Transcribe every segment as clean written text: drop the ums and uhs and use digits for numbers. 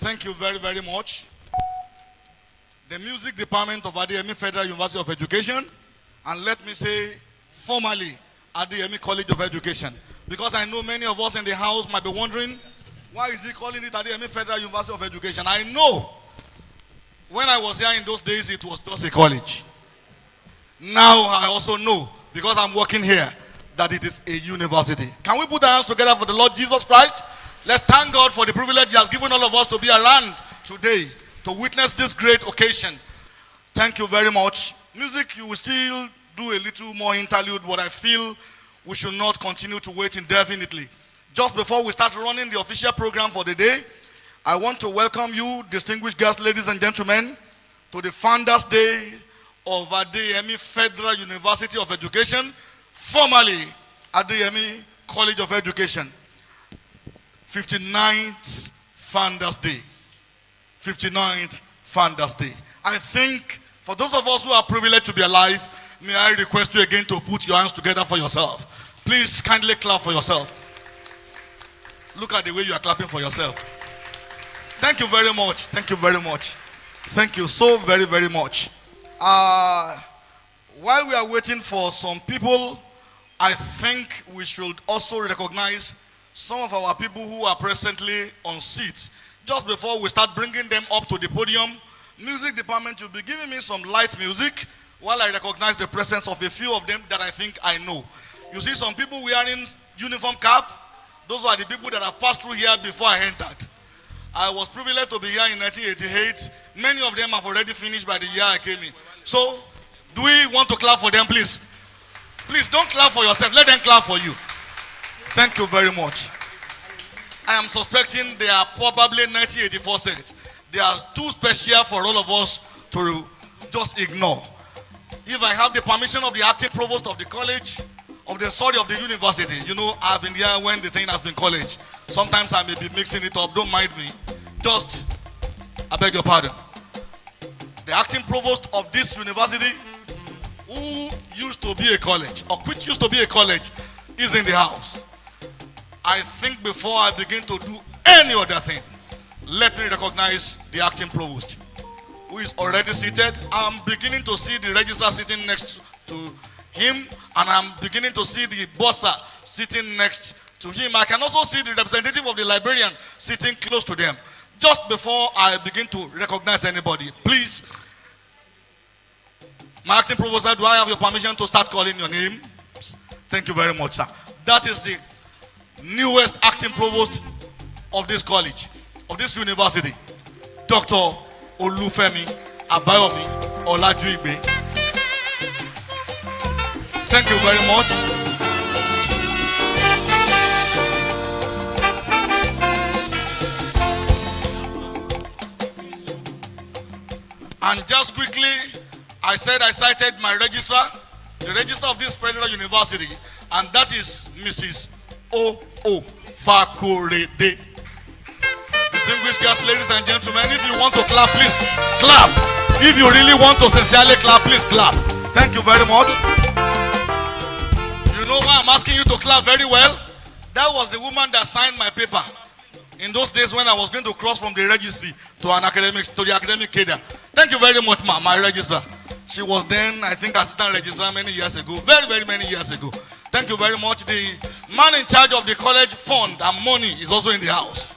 Thank you very, very much. The music department of Adeyemi Federal University of Education, and let me say formally Adeyemi College of Education, because I know many of us in the house might be wondering, why is he calling it Adeyemi Federal University of Education? I know when I was here in those days it was just a college. Now I also know, because I'm working here, that it is a university. Can we put our hands together for the Lord Jesus Christ? Let's thank God for the privilege He has given all of us to be around today to witness this great occasion. Thank you very much. Music, you will still do a little more interlude, but I feel we should not continue to wait indefinitely. Just before we start running the official program for the day, I want to welcome you, distinguished guests, ladies and gentlemen, to the Founders Day of Adeyemi Federal University of Education, formerly Adeyemi College of Education. 59th Founders Day. 59th Founders Day. I think for those of us who are privileged to be alive, may I request you again to put your hands together for yourself. Please kindly clap for yourself. Look at the way you are clapping for yourself. Thank you very much. Thank you very much. Thank you so very, very much. While we are waiting for some people, I think we should also recognize some of our people who are presently on seats. Just before we start bringing them up to the podium, music department, you'll be giving me some light music while I recognize the presence of a few of them that I think I know. You see some people wearing uniform cap. Those are the people that have passed through here before I entered. I was privileged to be here in 1988. Many of them have already finished by the year I came in. So, do we want to clap for them, please? Please don't clap for yourself. Let them clap for you. Thank you very much. I am suspecting they are probably 1984 sets. They are too special for all of us to just ignore. If I have the permission of the acting provost of the college, of the university, you know, I've been here when the thing has been college. Sometimes I may be mixing it up. Don't mind me. Just, I beg your pardon. The acting provost of this university, who used to be a college, or which used to be a college, is in the house. I think before I begin to do any other thing, let me recognize the acting provost, who is already seated. I'm beginning to see the registrar sitting next to him, and I'm beginning to see the bursar sitting next to him. I can also see the representative of the librarian sitting close to them. Just before I begin to recognize anybody, please, my acting provost, do I have your permission to start calling your name? Thank you very much, sir. That is the newest acting provost of this college, of this university, Dr. Olufemi Abayomi Olajuigbe. Thank you very much. And just quickly, I said I cited my registrar, the registrar of this federal university, and that is Mrs. O.O. Fakorede. Distinguished guests, ladies and gentlemen, if you want to clap, please clap. If you really want to sincerely clap, please clap. Thank you very much. You know why I'm asking you to clap very well? That was the woman that signed my paper in those days when I was going to cross from the registry to the academic cadre. Thank you very much, ma, my registrar. She was then, I think, assistant registrar many years ago, very, very many years ago. Thank you very much. The man in charge of the college fund and money is also in the house.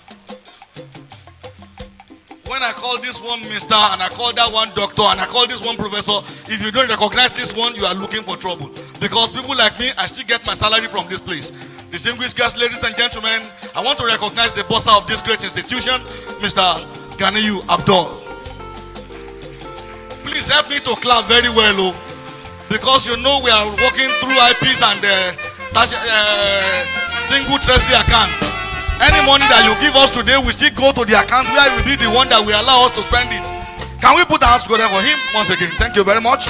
When I call this one Mr. and I call that one Doctor and I call this one Professor, if you don't recognize this one, you are looking for trouble. Because people like me, I still get my salary from this place. Distinguished guests, ladies and gentlemen, I want to recognize the boss of this great institution, Mr. Ganiyu Abdul. Please help me to clap very well, oh, because you know we are working through IPs and single treasury accounts. Any money that you give us today will still go to the account where it will be the one that will allow us to spend it. Can we put our hands together for him once again? Thank you very much.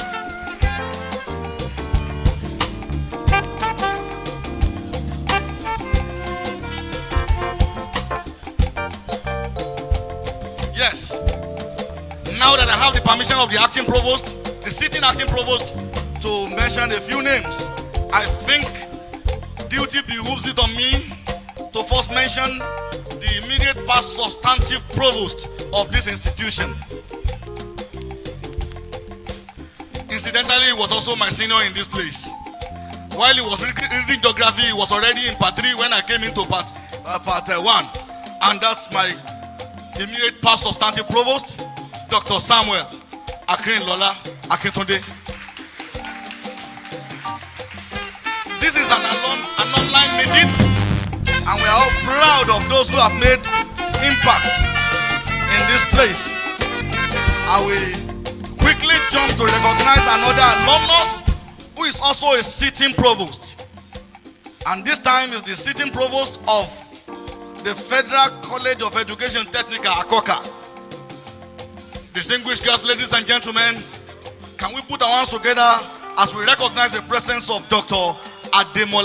Yes. Now that I have the permission of the acting provost, the sitting acting provost, to mention a few names, I think duty behooves it on me to first mention the immediate past substantive provost of this institution. Incidentally, he was also my senior in this place. While he was reading geography, he was already in part 3 when I came into part 1. And that's my immediate past substantive provost, Dr. Samuel Akinlola Akintunde. This is an online meeting, and we are all proud of those who have made impact in this place. I will quickly jump to recognize another alumnus who is also a sitting provost. And this time is the sitting provost of the Federal College of Education Technical, Akoka. Distinguished guests, ladies and gentlemen, can we put our hands together as we recognize the presence of Dr. Adeyemi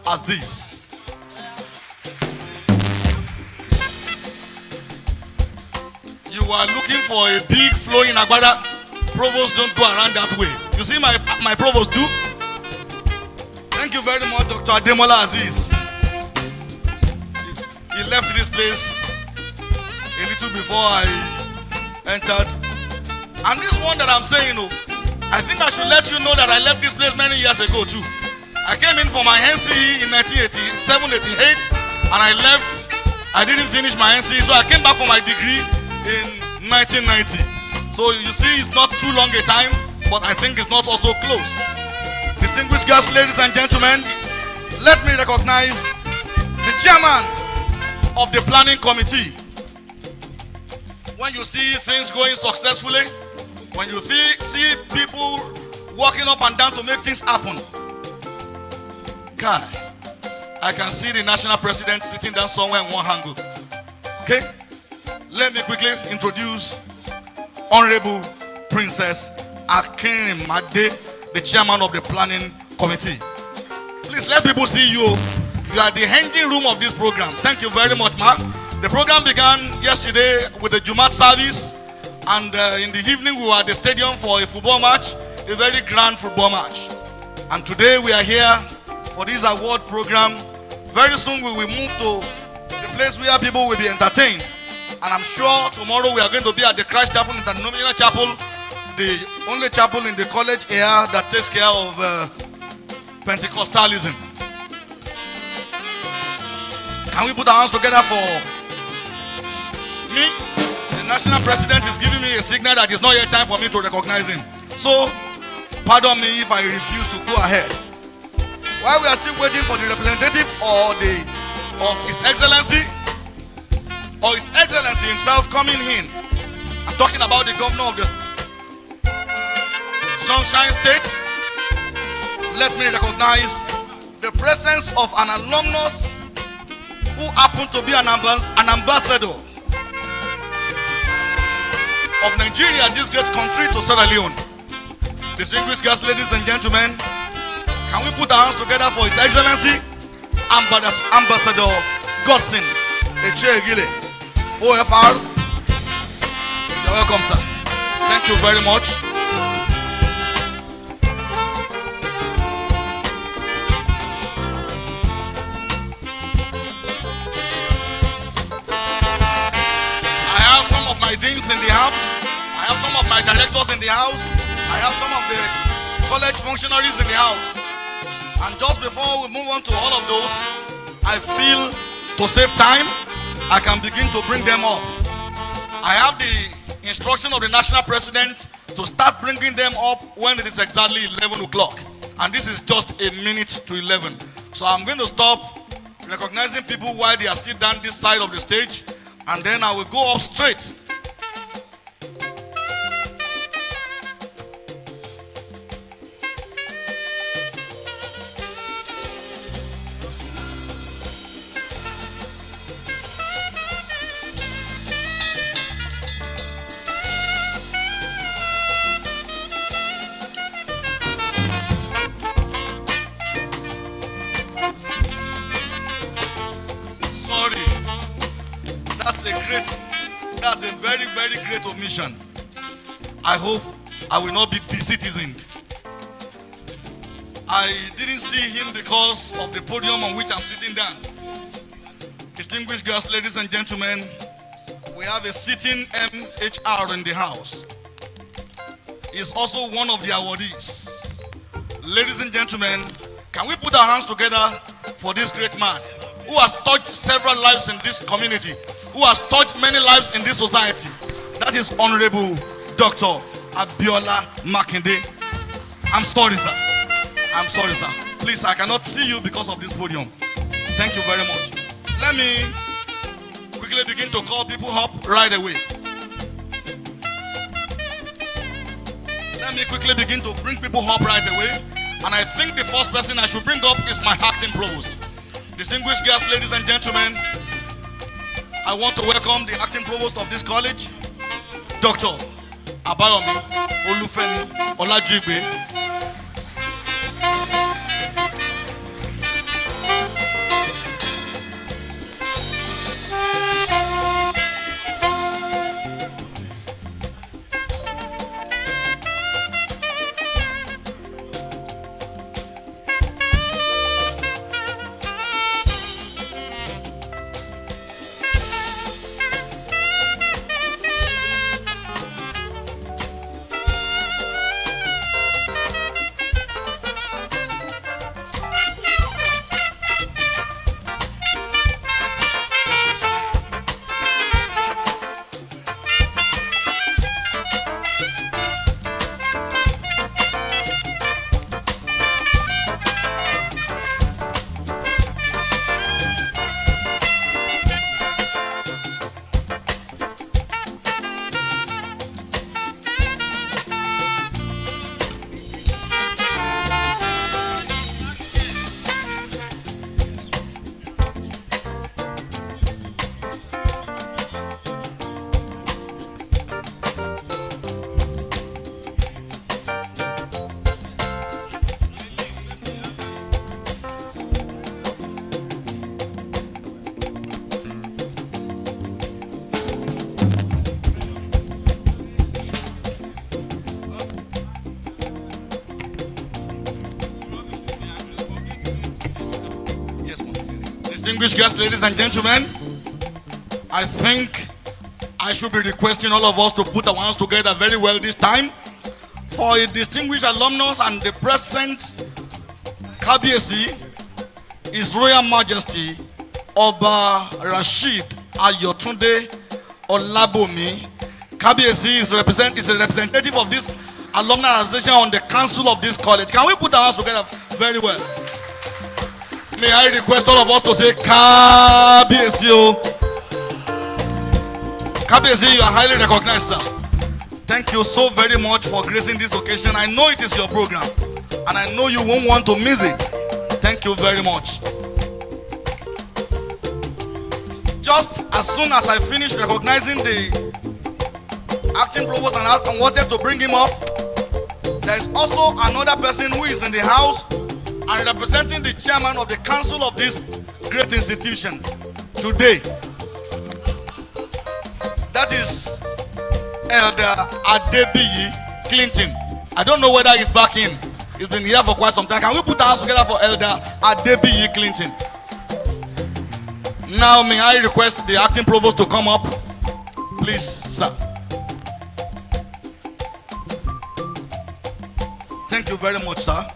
Aziz. You are looking for a big flowing agbada. Provost don't go around that way. You see my provost too? Thank you very much, Dr. Adeyemi Aziz. He left this place a little before I entered. And this one that I'm saying, I think I should let you know that I left this place many years ago too. I came in for my NCE in 1987-88 and I left. I didn't finish my NCE, so I came back for my degree in 1990. So you see, it's not too long a time, but I think it's not also close. Distinguished guests, ladies and gentlemen, let me recognize the chairman of the planning committee. When you see things going successfully, when you see people walking up and down to make things happen, God, I can see the national president sitting down somewhere in one angle. Okay? Let me quickly introduce Honorable Princess Akinmade, the chairman of the planning committee. Please let people see you. You are the engine room of this program. Thank you very much, ma. The program began yesterday with the Jumat service, and in the evening we were at the stadium for a football match, a very grand football match. And today we are here for this award program. Very soon we will move to the place where people will be entertained. And I'm sure tomorrow we are going to be at the Christ Chapel, International Chapel, the only chapel in the college here that takes care of Pentecostalism. Can we put our hands together for me? The national president is giving me a signal that it's not yet time for me to recognize him. So, pardon me if I refuse to go ahead. While we are still waiting for the representative of His Excellency, or His Excellency himself coming in, I'm talking about the governor of the Sunshine State. Let me recognize the presence of an alumnus who happened to be an ambassador of Nigeria, this great country, to Sierra Leone. Distinguished guests, ladies and gentlemen, can we put our hands together for His Excellency, Ambassador Godson Echegile, OFR. You're welcome, sir. Thank you very much. I have some of my deans in the house. I have some of my directors in the house. I have some of the college functionaries in the house. And just before we move on to all of those, I feel to save time, I can begin to bring them up. I have the instruction of the national president to start bringing them up when it is exactly 11 o'clock. And this is just a minute to 11. So I'm going to stop recognizing people while they are still down this side of the stage. And then I will go up straight. That's a very, very great omission. I hope I will not be de-citizened. I didn't see him because of the podium on which I'm sitting down. Distinguished guests, ladies and gentlemen, we have a sitting MHR in the house. He's also one of the awardees. Ladies and gentlemen, can we put our hands together for this great man who has touched several lives in this community, who has touched many lives in this society? That is Honorable Dr. Abiola Makinde. I'm sorry, sir. I'm sorry, sir. Please, I cannot see you because of this podium. Thank you very much. Let me quickly begin to call people up right away. Let me quickly begin to bring people up right away. And I think the first person I should bring up is my acting provost. Distinguished guests, ladies and gentlemen, I want to welcome the acting provost of this college, Dr. Adeyemi Olufemi Olajigbe. Distinguished guests, ladies and gentlemen, I think I should be requesting all of us to put our hands together very well this time for a distinguished alumnus and the present Kabiyesi, His Royal Majesty Oba Rasheed Ayotunde Olabomi. Kabiyesi is a representative of this alumni association on the council of this college. Can we put our hands together very well? May I request all of us to say Kabiyesi. Kabiyesi, you are highly recognized, sir. Thank you so very much for gracing this occasion. I know it is your program, and I know you won't want to miss it. Thank you very much. Just as soon as I finish recognizing the acting provost and I wanted to bring him up, there is also another person who is in the house and representing the chairman of the council of this great institution today. That is Elder Adeyemi Clinton. I don't know whether he's back in. He's been here for quite some time. Can we put our hands together for Elder Adeyemi Clinton? Now may I request the acting provost to come up, please, sir. Thank you very much, sir.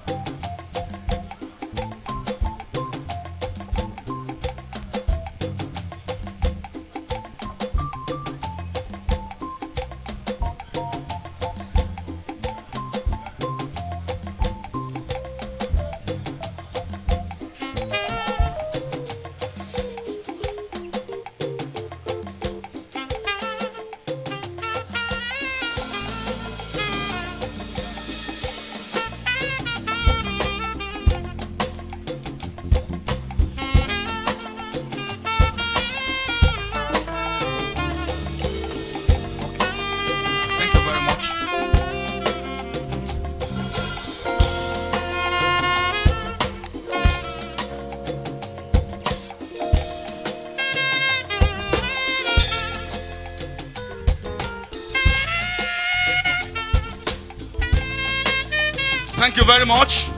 Thank you very much.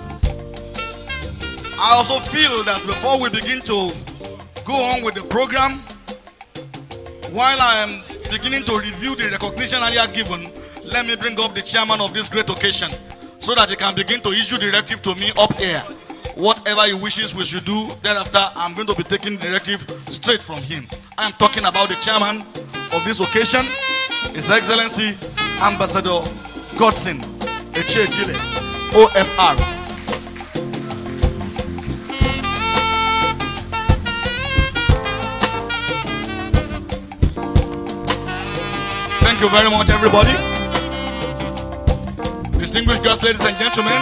I also feel that before we begin to go on with the program. While I am beginning to review the recognition earlier given, let me bring up the chairman of this great occasion so that he can begin to issue directive to me up here. Whatever he wishes we should do, thereafter I'm going to be taking directive straight from him. I am talking about the chairman of this occasion, His Excellency Ambassador Godson Echedile, OFR. Thank you very much, everybody. Distinguished guests, ladies and gentlemen,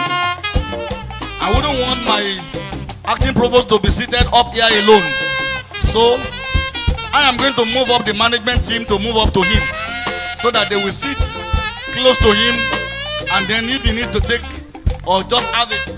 I wouldn't want my acting provost to be seated up here alone. So I am going to move up the management team to move up to him so that they will sit close to him, and then if he needs to take or just have it.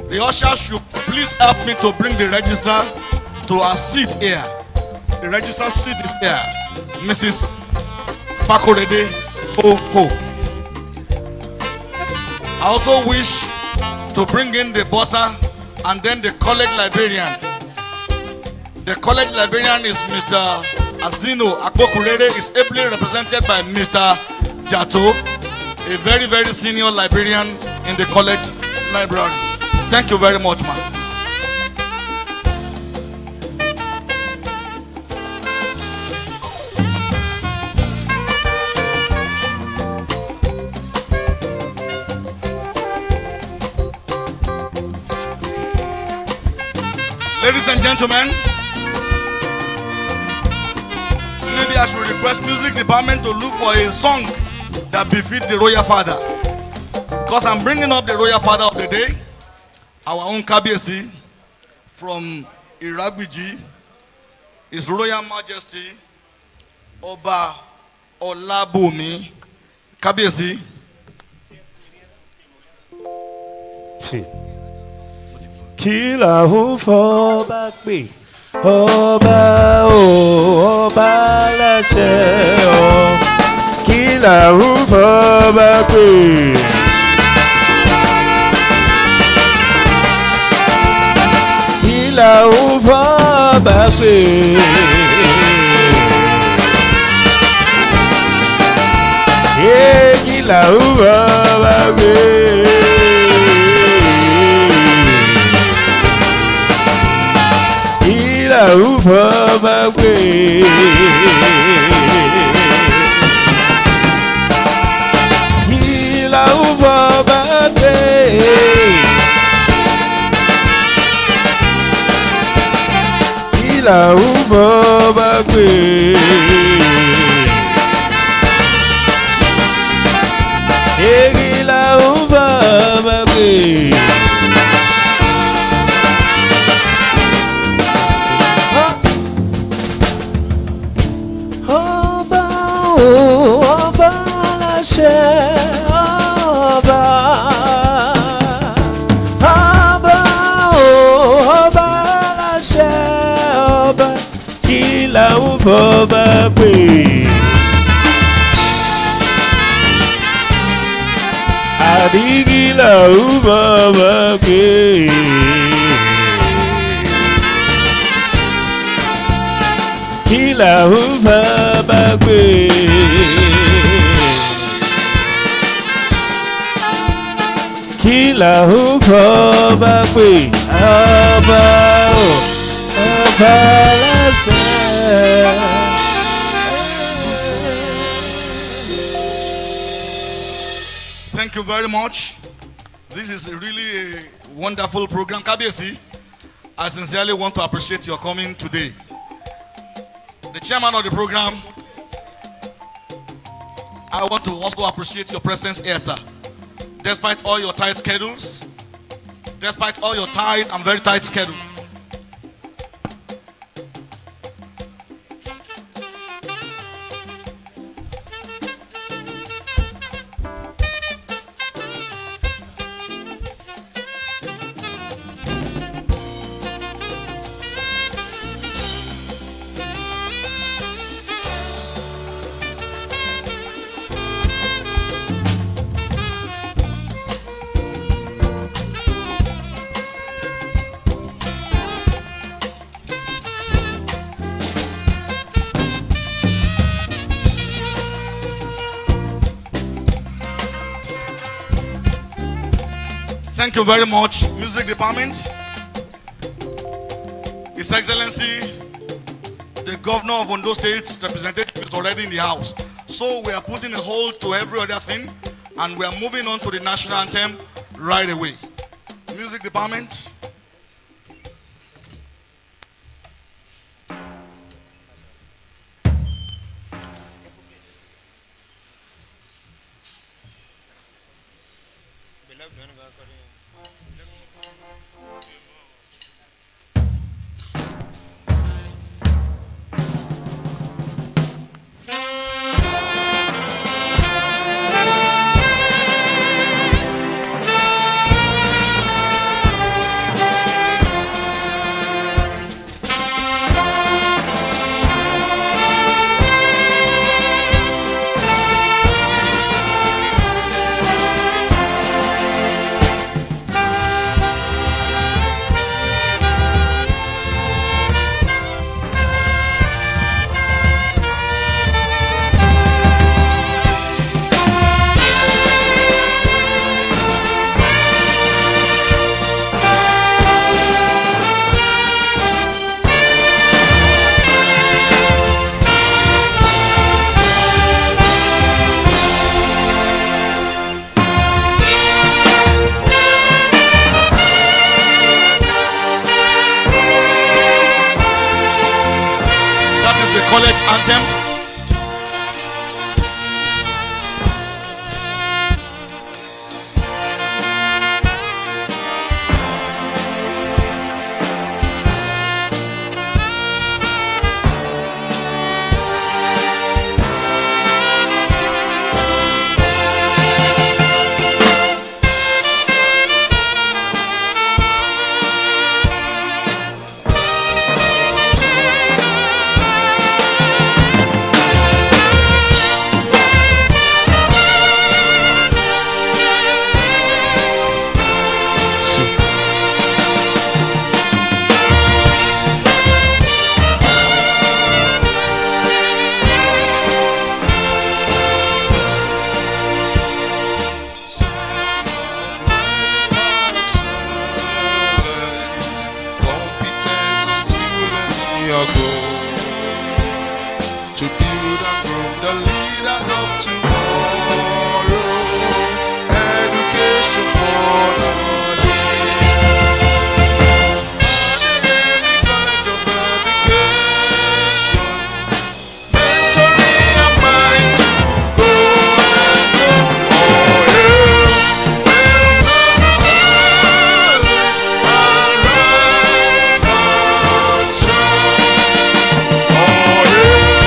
The usher should please help me to bring the registrar to our seat here. The registrar seat is here. Mrs. Fakorede Oho. I also wish to bring in the bossa and then the college librarian. The college librarian is Mr. Azino Akpokurede, is ably represented by Mr. Jato, a very, very senior librarian in the college library. Thank you very much, man. Ladies and gentlemen, maybe I should request music department to look for a song that befits the royal father, because I'm bringing up the royal father of the day, our own Kabiyesi from Iragbiji, His Royal Majesty Oba Olabumi Kabiyesi. Kí la ó fọba pè, ọba o, ọba láṣẹ o. Kí la ó fọba pè. Kí la ó fọba pè. Kí la ó fọba pè. Kila ufa kwe, kila ufa kwe, kila ufa kwe, kila ufa kwe. Kila ufa kwe, adi kila ufa kwe, kila ufa kwe, kila ufa kwe, aba o. Thank you very much. This is really a wonderful program. Kabiyesi, I sincerely want to appreciate your coming today. The chairman of the program, I want to also appreciate your presence here, sir. Despite all your tight schedules, despite all your tight and very tight schedule, Thank you very much, Music Department. His Excellency, the Governor of Ondo State representative is already in the house. So we are putting a hold to every other thing and we are moving on to the national anthem right away. Music Department. College anthem. To build and groom the leaders of tomorrow. Education for the Adeyemi College of Education. Mentoring a mind to go and go. Oh yeah,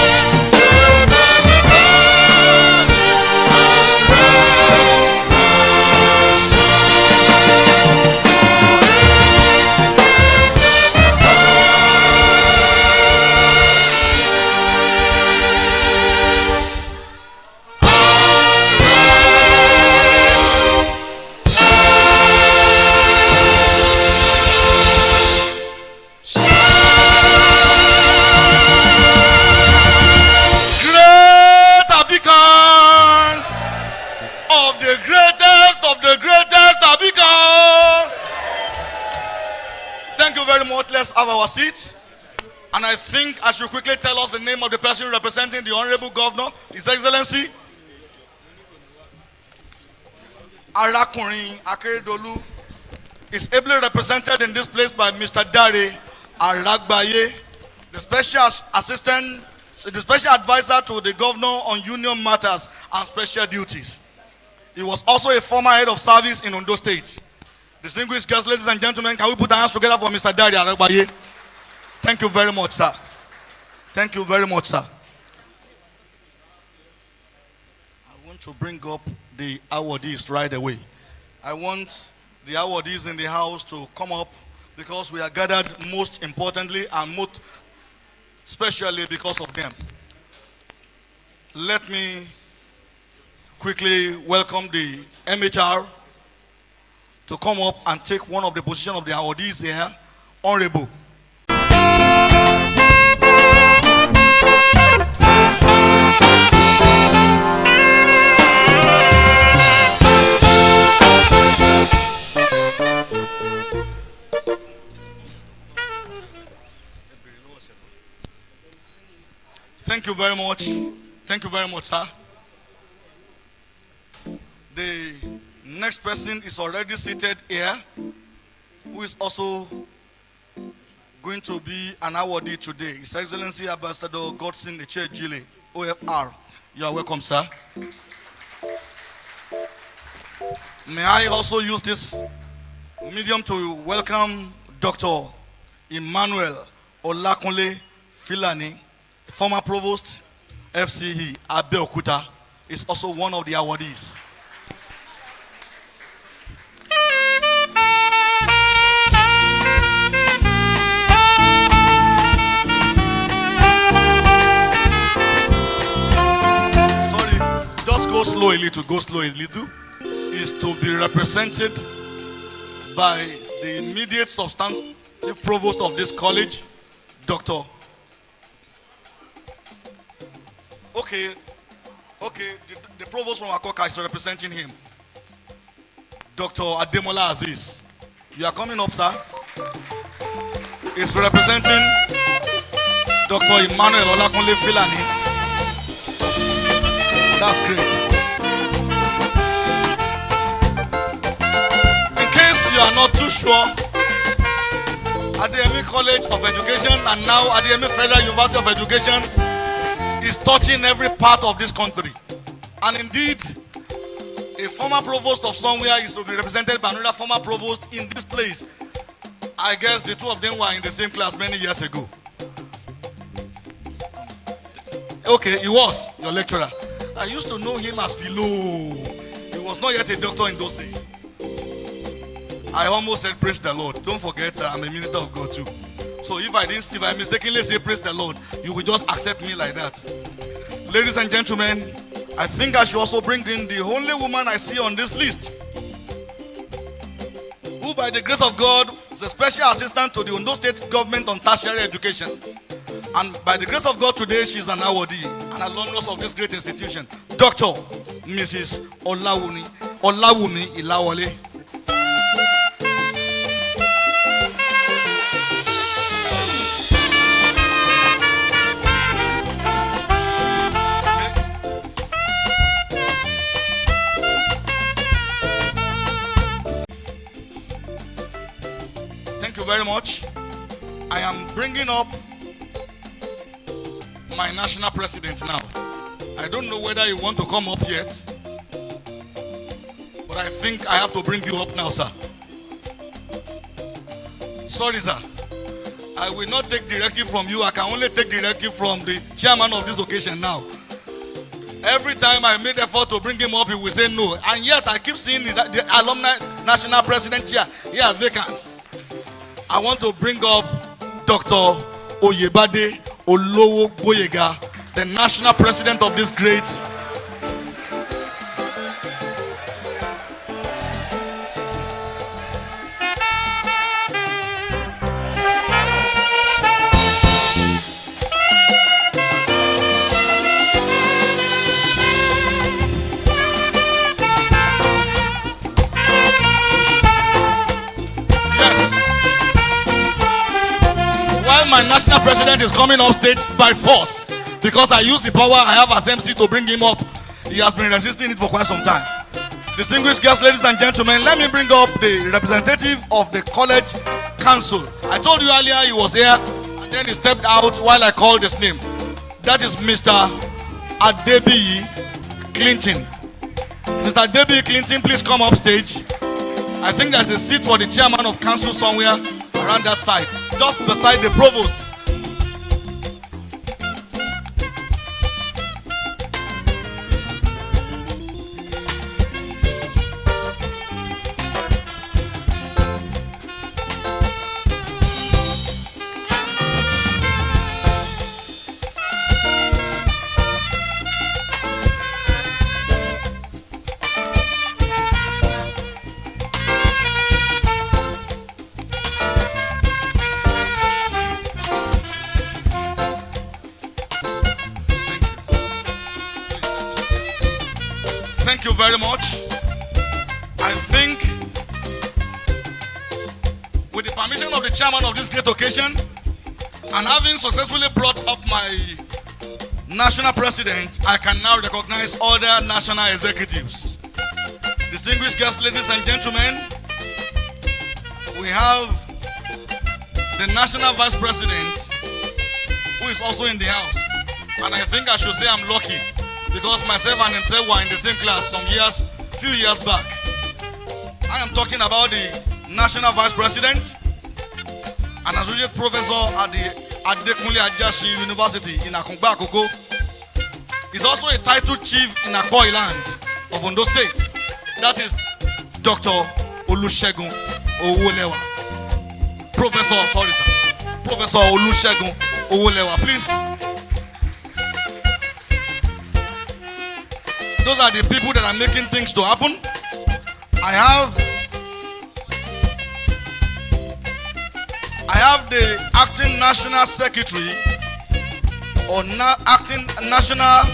thank you very much. Let's have our seats. And I think I should quickly tell us the name of the person representing the Honorable Governor, His Excellency Arakunrin Akeredolu is ably represented in this place by Mr. Dare Aragbaye, the special assistant, the special advisor to the governor on union matters and special duties. He was also a former head of service in Ondo State. Distinguished guests, ladies and gentlemen, can we put our hands together for Mr. Dare Aragbaye? Thank you very much, sir. Thank you very much, sir. I want to bring up the awardees right away. I want the awardees in the house to come up because we are gathered most importantly and most especially because of them. Let me quickly welcome the MHR to come up and take one of the position of the awardees here. Honorable. Thank you very much. Thank you very much, sir. The next person is already seated here, who is also going to be an awardee today. His Excellency Ambassador Godson Echejile, OFR. You are welcome, sir. May I also use this medium to welcome Dr. Emmanuel Olakunle Filani, former provost, FCE, Abeokuta, is also one of the awardees. Go slow a little, is to be represented by the immediate substantive provost of this college, Dr. Okay, the provost from Akoka is representing him. Dr. Ademola Aziz. You are coming up, sir. Is representing Dr. Emmanuel Olakunle Filani. That's great. In case you are not too sure, Adeyemi College of Education and now Adeyemi Federal University of Education is touching every part of this country. And indeed, a former provost of somewhere is to be represented by another former provost in this place. I guess the two of them were in the same class many years ago. Okay, he was your lecturer. I used to know him as Philo. He was not yet a doctor in those days. I almost said praise the Lord. Don't forget I'm a minister of God too. So if I mistakenly say praise the Lord, you will just accept me like that. Ladies and gentlemen, I think I should also bring in the only woman I see on this list, who by the grace of God is a special assistant to the Ondo State government on tertiary education. And by the grace of God today, she is an awardee, an alumnus of this great institution, Dr. Mrs. Olawumi Ilawole. Thank you very much. I am bringing up my national president now. I don't know whether you want to come up yet, but I think I have to bring you up now, sir. Sorry, sir. I will not take directive from you. I can only take directive from the chairman of this occasion now. Every time I made effort to bring him up, he will say no. And yet I keep seeing the alumni national president chair here vacant. I want to bring up Dr. Oyebade Olowo Boyega, the national president of this great my national president is coming up stage by force because I use the power I have as MC to bring him up. He has been resisting it for quite some time. Distinguished guests, ladies and gentlemen, let me bring up the representative of the college council. I told you earlier he was here and then he stepped out while I called his name. That is Mr. Adeyemi Clinton. Mr. Adeyemi Clinton, please come up stage. I think there's a seat for the chairman of council somewhere around that side, just beside the provost. Thank you very much. I think, with the permission of the chairman of this great occasion, and having successfully brought up my national president, I can now recognize other national executives. Distinguished guests, ladies and gentlemen, we have the national vice president who is also in the house. And I think I should say I'm lucky because myself and himself were in the same class few years back. I am talking about the national vice president, an associate professor at the Adekunle Ajashi University in Akungba Akoko. He's also a titled chief in Akwa Land of Ondo State. That is Dr. Olusegun Owolewa. Professor Olusegun Owolewa, please. Those are the people that are making things to happen. I have the acting national secretary or acting national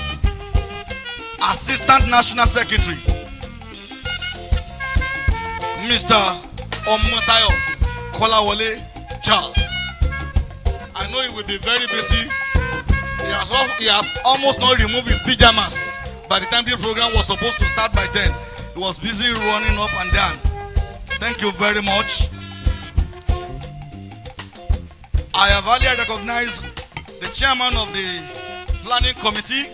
assistant national secretary, Mr. Omotayo Kolawole Charles. I know he will be very busy. He has almost not removed his pajamas. By the time the program was supposed to start by 10, he was busy running up and down. Thank you very much. I have earlier recognized the chairman of the planning committee,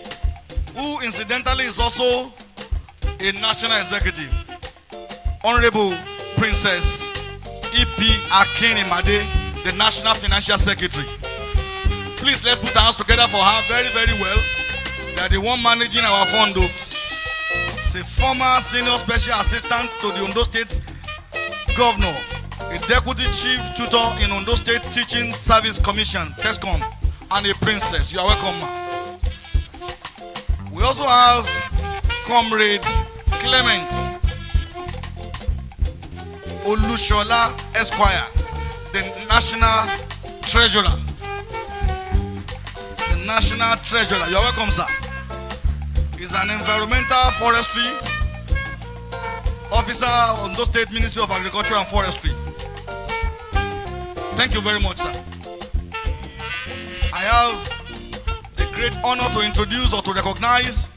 who incidentally is also a national executive, Honorable Princess E.P. Akinimade, the national financial secretary. Please, let's put our hands together for her very, very well. They are the one managing our fund. It's a former senior special assistant to the Ondo State governor, a deputy chief tutor in Ondo State Teaching Service Commission, TESCOM, and a princess. You are welcome, ma. We also have Comrade Clement Olushola Esquire, the national treasurer. The national treasurer. You are welcome, sir. He's an environmental forestry officer on the State Ministry of Agriculture and Forestry. Thank you very much, sir. I have the great honor to introduce or to recognize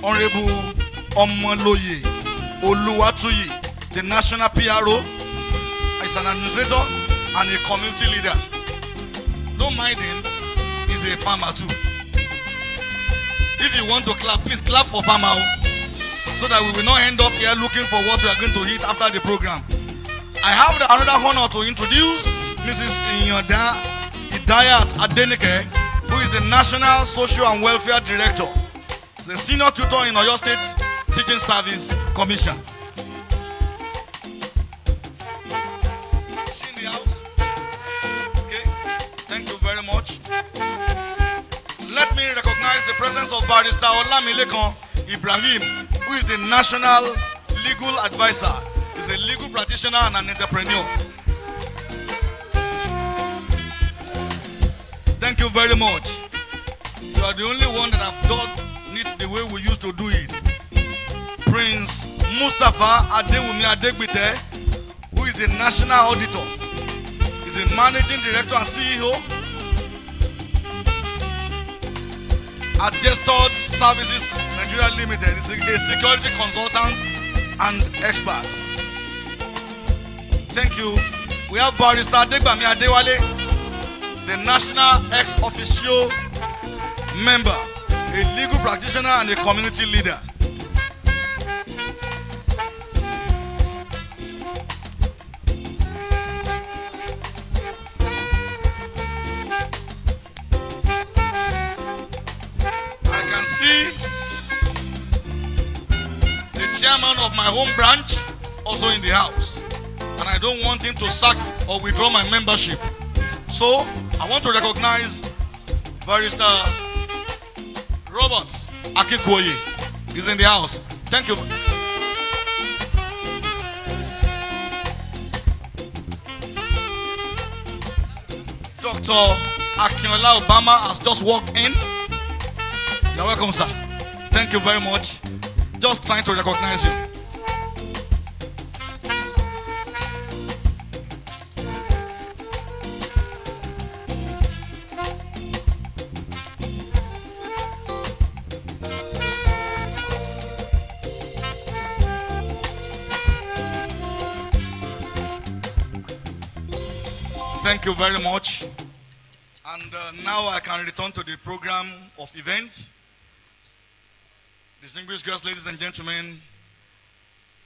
Honorable Omoloye Oluwatuyi, the national PRO. He's an administrator and a community leader. Don't mind him, he's a farmer too. If you want to clap, please clap for farmer, so that we will not end up here looking for what we are going to eat after the program. I have another honor to introduce Mrs. Idayat Adenike, who is the National Social and Welfare Director. She's a senior tutor in Oyo State Teaching Service Commission. Is she in the house? Okay, thank you very much. Let me recognize the presence of Barrister Olamilekan Ibrahim, who is the National Legal Advisor. He's a legal practitioner and an entrepreneur. Thank you very much. You are the only one that have done it the way we used to do it. Prince Mustafa Adewumi Adegbite, who is the National Auditor. He's a Managing Director and CEO at Desktop Services Nigeria Limited. He's a security consultant and expert. Thank you. We have Barrister Adegbami Adewale, the National Ex-Officio member, a legal practitioner and a community leader. I can see the chairman of my home branch also in the house, and I don't want him to sack or withdraw my membership. So I want to recognize Barrister Robert Akikoye. He's in the house. Thank you. Dr. Akinola Obama has just walked in. You're welcome, sir. Thank you very much. Just trying to recognize you. Thank you very much. And now I can return to the program of events. Distinguished guests, ladies and gentlemen,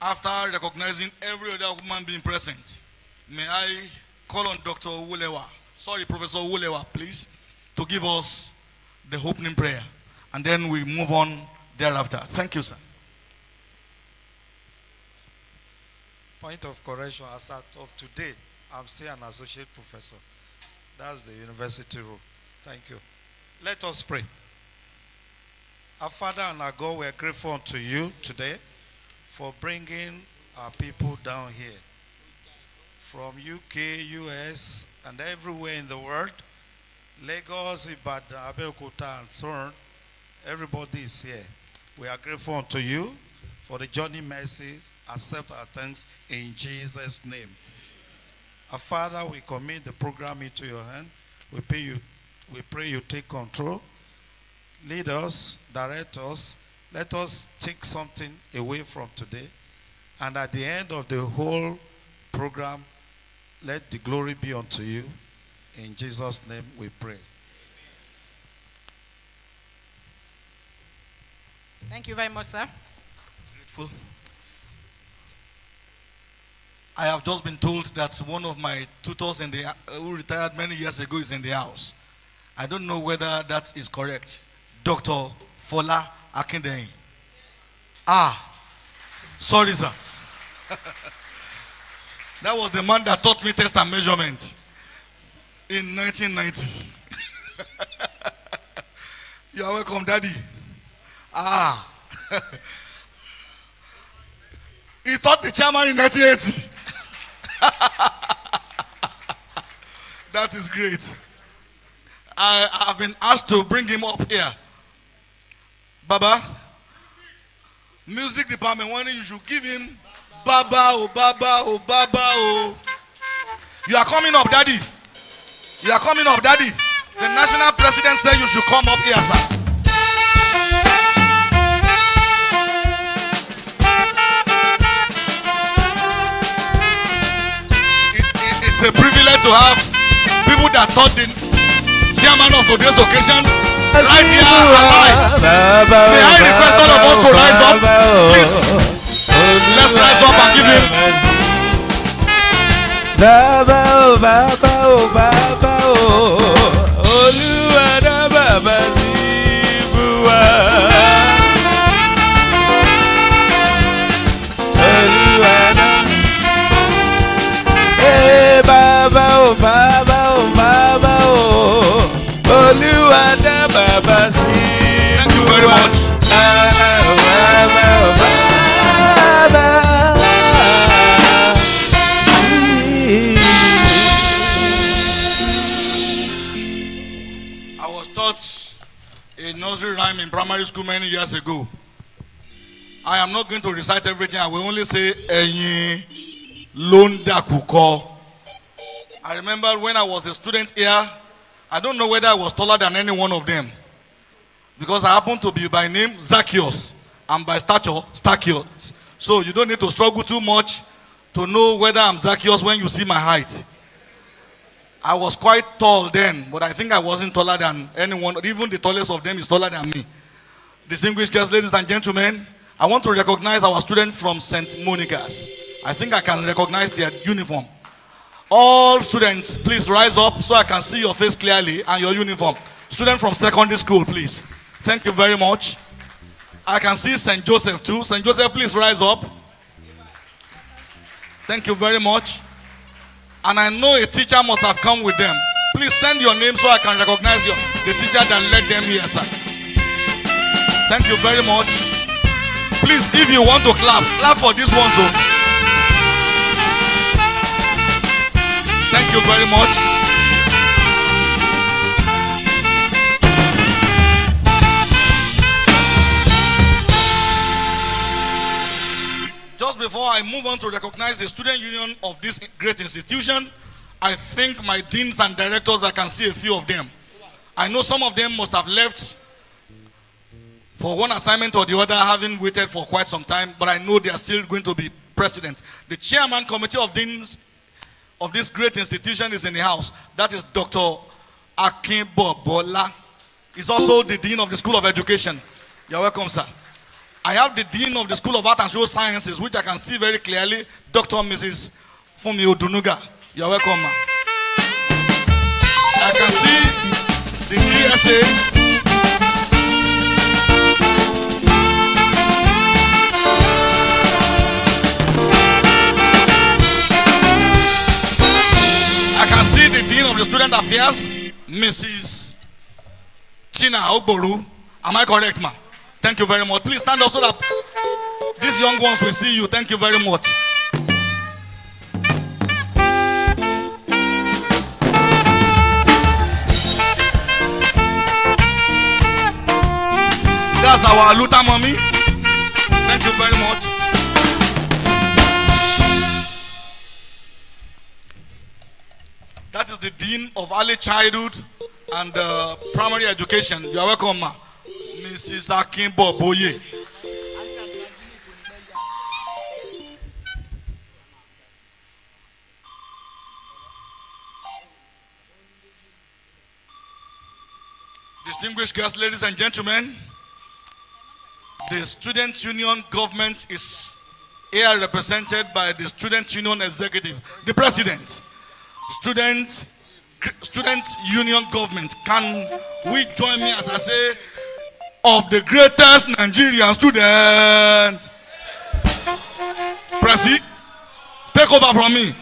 after recognizing every other human being present, may I call on Dr. Wulewa, Professor Wulewa, please, to give us the opening prayer. And then we move on thereafter. Thank you, sir. Point of correction, as of today, I'm still an associate professor. That's the university rule. Thank you. Let us pray. Our Father and our God, we are grateful unto you today for bringing our people down here from UK, US, and everywhere in the world. Lagos, Ibadan, Abeokuta, and so on. Everybody is here. We are grateful unto you for the journey mercy. Accept our thanks in Jesus' name. Our Father, we commit the program into your hand. We pray you take control. Lead us, direct us. Let us take something away from today. And at the end of the whole program, let the glory be unto you. In Jesus' name we pray. Thank you very much, sir. Grateful. I have just been told that one of my tutors who retired many years ago is in the house. I don't know whether that is correct. Dr. Fola Akindeyin. Sorry, sir. That was the man that taught me test and measurement in 1990. You are welcome, Daddy. He taught the chairman in 1980. That is great. I have been asked to bring him up here. Baba, music department, when you should give him Baba, oh Baba, oh Baba, oh. You are coming up, Daddy. You are coming up, Daddy. The national president said you should come up here, sir. It's a privilege to have people that taught the chairman of today's occasion right here alive. May I request all of us to rise up, please. Let's rise up and give him. Baba oh Baba oh Baba oh Oluwa da Baba Zibuwa Oluwa da Baba oh Baba oh Baba oh Oluwa da Baba Zibuwa. Thank you very much. I was taught a nursery rhyme in primary school many years ago. I am not going to recite everything. I will only say Ẹyin Londa Kuko. I remember when I was a student here, I don't know whether I was taller than any one of them, because I happen to be by name Zacchaeus and by stature Stachys. So you don't need to struggle too much to know whether I'm Zacchaeus when you see my height. I was quite tall then, but I think I wasn't taller than anyone. Even the tallest of them is taller than me. Distinguished guests, ladies and gentlemen, I want to recognize our students from St. Monica's. I think I can recognize their uniform. All students, please rise up so I can see your face clearly and your uniform. Student from secondary school, please. Thank you very much. I can see St. Joseph too. St. Joseph, please rise up. Thank you very much. And I know a teacher must have come with them. Please send your name so I can recognize the teacher that led them here, sir. Thank you very much. Please, if you want to clap for this one, so. Thank you very much. Just before I move on to recognize the student union of this great institution, I think my deans and directors, I can see a few of them. I know some of them must have left for one assignment or the other, having waited for quite some time, but I know they are still going to be president. The chairman committee of deans of this great institution is in the house. That is Dr. Akin Bobola. He's also the Dean of the School of Education. You're welcome, sir. I have the Dean of the School of Art and Social Sciences, which I can see very clearly, Dr. Mrs. Fumi Odunuga. You're welcome, ma'am. I can see the DSA. I can see the Dean of the Student Affairs, Mrs. Tina Ogboru. Am I correct, ma'am? Thank you very much. Please stand up so that these young ones will see you. Thank you very much. That's our Luther mommy. Thank you very much. That is the Dean of Early Childhood and Primary Education. You are welcome, ma. Mrs. Akinbo Boye. Distinguished guests, ladies and gentlemen, the Student Union government is here represented by the Student Union Executive, the President. Student Union government, can we join me as I say, of the greatest Nigerian student? Presi, take over from me.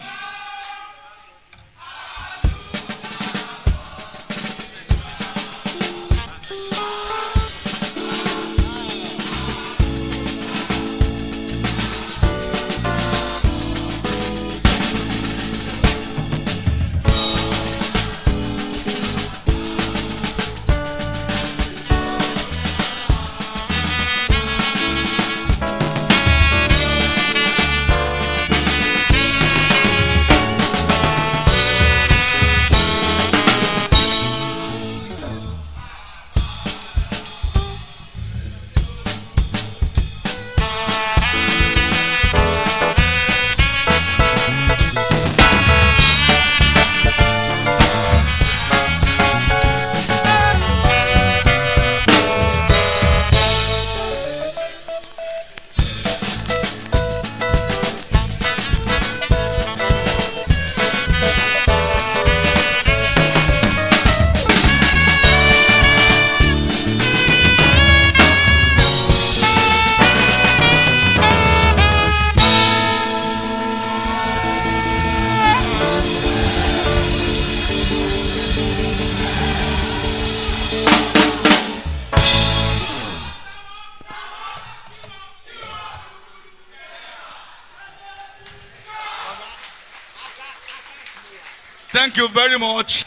Thank you very much.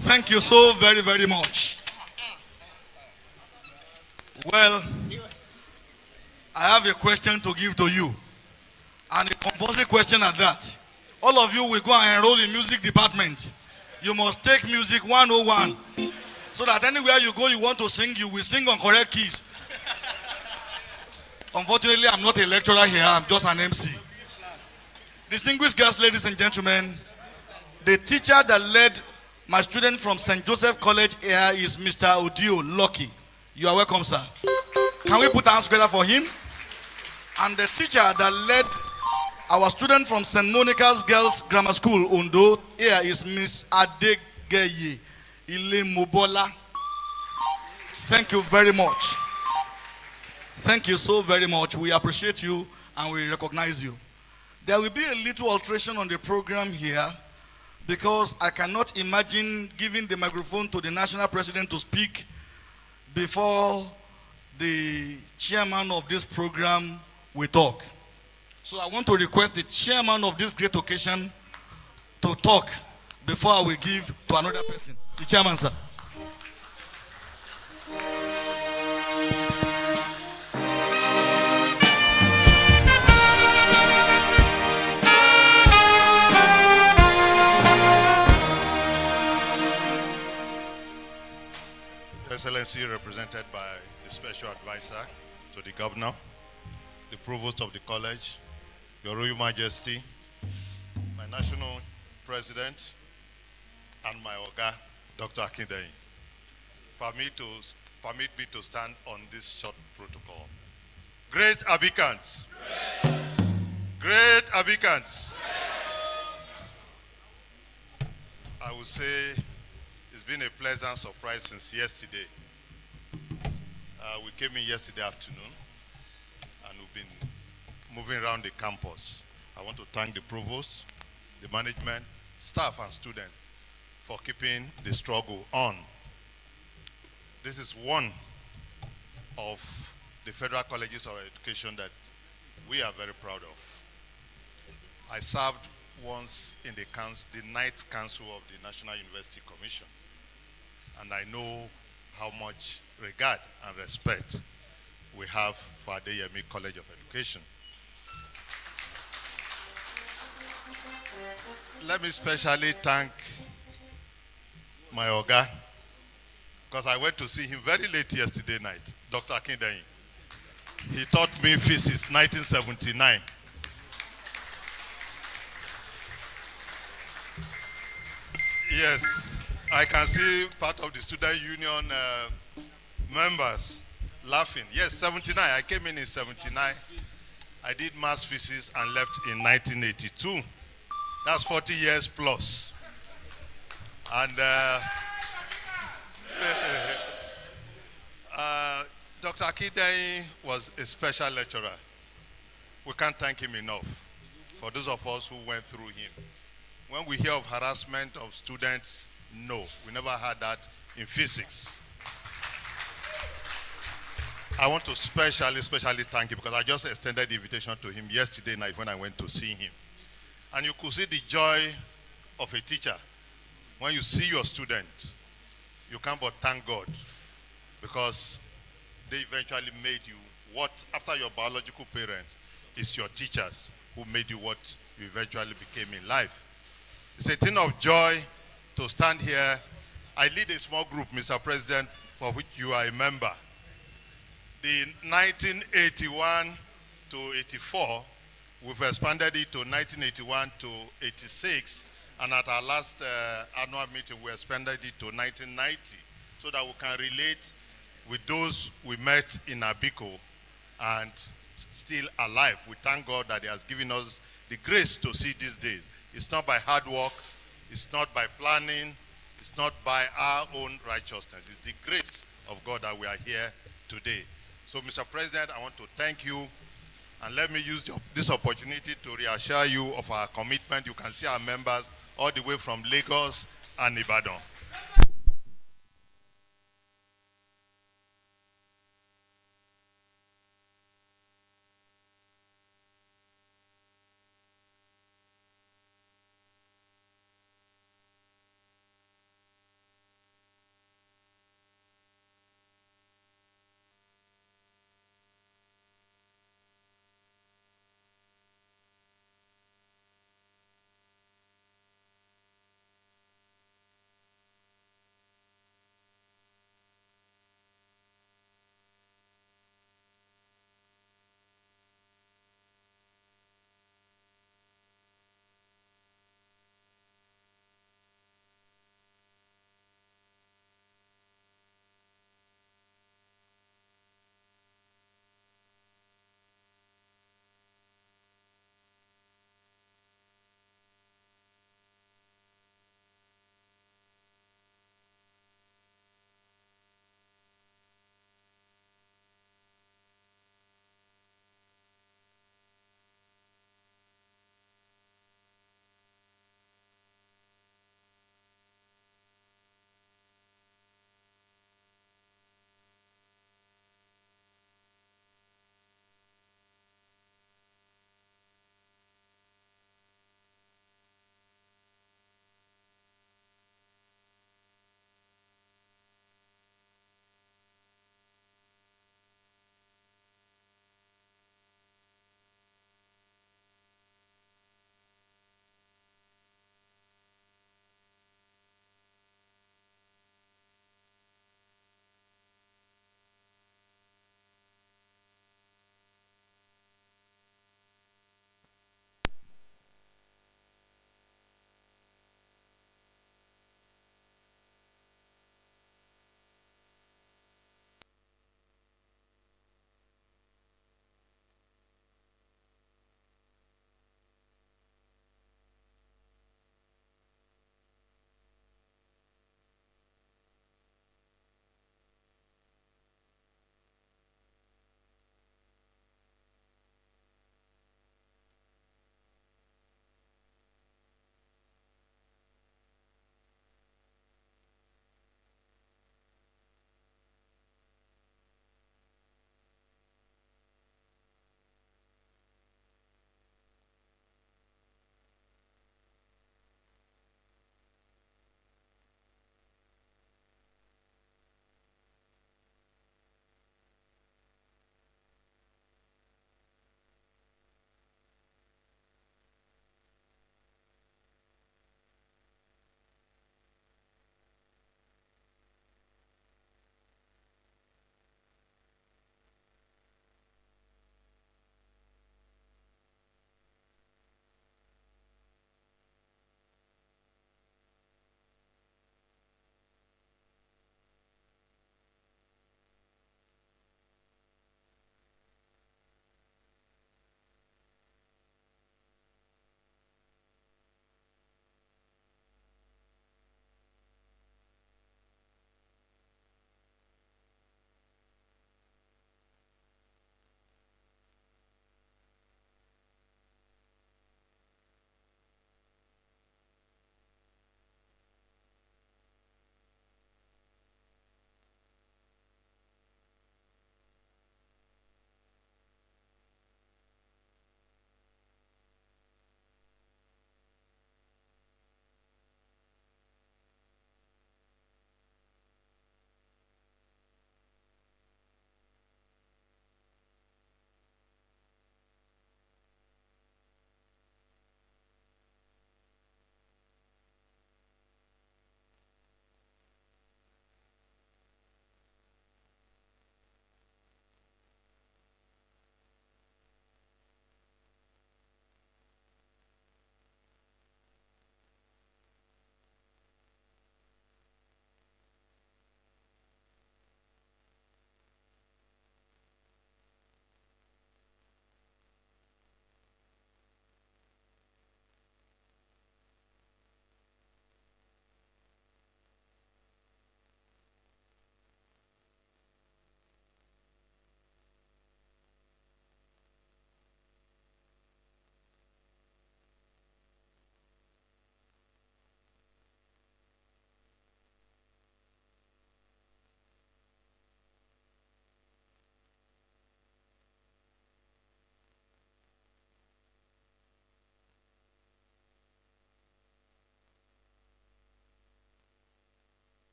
Thank you so very, very much. Well, I have a question to give to you, and a compulsory question at that. All of you will go and enroll in music department. You must take music 101, so that anywhere you go you want to sing, you will sing on correct keys. Unfortunately, I'm not a lecturer here, I'm just an MC. Distinguished guests, ladies and gentlemen, the teacher that led my student from St. Joseph College here is Mr. Odio Lucky. You are welcome, sir. Can we put our hands together for him? And the teacher that led our student from St. Monica's Girls Grammar School, Ondo, here is Miss Adeyemi Ile-Mobola. Thank you very much. Thank you so very much. We appreciate you and we recognize you. There will be a little alteration on the program here, because I cannot imagine giving the microphone to the national president to speak before the chairman of this program will talk. So I want to request the chairman of this great occasion to talk before I will give to another person. The chairman, sir. Excellency, represented by the Special Advisor to the Governor, the Provost of the College, Your Royal Majesty, my National President and my Oga, Dr. Akindele, permit me to stand on this short protocol. Great Abicans. Great Abicans. I would say it's been a pleasant surprise since yesterday. We came in yesterday afternoon and we've been moving around the campus. I want to thank the provost, the management, staff and students for keeping the struggle on. This is one of the federal colleges of education that we are very proud of. I served once in the 9th Council of the National University Commission, and I know how much regard and respect we have for Adeyemi College of Education. Let me specially thank my Oga, because I went to see him very late yesterday night, Dr. Akindele. He taught me physics 1979. Yes, I can see part of the student union members laughing. Yes, 79. I came in 79. I did maths physics and left in 1982. That's 40 years plus. And Dr. Akindele was a special lecturer. We can't thank him enough for those of us who went through him. When we hear of harassment of students, no, we never had that in physics. I want to especially thank you because I just extended the invitation to him yesterday night when I went to see him. And you could see the joy of a teacher. When you see your student, you can't but thank God because they eventually made you what, after your biological parent, is your teachers who made you what you eventually became in life. It's a thing of joy to stand here. I lead a small group, Mr. President, for which you are a member. The 1981 to 84, we've expanded it to 1981 to 86, and at our last annual meeting, we expanded it to 1990, so that we can relate with those we met in Abiko and still alive. We thank God that He has given us the grace to see these days. It's not by hard work, it's not by planning, it's not by our own righteousness. It's the grace of God that we are here today. So, Mr. President, I want to thank you, and let me use this opportunity to reassure you of our commitment. You can see our members all the way from Lagos and Ibadan.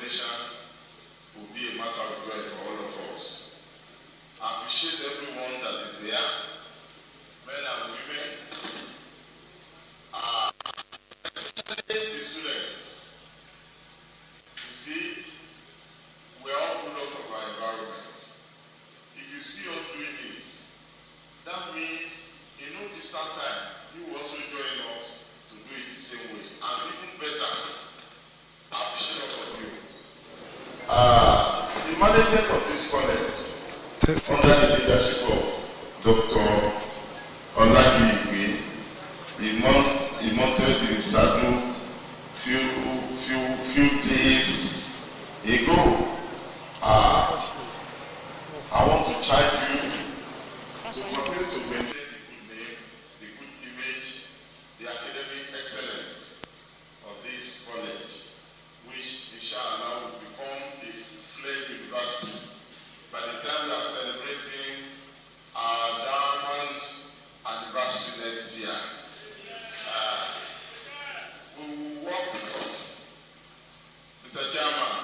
recognition will be a matter of joy for all of us. I appreciate everyone that is here, men and women, especially the students. You see, we are all products of our environment. If you see us doing it, that means in no distant time, you will also join us to do it the same way. And even better, I appreciate all of you. The management of this college, under the leadership of Dr. Adeyemi, he mounted in saddle few days ago. I want to charge you to continue to maintain the good name, the good image, the academic excellence of this college, which inshallah will become a full-fledged university. By the time we are celebrating our diamond anniversary next year, we will work with Mr. Chairman,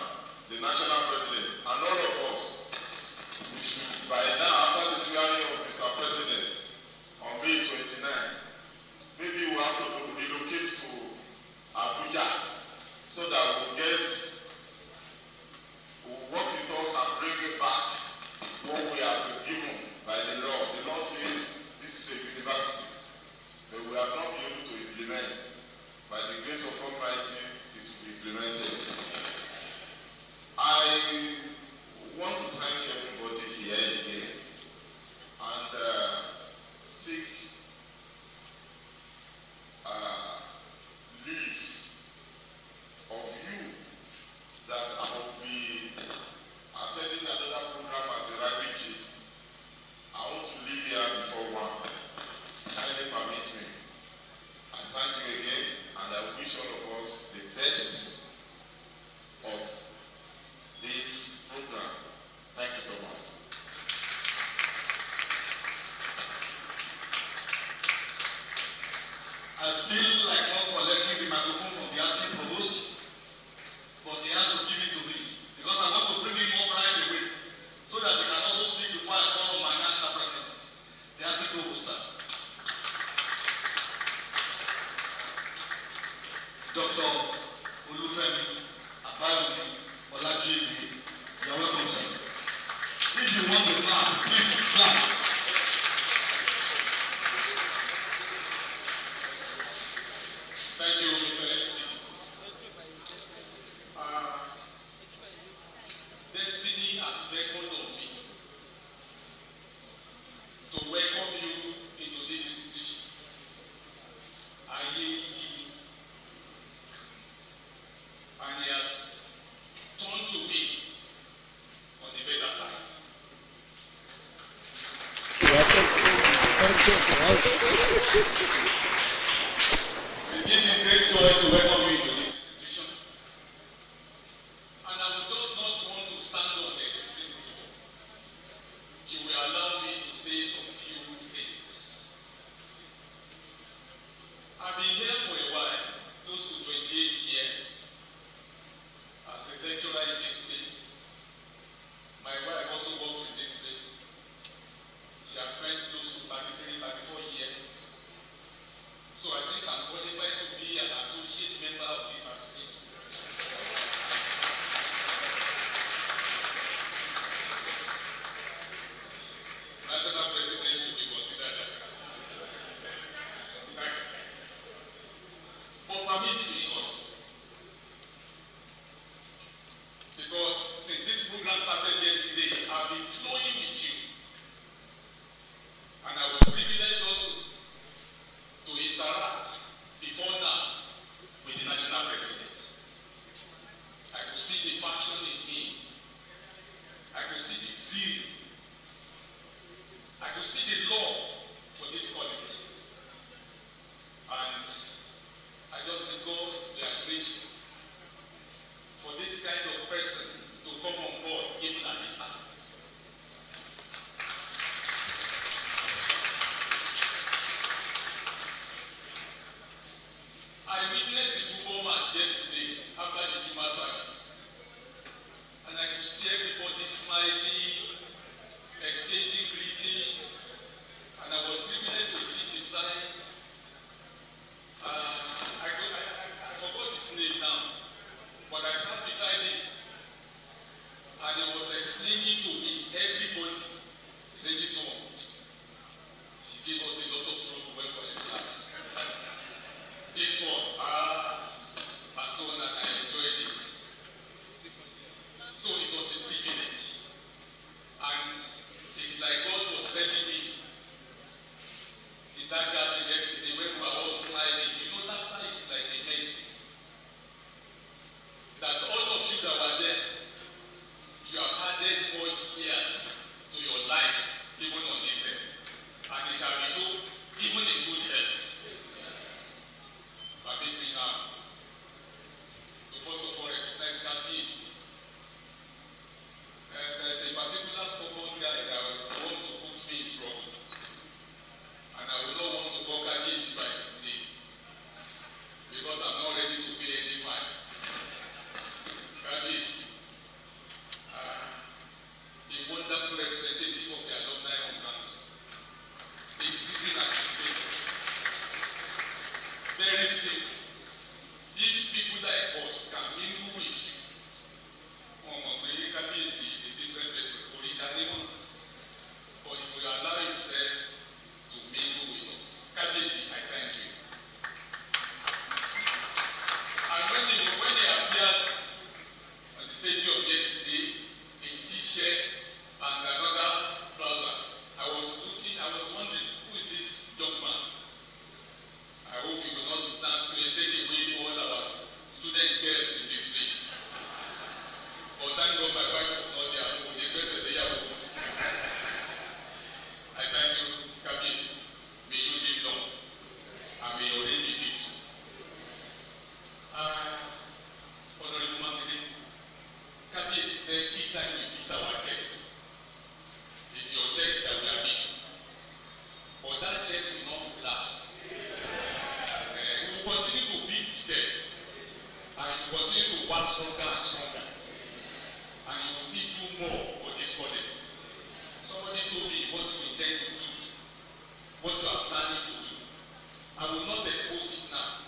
the national president, and all of us. By now, after the swearing of Mr. President on May 29, maybe we'll have to relocate to Abuja so that we'll work it out and bring it back what we have been given by the law. The law says this is a university, but we have not been able to implement. By the grace of Almighty, it will be implemented. I want to thank everybody here again and seek leave of you that I will be attending another program at Irabichi. I want to leave here before 1. Kindly permit me. I thank you again and I wish all of us the best of this program. Thank you so much. I feel like not collecting the microphone from the acting provost, but he has to give it to me because I want to bring him up right away so that he can also speak before I call on my national president, the acting provost, sir. Dr. Olufemi Abayomi Olajuebe, you're welcome, sir. If you want to clap, please clap. Thank you, Excellency. Destiny has beckoned on me to welcome you into this institution. Adeyemi, and he has turned to me on the better side. It gives me great joy to welcome you into this institution. And I would just not want to stand on the existing protocol. You will allow me to say some few things. I've been here for a while, close to 28 years, as a lecturer in this place. My wife also works in this place. She has spent close to 33, 34 years. So I think I'm qualified to be an associate member of this association. National president will be considered that. But permit me also. Because since this program started yesterday, I've been flowing with you. And I was privileged also to interact before now with the national president. I could see the passion in him. I could see the zeal. I could see the love for this college. And I just say, God, we are grateful for this kind of person to come on board even at this time. I witnessed the football match yesterday after the Juma service. exchanging greetings, and I was privileged to sit beside. I forgot his name now, but I sat beside him, and he was explaining to me everybody. He said, "This one, she gave us a lot of trouble when we were in class. This one, and so on, and I enjoyed it." So it was a privilege. And it's like God was telling me in that garden yesterday when we were all smiling. You know, laughter is like a mercy. That all of you that were there, you have added more years to your life, even on this earth. And it shall be so, even in good health. Permit me now to first of all recognize that peace. There's a particular stubborn guy that want to put me in trouble. And I will not want to call Kadesi by his name. Because I'm not ready to pay any fine. Kadesi, a wonderful representative of the Alumni Home Council. A seasoned administrator. Very simple. If people like us can mingle with you, Kadesi is a different person. But he will allow himself to mingle with us. Kadesi, I thank you. And when he appeared on the stadium yesterday in t-shirt and another trouser, I was wondering, who is this young man? I hope he will not stand and take away all our student girls in this place. But thank God my wife was not there. I thank you, Kabisi. May you live long and may your reign be peaceful. Honorable Makinde, Kabisi said, "Each time we beat our chest, it's your chest that we are beating. But that chest will not last. We will continue to beat the chest, and you continue to work stronger and stronger. And you will still do more for this college." Somebody told me what you intend to do, what you are planning to do. I will not expose it now,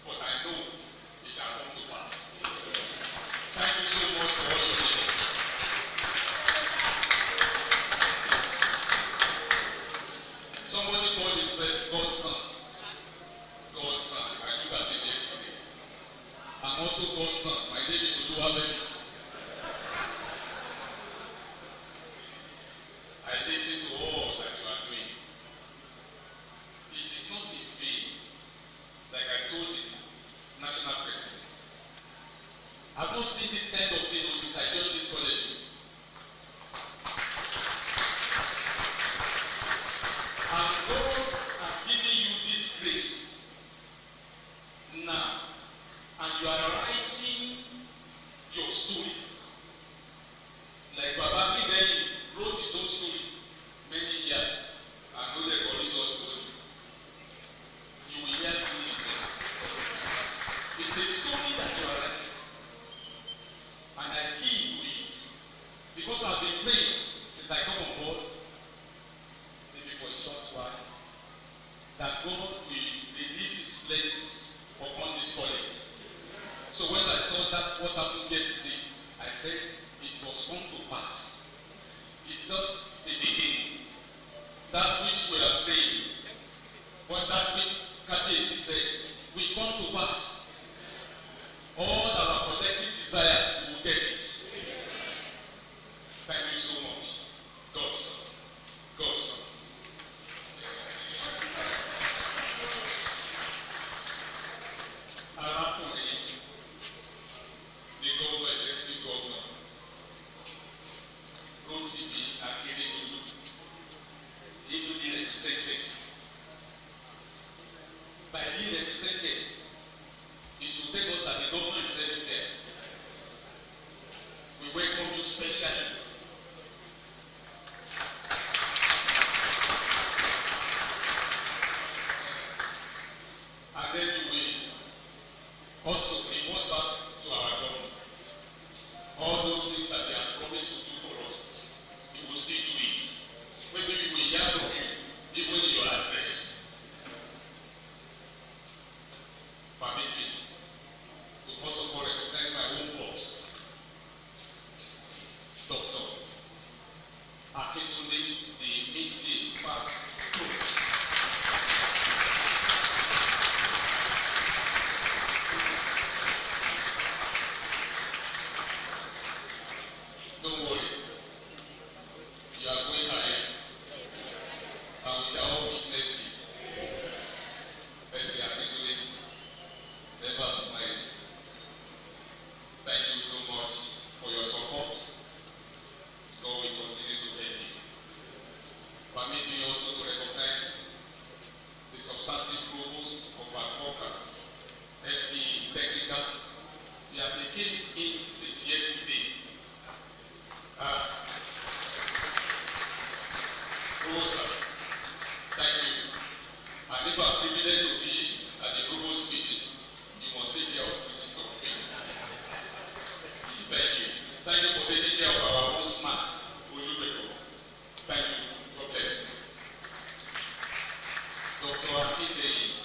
but I know it shall come to pass. Thank you so much for all your doing. Somebody called himself God's son. God's son. I looked at him yesterday. I'm also God's son. My name is Adeyemi. I listen to all that you are doing. It is not in vain, like I told the national president. I've not seen this kind of thing since I joined this college. And God has given you this grace now, and you are writing your story. Like Baba Adeyemi wrote his own story many years and know the short story. You will hear good results. It's a story that you are writing, and I key to it because I've been praying since I come on board, maybe for a short while, that God will release His blessings upon this college. So when I saw that what happened yesterday, I said it was come to pass. It's just the beginning. That which we are saying, what that which Kadesi said, will come to pass. All our collective desires, we will get it. Thank you so much. God's. Arákùnrin, the governor, executive governor, Rotimi Akeredolu, ably represented. By being represented, it should tell us that the government himself is here. We welcome you specially. And then we will also report back to our government. All those things that he has promised to do for us, he will still do it. also to recognize the substantive provost of Akoka, FC Technical. We have been in since yesterday. Provost, thank you. And if I'm privileged to be at the provost meeting, you must take care of me. Thank you. Thank you for taking care of our own smart. Thank you. God bless you. Dr. Adeyemi,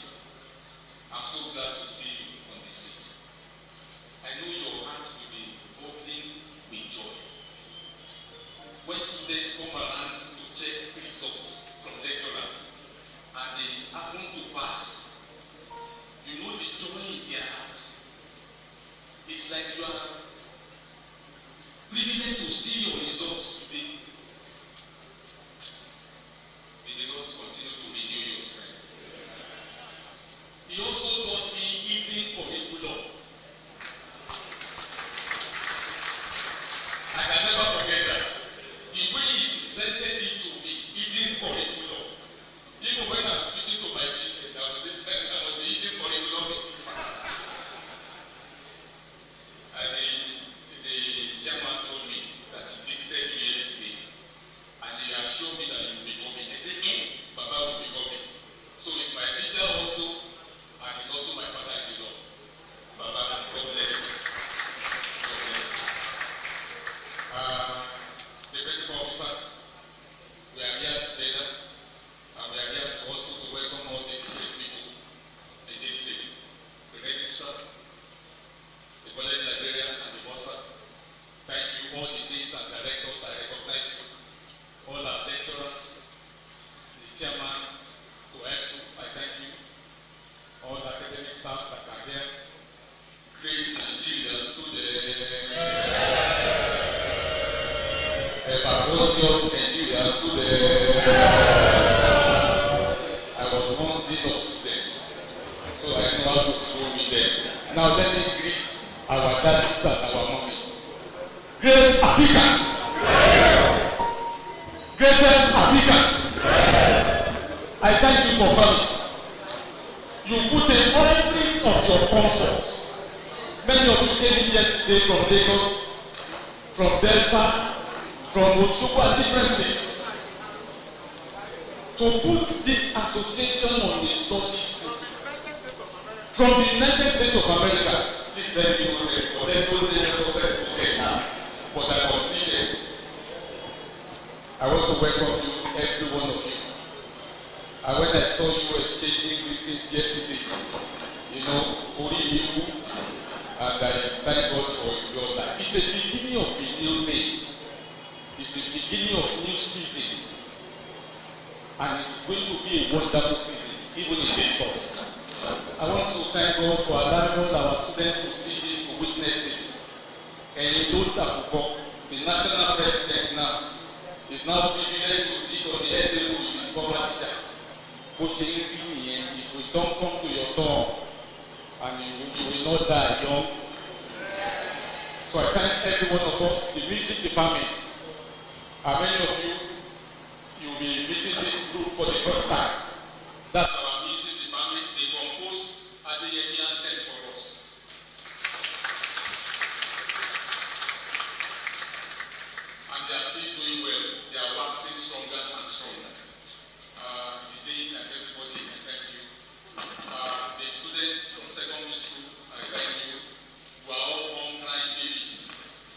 I'm so glad to see you on the seat. I know your heart will be bubbling with joy. When students come around to check results from lecturers and they happen to pass, you know the joy in their hearts. It's like you are privileged to see your results today. May the Lord continue to renew your strength. He also taught me eating curriculum. I can never forget that. The way he presented it to me, eating curriculum. Even when I'm speaking to my children, I will say, I must be eating curriculum of this. And the chairman told me that he visited you yesterday and he assured me that you will be coming. I said, Baba will be coming. So he's my teacher also and he's also my father in the Lord. Baba, God bless you. God bless you. The basic officers, we are here together and we are here to also to welcome all these three people in this place. The registrar, the college librarian and the bursar. Thank you, all the deans and directors, I recognize you. All our lecturers, the chairman, Koesu, I thank you. All the academic staff that are here. Great Nigerian students. Evacuous Nigerian students. I was once dean of students, so I know how to flow with them. Now let me greet our daddies and our mummies. Great applicants. Greatest applicants. I thank you for coming. You put in every of your comfort. Many of you came in yesterday from Lagos, from Delta, from Osogbo and different places. To put this association on a solid foot. From the United States of America, please let me know them, but they don't know the process to say now. But I must see them. I want to welcome you, every one of you. And when I saw you exchanging greetings yesterday, you know, Oribiku, and I thank God for your life. It's a beginning of a new day. It's a beginning of new season. And it's going to be a wonderful season, even in this college. I want to thank God for allowing all our students to see this, to witness this. And the national president now is now privileged to sit on the head table with his former teacher. If we don't come to your door and you will not die young. So I thank every one of us, the music department. And many of you, you will be meeting this group for the first time. That's our music department. They compose Adeyemi anthem for us. And they are still doing well. They are waxing stronger and stronger. The day and everybody, I thank you. The students from secondary school, I thank you. We are all born crying babies.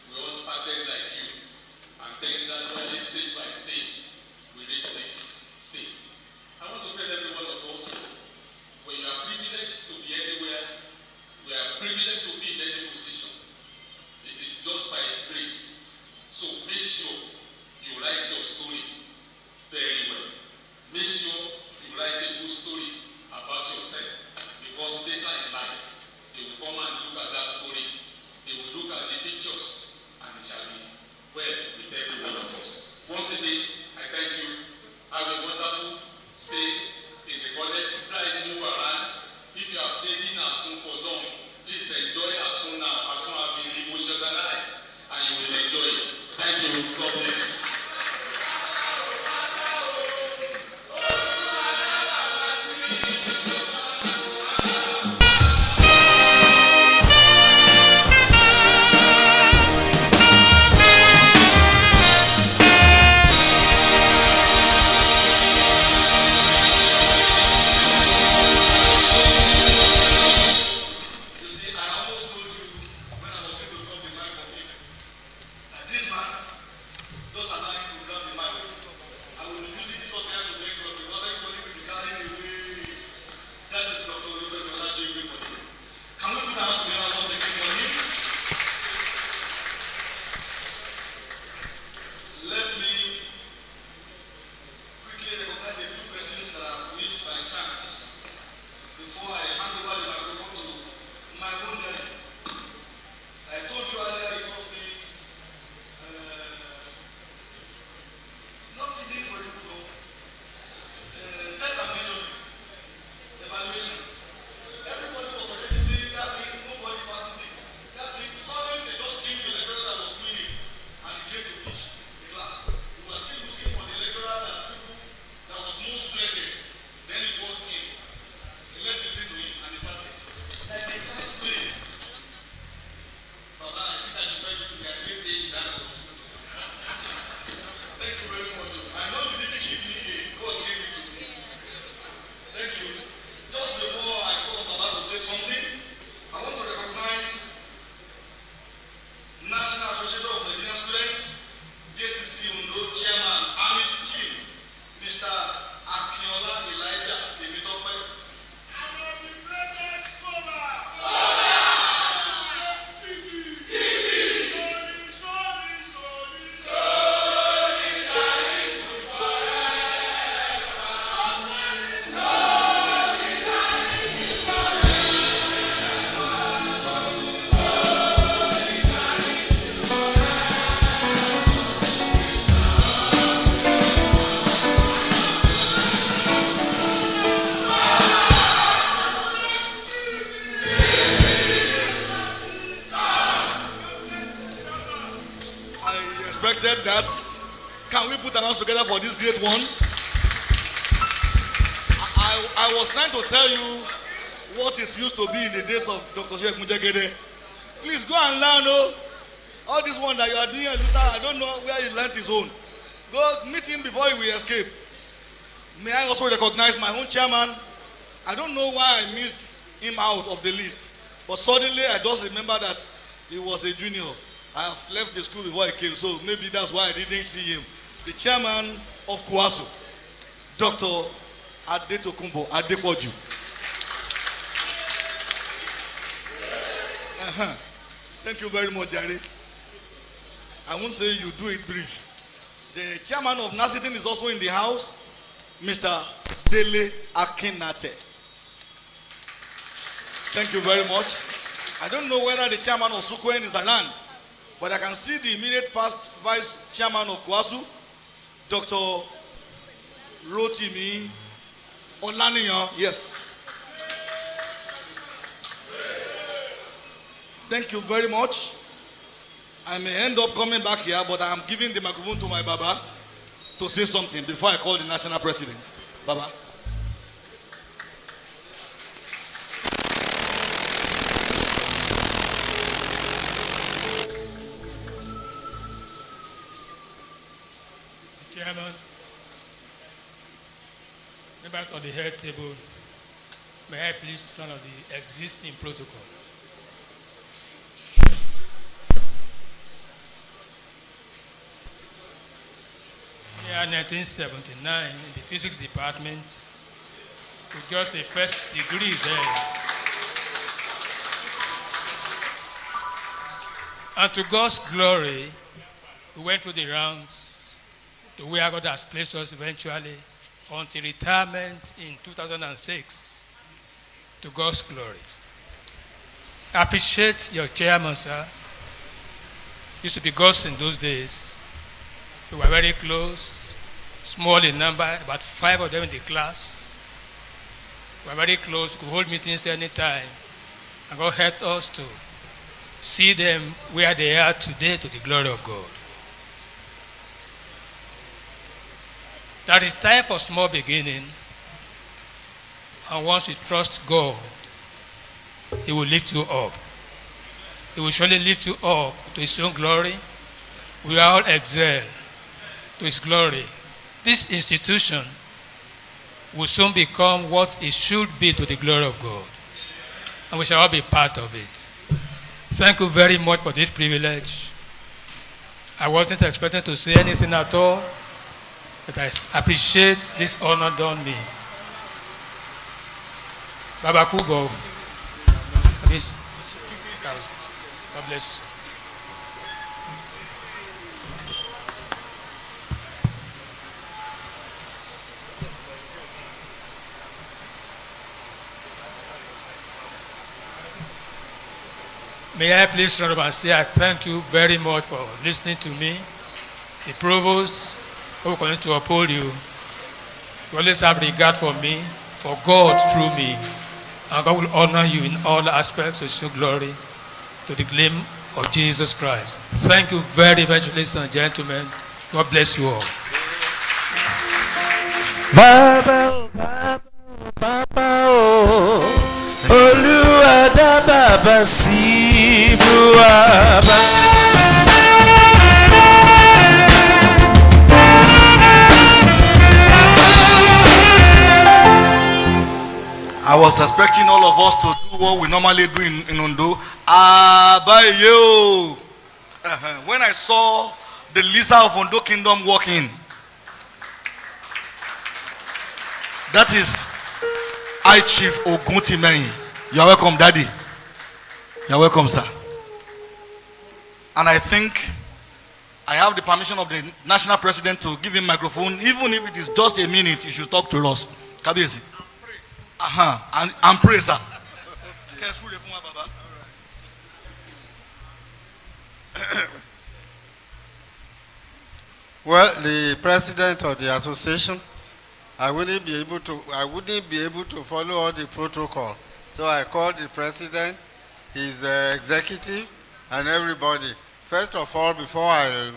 We all started like you. And thank that only stage by stage, we reach this stage. I want to tell every one of us, when you are privileged to be anywhere, we are privileged to be in any position. It is just by His grace. So make sure you write your story very well. Make sure you write a good story about yourself. Because later in life, they will come and look at that story. They will look at the pictures and it shall be well with every one of us. Once again, I thank you. Have a wonderful stay in the college. Try to move around. If you have taken Asun for long, please enjoy Asun now. Asun have been emotionalized and you will enjoy it. Thank you. God bless you. expected that. Can we put our hands together for these great ones? I was trying to tell you what it used to be in the days of Dr. Sheikh Mujagede. Please go and learn. All this one that you are doing, I don't know where he learnt his own. Go meet him before he will escape. May I also recognize my own chairman? I don't know why I missed him out of the list, but suddenly I just remember that he was a junior. I have left the school before he came, so maybe that's why I didn't see him. The chairman of Kwasu, Dr. Adetokunbo Adepoju. Thank you very much, Jerry. I won't say you do it brief. The chairman of Nasitin is also in the house, Mr. Dele Akinate. Thank you very much. I don't know whether the chairman of Sukwen is around, but I can see the immediate past vice chairman of Kwasu, Dr. Rotimi Olaniyan. Yes. Thank you very much. I may end up coming back here, but I am giving the microphone to my Baba to say something before I call the national president. Baba. Chairman, members of the head table, may I please turn on the existing protocol. Year 1979 in the physics department, with just a first degree there. And to God's glory, we went through the ranks to where God has placed us eventually until retirement in 2006. To God's glory. I appreciate your chairman, sir. Used to be God's in those days. We were very close, small in number, about 5 of them in the class. We were very close, could hold meetings anytime. And God helped us to see them where they are today to the glory of God. That is time for small beginning. And once we trust God, He will lift you up. He will surely lift you up to His own glory. We all excel to His glory. This institution will soon become what it should be to the glory of God. And we shall all be part of it. Thank you very much for this privilege. I wasn't expecting to say anything at all, but I appreciate this honor done me. Baba Kubo. God bless you, sir. May I please run up and say I thank you very much for listening to me. The provost who will continue to uphold you. You always have regard for me, for God through me. And God will honor you in all aspects of His glory to the claim of Jesus Christ. Thank you very much, ladies and gentlemen. God bless you all. Baba, Baba, Baba, Olúwa dá bàbá sí Baba. I was expecting all of us to do what we normally do in Ondo. Abayo. When I saw the Lisa of Ondo Kingdom walk in, that is I Chief Oguntimehin. You are welcome, Daddy. You are welcome, sir. And I think I have the permission of the national president to give him microphone, even if it is just a minute. He should talk to us. Kabiyesi. And pray, sir. Well, the president of the association, I wouldn't be able to follow all the protocol. So I called the president, his executive, and everybody. First of all, before I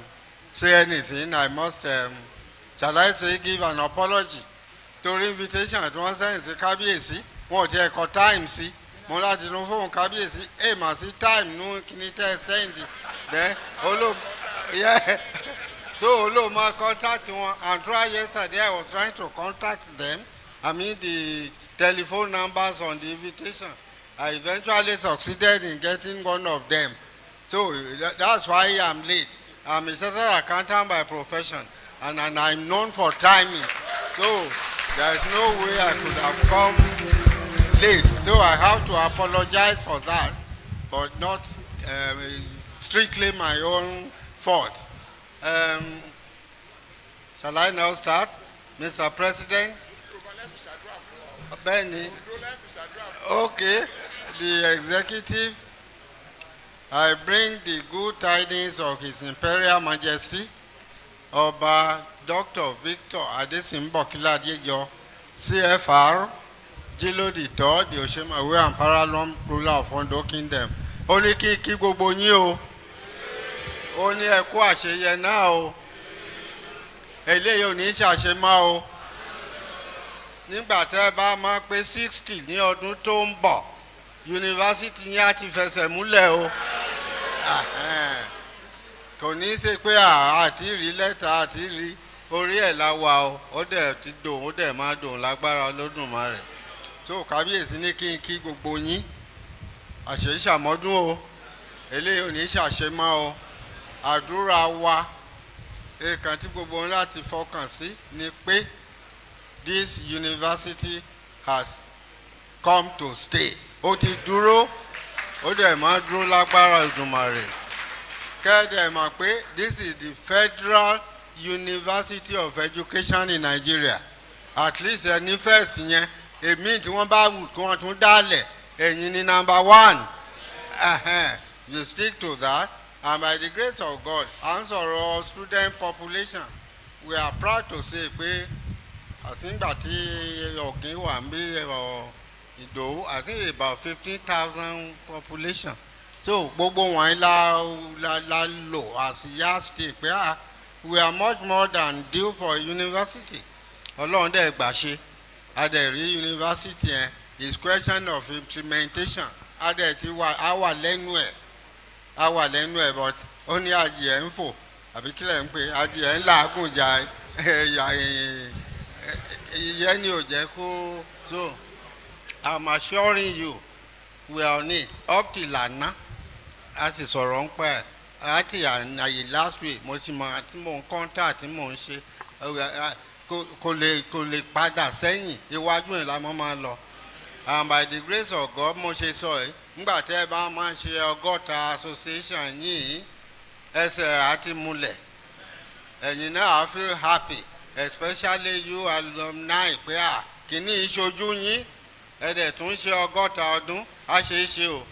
say anything, I must, shall I say, give an apology. To invitation at one side, say, Kábíyèsí, wọ́n ti ẹ̀kọ́ time sí, mo láti nu fóun Kábíyèsí, mà sí time nu kíní tẹ́ send, then, yeah. So, my contact one, and try yesterday, I was trying to contact them. I mean, the telephone numbers on the invitation. I eventually succeeded in getting one of them. So, that's why I'm late. I'm a chartered accountant by profession, and I'm known for timing. So, there's no way I could have come late. So, I have to apologize for that, but not strictly my own fault. Shall I now start? Mr. President? Benny? Okay. The executive, I bring the good tidings of His Imperial Majesty, Oba Dr. Victor Adesimbo Kiladiejo, CFR, Jilo the Third, the Oshemawe and Paralon ruler of Ondo Kingdom. Only kí gbogbo yín o. Ó ní ẹ kú àṣeyẹ náà o. Eléyìí ò ní ṣàṣemá o. Nígbà tẹ́ bá máa pé 60 ní ọdún tó ń bọ̀, yunifásitì yẹn á ti fẹsẹ̀ múlẹ̀ o. Kò ní ṣe pé àti rí lẹ́tà àti rí orí ẹ̀ láwa o. Ó dẹ̀ ti dòun, ó dẹ̀ máa dòun lágbára Olódùmarè. So Kábíyèsí ní kí gbogbo yín àṣẹ ìṣàmọ́dún o. Eléyìí ò ní ṣàṣemá o. Àdúrà wa èèkàn tí gbogbo wọn láti fọkàn sí ni pé this university has come to stay. Ó ti dúró, ó dẹ̀ máa dúró lágbára Ìdùmarè. Kẹ́ẹ̀dẹ̀ mọ̀ pé this is the Federal University of Education in Nigeria. At least ẹni first yẹn, èmi tí wọ́n bá wù kí wọ́n tún dálẹ̀, ẹ̀yin ni number 1. You stick to that. And by the grace of God, answer our student population, we are proud to say pé I think that ọ̀gìn wà ń bí Ìdòwú, I think about 15,000 population. So gbogbo wọn la lò as yardstick pé we are much more than due for a university. Ọlọ́run dẹ̀ gbà ṣe, a dẹ̀ rí university yẹn, is question of implementation. A dẹ̀ ti wà lẹ́nu ẹ̀, but ó ní adìẹ ń fò àbí kílẹ̀ ń pè adìẹ ń làágùn jà ìyẹn ni ò jẹ́ kó. So I'm assuring you we are on it up till àná a ti sọ̀rọ̀ ń pẹ́ àti àyè last week mo ti mọ àti mò ń contact tí mò ń ṣe kò lè padà sẹ́yìn iwájú ẹ̀ la máa lọ. And by the grace of God mo ṣe sọ ẹ́ nígbà tẹ́ ẹ bá máa ṣe 60 association yìí ẹsẹ̀ àti múlẹ̀ ẹ̀yin náà I feel happy, especially you alumni pé kìíní ìṣojú yín ẹ̀dẹ̀ tún ṣe 60 ọdún á ṣe é ṣe o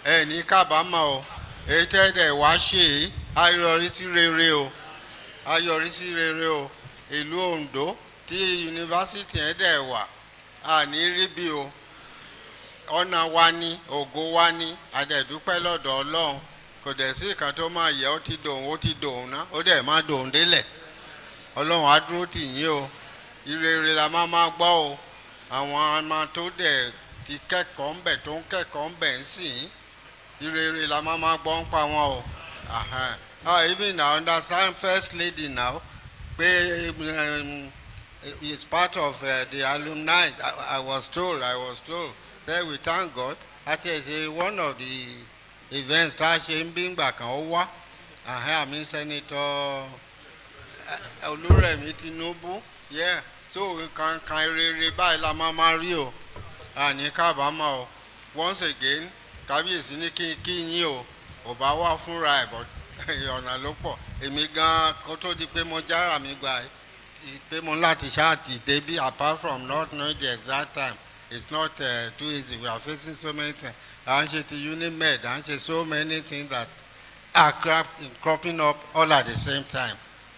ẹ̀ ní kábàámọ̀ o èyí tẹ́ẹ̀dẹ̀ wá ṣe ayọ̀rísí rere o ìlú Ondo tí yunifásitì ẹ̀dẹ̀ wà àní rí bí o. Ọ̀nà wa ní ògo wa ní adẹ̀dúpẹ́ lọ́dọ̀ Ọlọ́run kò dẹ̀ sí ìkan tó máa yẹ ó ti dòun ná ó dẹ̀ máa dòun délẹ̀. Ọlọ́run á dúró tì yín o, ìrere la máa gbọ́ o. Àwọn ọmọ tó dẹ̀ ti kẹ́kọ̀ọ́ ń bẹ̀ tó ń kẹ́kọ̀ọ́ ń bẹ̀ ń sìn ìrere la máa gbọ́ ń pa wọn o. Even I understand First Lady now pé is part of the alumni. I was told. Say we thank God. Àti one of the events tá a ṣe ń bí ngbà kan ó wá. Àmì Senator Olúrẹ̀mí Tinubu. Yeah. So kan rere báyìí la máa rí o. Àní kábàámọ̀ o. Once again, Kábíyèsí ní kí yín o. Ò bá wà fúnra ẹ̀ but ọ̀nà ló pọ̀. Èmi gan kó tó di pé mo jára mi gbà pé mo láti ṣáàtì débi apart from not knowing the exact time. It's not too easy. We are facing so many things. Unit so many things that are cropping up all at the same time.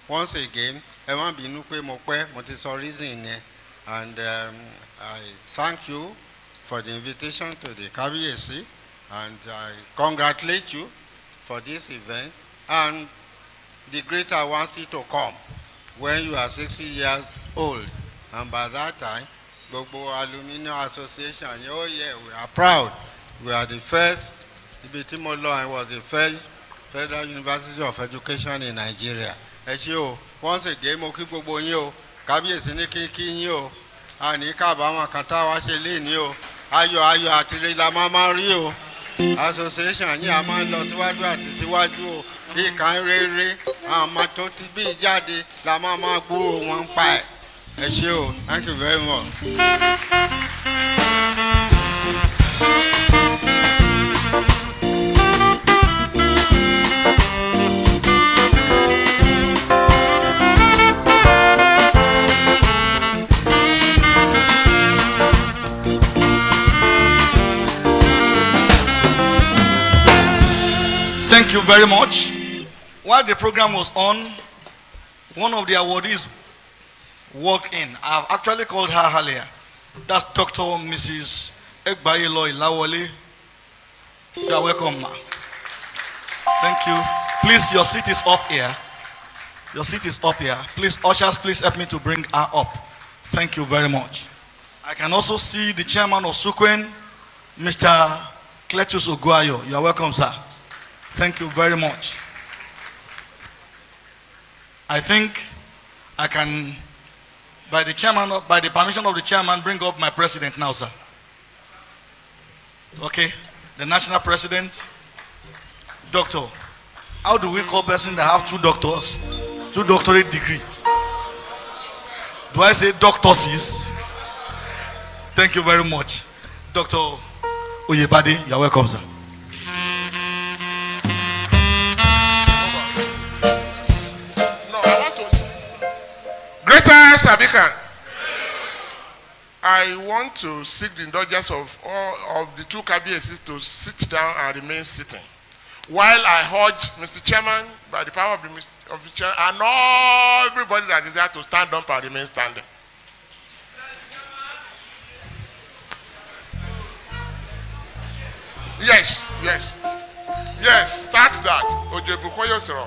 Once again, ẹ má bínú pé mo ti sọ reason yẹn, and I thank you for the invitation to the Kábíyèsí, and I congratulate you for this event. And the greater one still to come when you are 60 years old. And by that time, Gbogbo Aluminium Association, oh yeah, we are proud. We are the first, Ibitimo was the first Federal University of Education in Nigeria. Once again, mo kí gbogbo yín o, kábíyèsí ní kí yín o, àní kábàámọ̀ kan táwa ṣe lé ní o, ayọ̀ àti ire la máa rí o. Association yìí a máa ń lọ síwájú àti síwájú o, ìkàn rere, àwọn ọmọ tó ti bí jáde la máa gbúrò wọn pa ẹ̀. Ẹ ṣé o, thank you very much. Thank you very much. While the program was on, one of the awardees walked in. I've actually called her earlier. That's Dr. Mrs. Egbayelo Ilawole. You are welcome, ma. Thank you. Please, your seat is up here. Your seat is up here. Please, ushers, please help me to bring her up. Thank you very much. I can also see the chairman of Sukwen, Mr. Cletus Oguayo. You are welcome, sir. Thank you very much. I think I can, by the permission of the chairman, bring up my president now, sir. Okay, the national president, doctor. How do we call person that have 2 doctors, 2 doctorate degrees? Do I say doctors? Thank you very much. Dr. Oyebade, you're welcome, sir. Greater Sabikan, I want to seek the indulgence of all of the 2 KBSs to sit down and remain sitting, while I urge Mr. Chairman, by the power of the chair, and all everybody that is there to stand up and remain standing. Yes, start that. Ojebukoyo Siro.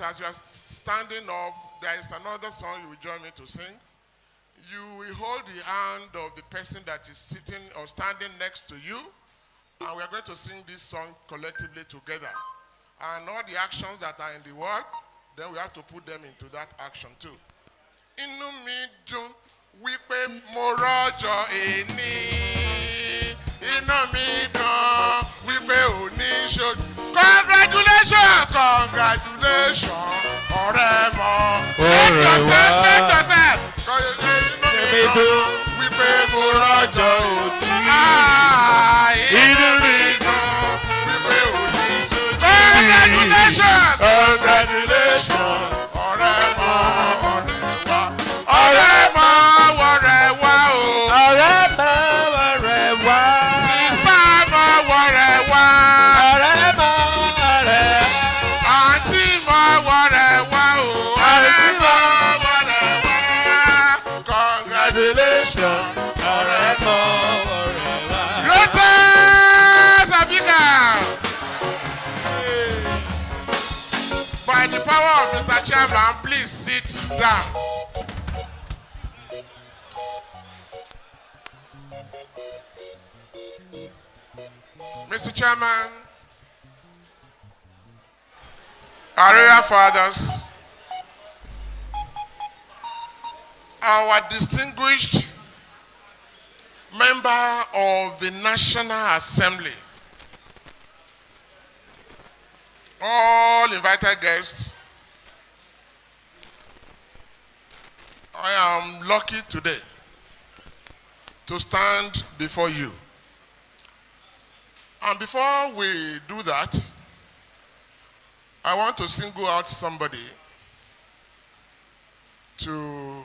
As you are standing up, there is another song you will join me to sing. You will hold the hand of the person that is sitting or standing next to you, and we are going to sing this song collectively together. And all the actions that are in the word, then we have to put them into that action too. Inú mi dùn wípé mo rọ́jọ́ èní. Inú mi dùn wípé òní ṣojú. Congratulations, ọ̀rẹ́ mọ́. Shake yourself. Inú mi dùn wípé mo rọ́jọ́ òní. Inú mi dùn wípé òní ṣojú. Congratulations, ọ̀rẹ́ mọ́. Ọ̀rẹ́ mọ́ wọ̀rẹ́ wá o. Ọ̀rẹ́ mọ́ wọ̀rẹ́ wá. Sísá mọ́ wọ̀rẹ́ wá. Mr. Chairman, please sit down. Mr. Chairman, our royal fathers, our distinguished member of the National Assembly, all invited guests, I am lucky today to stand before you. And before we do that, I want to single out somebody to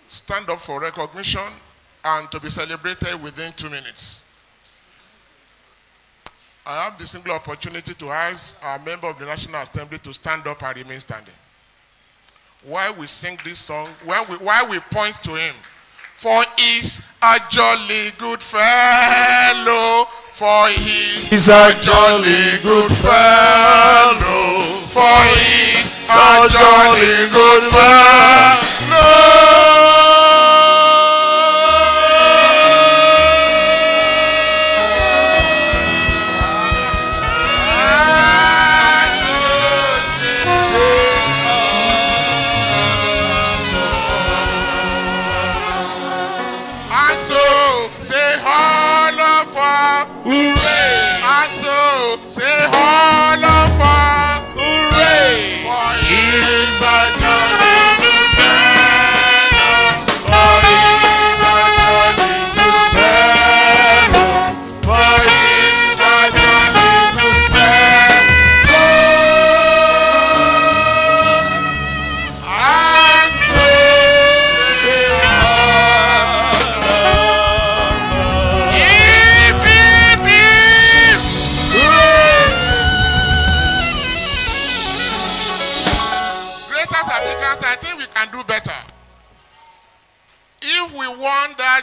stand up for recognition and to be celebrated within 2 minutes. I have the single opportunity to ask our member of the National Assembly to stand up and remain standing while we sing this song, while we point to him. For he's a jolly good fellow, for he's a jolly good fellow, for he's a jolly good fellow.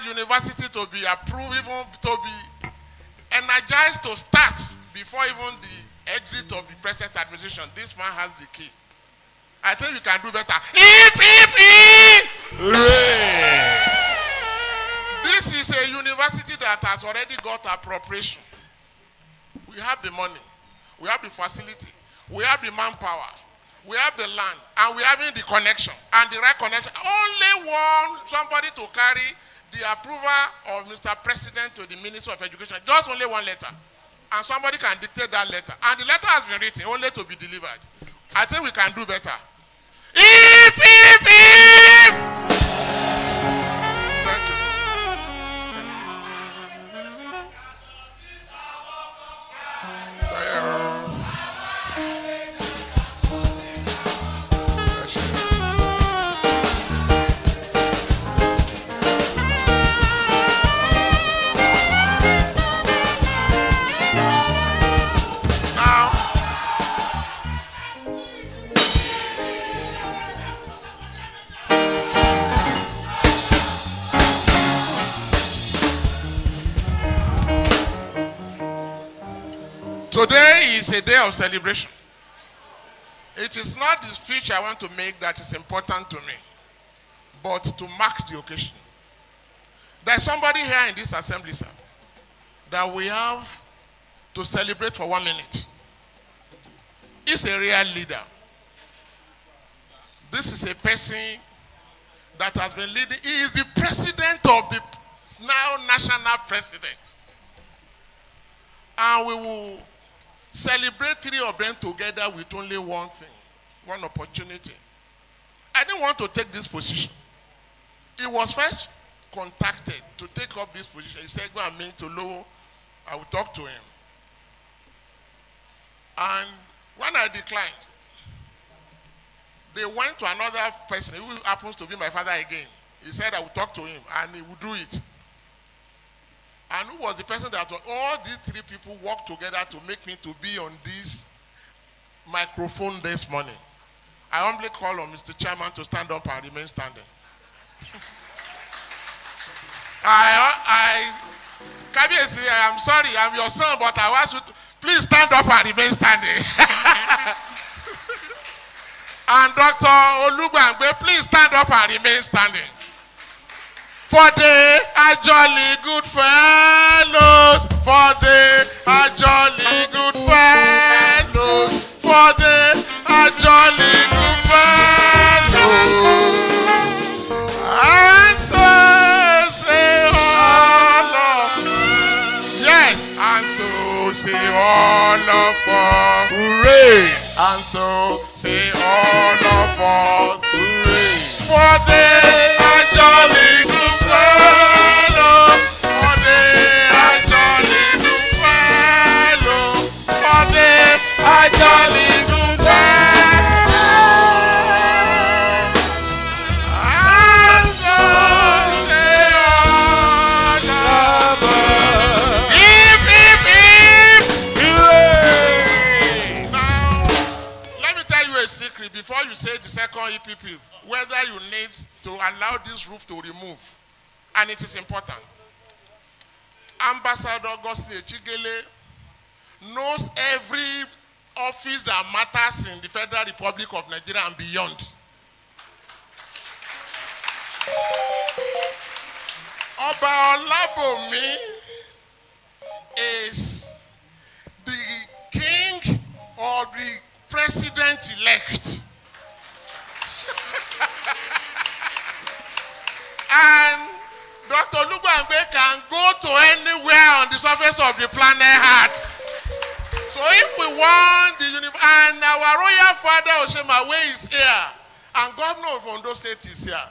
University to be approved, even to be energized to start before even the exit of the present administration. This man has the key. I think we can do better. Hooray! This is a university that has already got appropriation. We have the money, we have the facility, we have the manpower, we have the land, and we have the connection and the right connection. Only one somebody to carry the approval of Mr. President to the Minister of Education, just only one letter. And somebody can dictate that letter. And the letter has been written only to be delivered. I think we can do better. Today is a day of celebration. It is not the speech I want to make that is important to me, but to mark the occasion. There's somebody here in this assembly, sir, that we have to celebrate for 1 minute. He's a real leader. This is a person that has been leading. He is the president of the now national president. And we will celebrate 3 of them together with only one thing, one opportunity. I didn't want to take this position. He was first contacted to take up this position. He said, go and meet Tolo. I will talk to him. And when I declined, they went to another person who happens to be my father again. He said, I will talk to him, and he would do it. And who was the person that all these 3 people worked together to make me to be on this microphone this morning? I humbly call on Mr. Chairman to stand up and remain standing. Kabiyesi, I am sorry, I'm your son, but I want you to please stand up and remain standing. And Dr. Olugbangbe, please stand up and remain standing. For they are jolly good fellows. For they are jolly good fellows. For they are jolly good fellows. And so say all of yes, and so say all of us. Hooray! And so say all of us. Hooray! For they are jolly good fellows. For they are jolly good fellows. For they are jolly good fellows. And so say all of us. Hip, hip, hip. Hooray! Now, let me tell you a secret before you say the second hip, hip, hip. Whether you need to allow this roof to remove, and it is important. Ambassador Augustine Echigele knows every office that matters in the Federal Republic of Nigeria and beyond. Oba Olabomi is the king or the president-elect. And Dr. Olugbangbe can go to anywhere on the surface of the planet Earth. So if we want the and our royal father Oshemawe is here, and governor of Ondo State is here,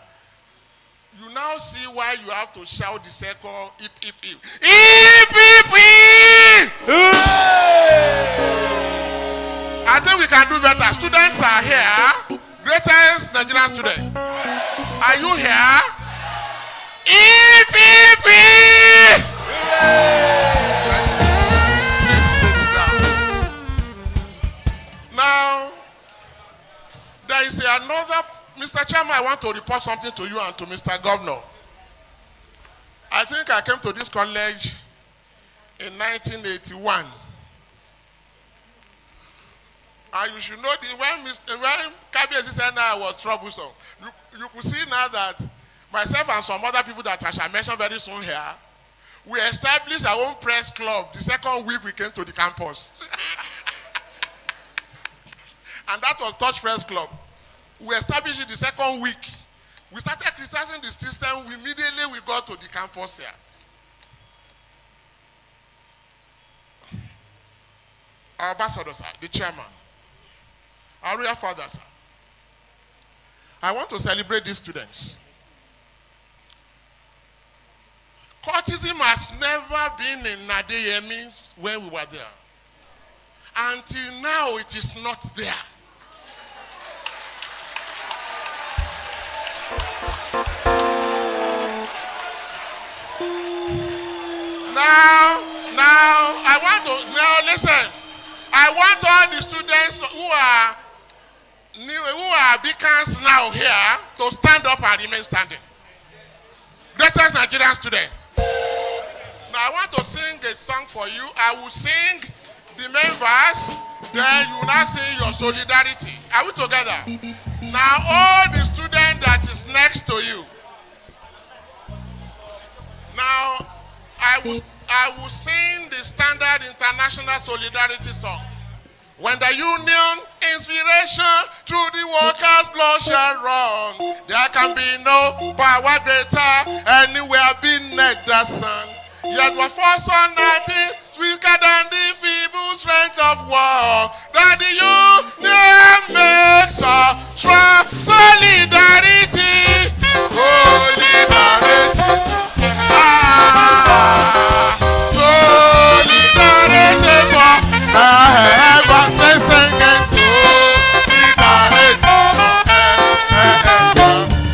you now see why you have to shout the second hip, hip, hip. Hip, hip, hip! I think we can do better. Students are here. Greatest Nigerian student. Are you here? Hip, hip, hip! Please sit down. Now, there is another, Mr. Chairman, I want to report something to you and to Mr. Governor. I think I came to this college in 1981. And you should know that when Kabiyesi said I was troublesome, you could see now that myself and some other people that I shall mention very soon here, we established our own press club the second week we came to the campus. And that was Touch Press Club. We established it the second week. We started criticizing the system. Immediately we got to the campus here. Our ambassador, sir, the chairman, our real father, sir. I want to celebrate these students. Cultism has never been in Adeyemi when we were there. Until now, it is not there. Now, listen. I want all the students who are beacons now here to stand up and remain standing. Greatest Nigerian student. Now I want to sing a song for you. I will sing the main verse, then you will now sing your solidarity. Are we together? Now all the student that is next to you. Now I will sing the standard international solidarity song. When the union inspiration through the workers' blood shall run, there can be no power greater anywhere beneath the sun. Yet what force on nothing weaker than the feeble strength of war. That the union makes us strong. Solidarity, solidarity. Solidarity for heaven, sing it. Solidarity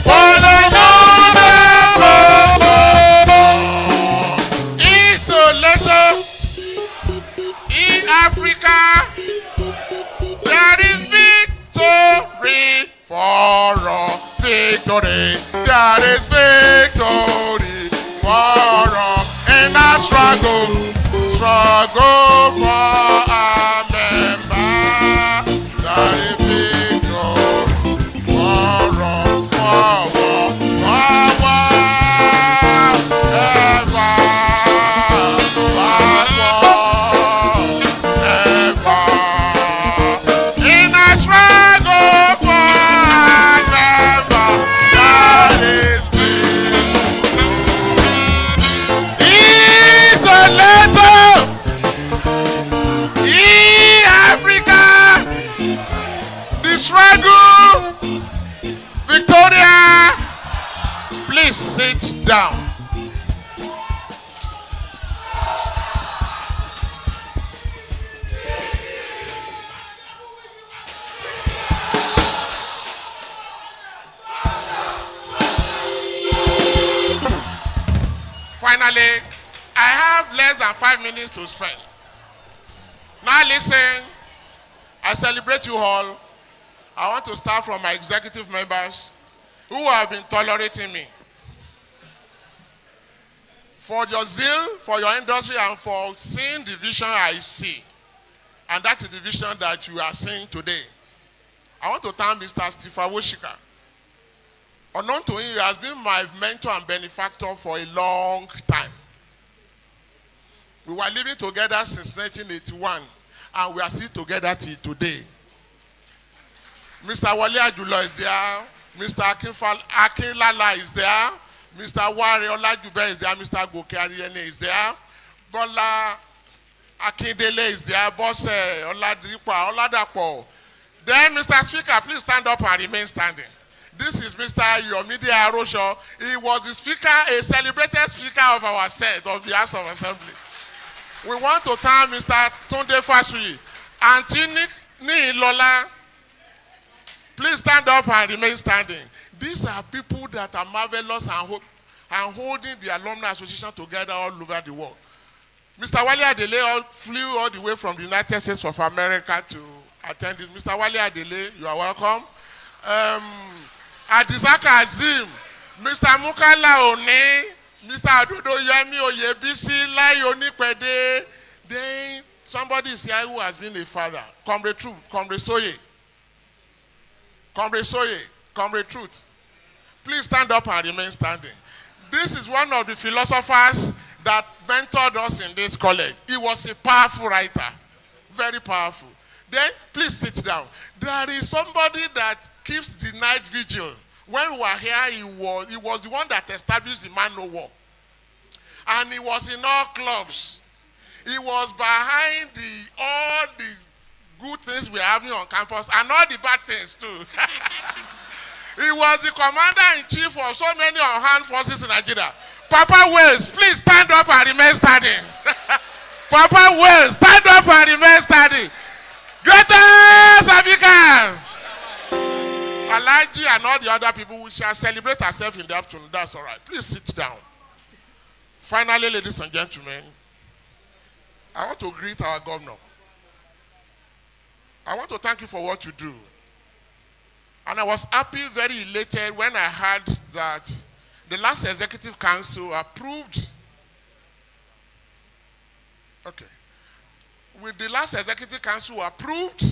for the union. Isolation in Africa, there is victory for all. Victory, there is victory for all. In our struggle for our member, there is victory. down. Finally, I have less than 5 minutes to spend. Now listen, I celebrate you all. I want to start from my executive members who have been tolerating me. For your zeal, for your industry, and for seeing the vision I see. And that is the vision that you are seeing today. I want to thank Mr. Stephen Woshika. Unknown to him, he has been my mentor and benefactor for a long time. We were living together since 1981, and we are still together till today. Mr. Wale Ajulo is there, Mr. Akinlala is there, Mr. Ware Olajube is there, Mr. Goke Ariyene is there, Bola Akindele is there, Boss Oladapo. Then, Mr. Speaker, please stand up and remain standing. This is Mr. Yomide Arosho. He was the speaker, a celebrated speaker of our Senate, of the House of Assembly. We want to thank Mr. Tunde Fasui. Auntie Ni Lola, please stand up and remain standing. These are people that are marvelous and holding the Alumni Association together all over the world. Mr. Wale Adele flew all the way from the United States of America to attend this. Mr. Wale Adele, you are welcome. Adisaka Azim, Mr. Mukala One, Mr. Adodo Yemi Oyebisi, Lai Onipede. Then somebody is here who has been a father. Comrade Truth, Comrade Soye. Comrade Soye, Comrade Truth. Please stand up and remain standing. This is one of the philosophers that mentored us in this college. He was a powerful writer, very powerful. Then, please sit down. There is somebody that keeps the night vigil. When we were here, he was the one that established the Man No War. And he was in all clubs. He was behind all the good things we're having on campus and all the bad things too. He was the commander-in-chief of so many armed forces in Nigeria. Papa Wells, please stand up and remain standing. Papa Wells, stand up and remain standing. Greatest African! Alaji and all the other people, we shall celebrate ourselves in the afternoon. That's all right. Please sit down. Finally, ladies and gentlemen, I want to greet our governor. I want to thank you for what you do. And I was happy, very elated when I heard that the last executive council approved. Okay. With the last executive council approved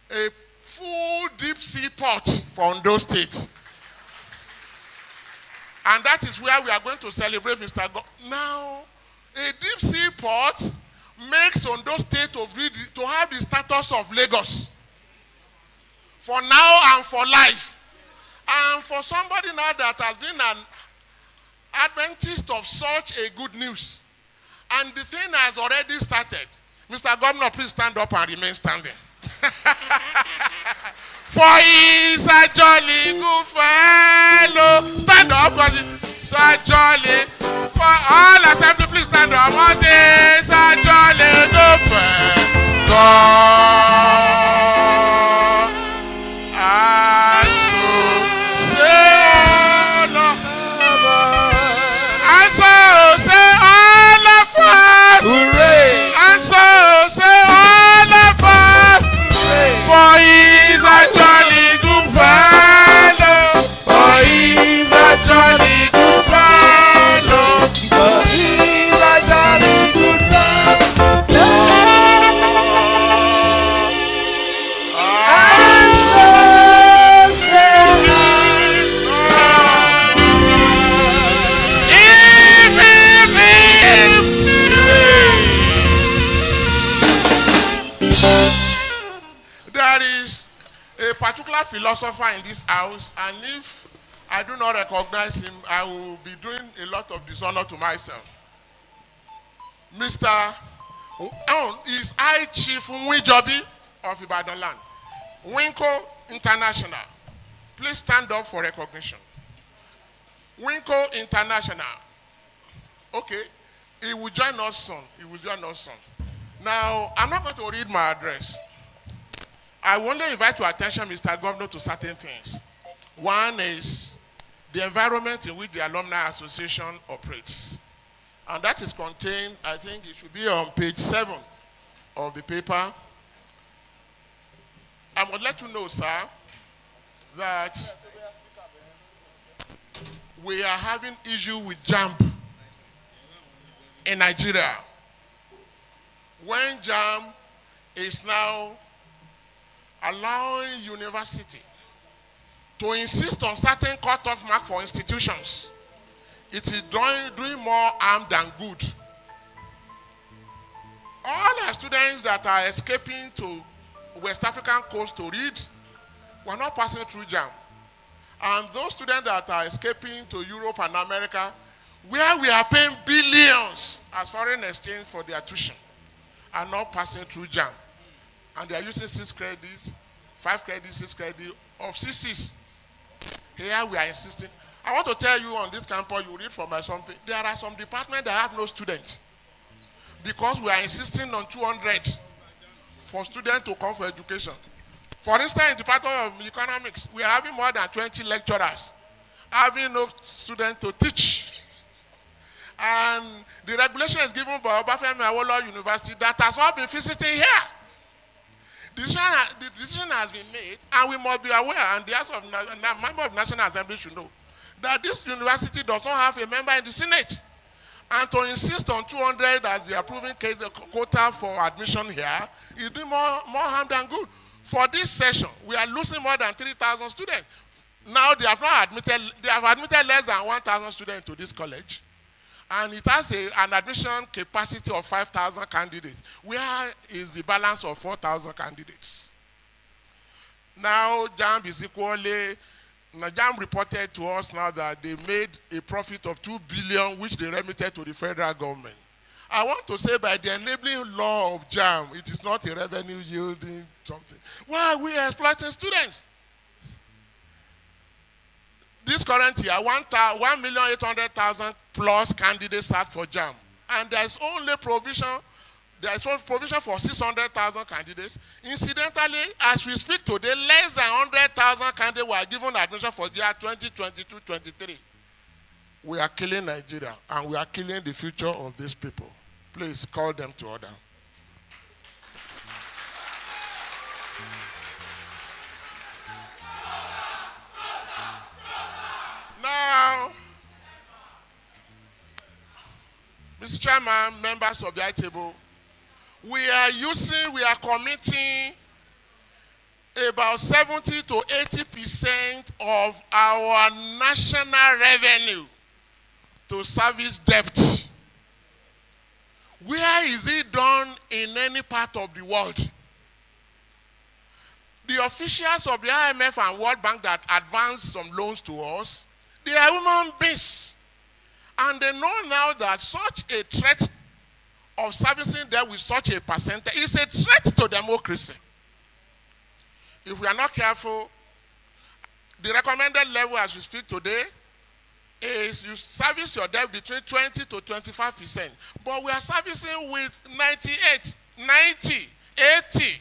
a full deep sea port for Ondo State. And that is where we are going to celebrate Mr. Now, a deep sea port makes Ondo State to have the status of Lagos. For now and for life. And for somebody now that has been an Adventist of such a good news. And the thing has already started. Mr. Governor, please stand up and remain standing. For he is a jolly good fellow. Stand up, so jolly. For all assembly, please stand up. What is a jolly good fellow? For he is a jolly good fellow. For he is a jolly good fellow. For he is a jolly good fellow. And so say there is a particular philosopher in this house, and if I do not recognize him, I will be doing a lot of dishonor to myself. Mr. is I Chief Nwijobi of Ibadan land. Winko International. Please stand up for recognition. Winco International. Okay. He will join us soon. He will join us soon. Now, I'm not going to read my address. I will only invite your attention, Mr. Governor, to certain things. One is the environment in which the Alumni Association operates. And that is contained, I think it should be on page 7 of the paper. I would let you know, sir, that we are having issue with JAMB in Nigeria. When JAMB is now allowing university to insist on certain cutoff mark for institutions, it is doing more harm than good. All our students that are escaping to West African coast to read were not passing through JAMB. And those students that are escaping to Europe and America, where we are paying billions as foreign exchange for their tuition, are not passing through JAMB. And they are using 6 credits, 5 credits, 6 credits of CCs. Here we are insisting. I want to tell you on this campus, you read from my something, there are some departments that have no students. Because we are insisting on 200 for students to come for education. For instance, in the Department of Economics, we are having more than 20 lecturers, having no students to teach. And the regulation is given by Obafemi Awolowo University that has all been visiting here. The decision has been made, and we must be aware, and the member of the National Assembly should know, that this university does not have a member in the Senate. And to insist on 200 as the approving quota for admission here is doing more harm than good. For this session, we are losing more than 3,000 students. Now they have admitted less than 1,000 students to this college. And it has an admission capacity of 5,000 candidates. Where is the balance of 4,000 candidates? Now JAMB is equally, JAMB reported to us now that they made a profit of 2 billion, which they remitted to the federal government. I want to say by the enabling law of JAMB, it is not a revenue yielding something. Why are we exploiting students? This current year, 1,800,000 plus candidates start for JAMB. And there's only provision for 600,000 candidates. Incidentally, as we speak today, less than 100,000 candidates were given admission for the year 2022-23. We are killing Nigeria, and we are killing the future of these people. Please call them to order. Now, Mr. Chairman, members of the high table, we are committing about 70 to 80% of our national revenue to service debt. Where is it done in any part of the world? The officials of the IMF and World Bank that advance some loans to us, they are human beings. And they know now that such a threat of servicing them with such a percentage is a threat to democracy. If we are not careful, the recommended level as we speak today is you service your debt between 20 to 25%. But we are servicing with 98, 90, 80.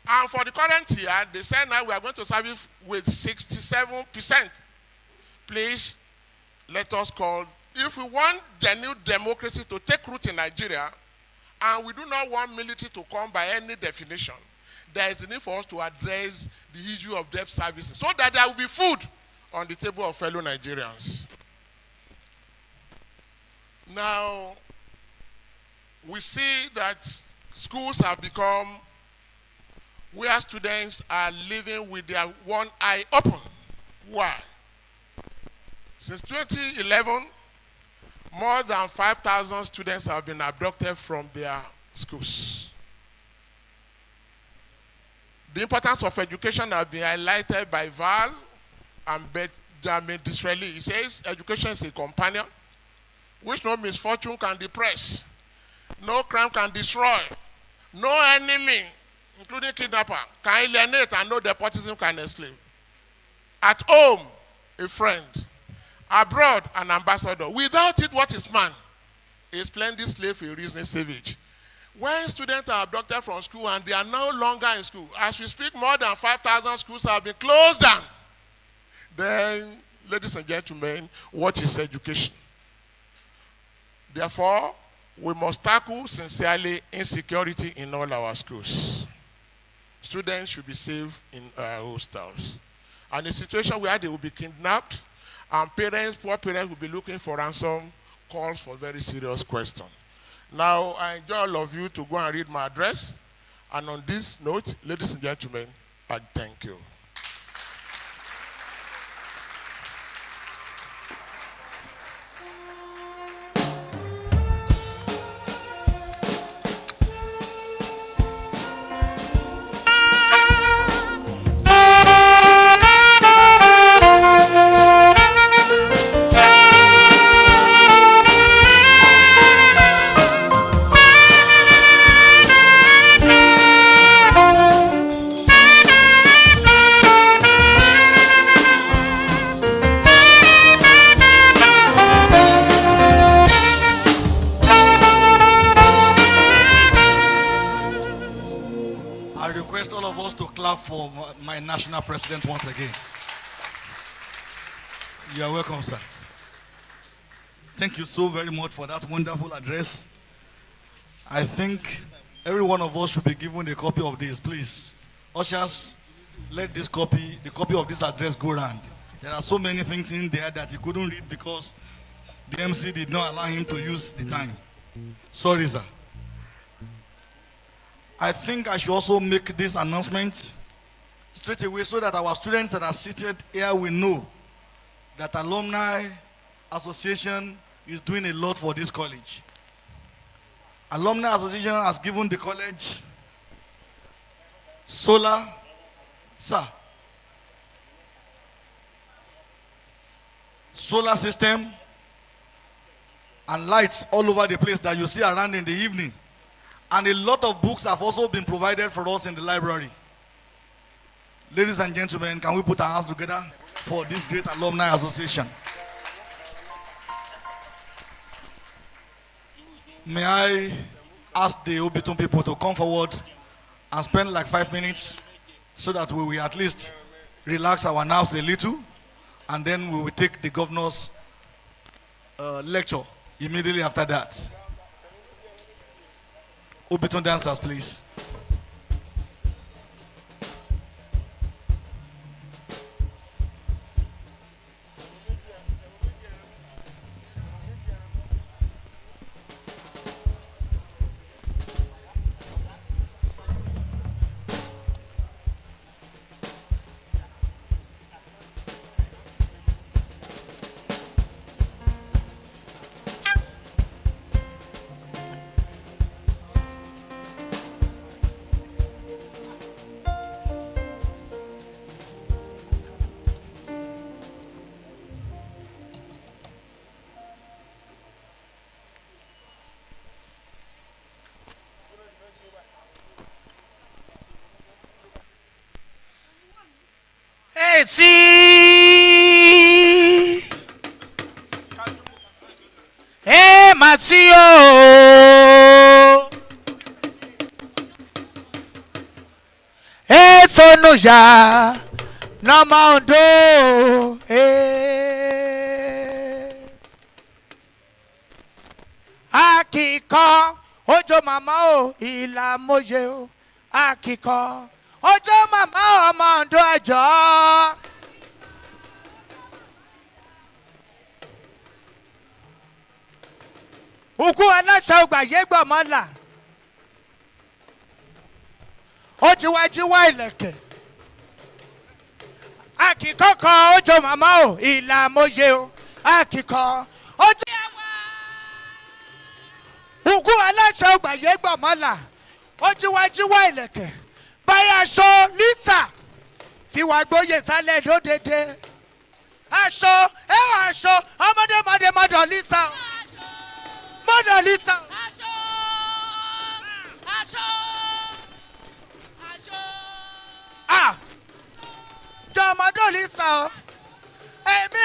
And for the current year, they said now we are going to service with 67%. Please, let us call. If we want the new democracy to take root in Nigeria, and we do not want military to come by any definition, there is a need for us to address the issue of debt services so that there will be food on the table of fellow Nigerians. Now, we see that schools have become where students are living with their one eye open. Why? Since 2011, more than 5,000 students have been abducted from their schools. The importance of education has been highlighted by Val and Benjamin Disraeli. He says education is a companion which no misfortune can depress, no crime can destroy, no enemy, including kidnapper, can alienate, and no despotism can enslave. At home, a friend. Abroad, an ambassador. Without it, what is man? A splendid slave, a reasoning savage. When students are abducted from school and they are no longer in school, as we speak, more than 5,000 schools have been closed down. Then, ladies and gentlemen, what is education? Therefore, we must tackle sincerely insecurity in all our schools. Students should be safe in hostels. And a situation where they will be kidnapped, and poor parents will be looking for ransom, calls for very serious questions. Now, I enjoy all of you to go and read my address. And on this note, ladies and gentlemen, I thank you. For my national president once again. You are welcome, sir. Thank you so very much for that wonderful address. I think every one of us should be given a copy of this, please. Ushers, let the copy of this address go around. There are so many things in there that he couldn't read because the MC did not allow him to use the time. Sorry, sir. I think I should also make this announcement straight away so that our students that are seated here will know that Alumni Association is doing a lot for this college. Alumni Association has given the college solar, solar system and lights all over the place that you see around in the evening. And a lot of books have also been provided for us in the library. Ladies and gentlemen, can we put our hands together for this great alumni association? May I ask the Obiton people to come forward and spend like 5 minutes so that we will at least relax our nerves a little, and then we will take the governor's lecture immediately after that. Obiton dancers, please. Etí màtí o Onuja Nama Ondo Akiko Ojo mama o ila moje o Akiko Ojo mama o ọmọ Ondo ajo Uku aláṣà ògbàyé gbọ̀mọ́là ó ti wá jíwá ìlẹ̀kẹ̀ Akíkọ́ kan Ojo màmá o ìlà mọ́yé o Akíkọ́ ojú ẹwà Uku aláṣà ògbàyé gbọ̀mọ́là ó ti wá jíwá ìlẹ̀kẹ̀ báyà aṣọ lítà fi wà gbóyè sálẹ̀ lódede aṣọ ẹwà aṣọ ọmọdé mọ́dọ̀ lítà Mother Lisa. Aṣọ. Ah. Jọmọdé Lisa. Èmi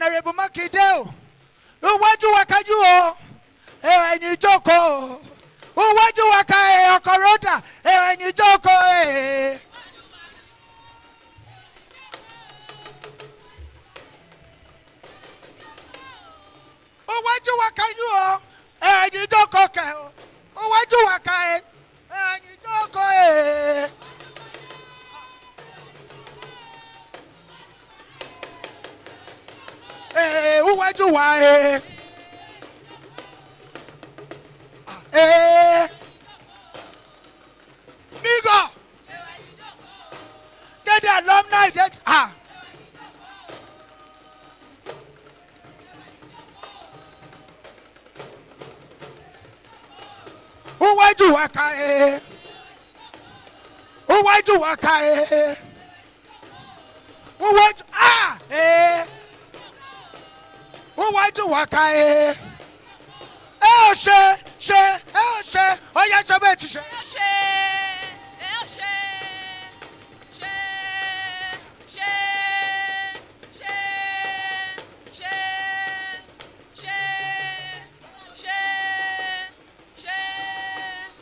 Honorable Makide o iwájú wa kájú o ẹ̀yìn jókòó iwájú wa ká ọkọ̀ rọ́dà ẹ̀yìn jókòó iwájú wa kájú o ẹ̀yìn jókòó kẹ̀ o iwájú wa ká ẹ̀yìn jókòó iwájú wa Migo dédé alumni dédé iwájú wa ká iwájú wa ká iwájú iwájú wa ká ẹ ò ṣe ọyá ṣe bẹ́ẹ̀ ti ṣe.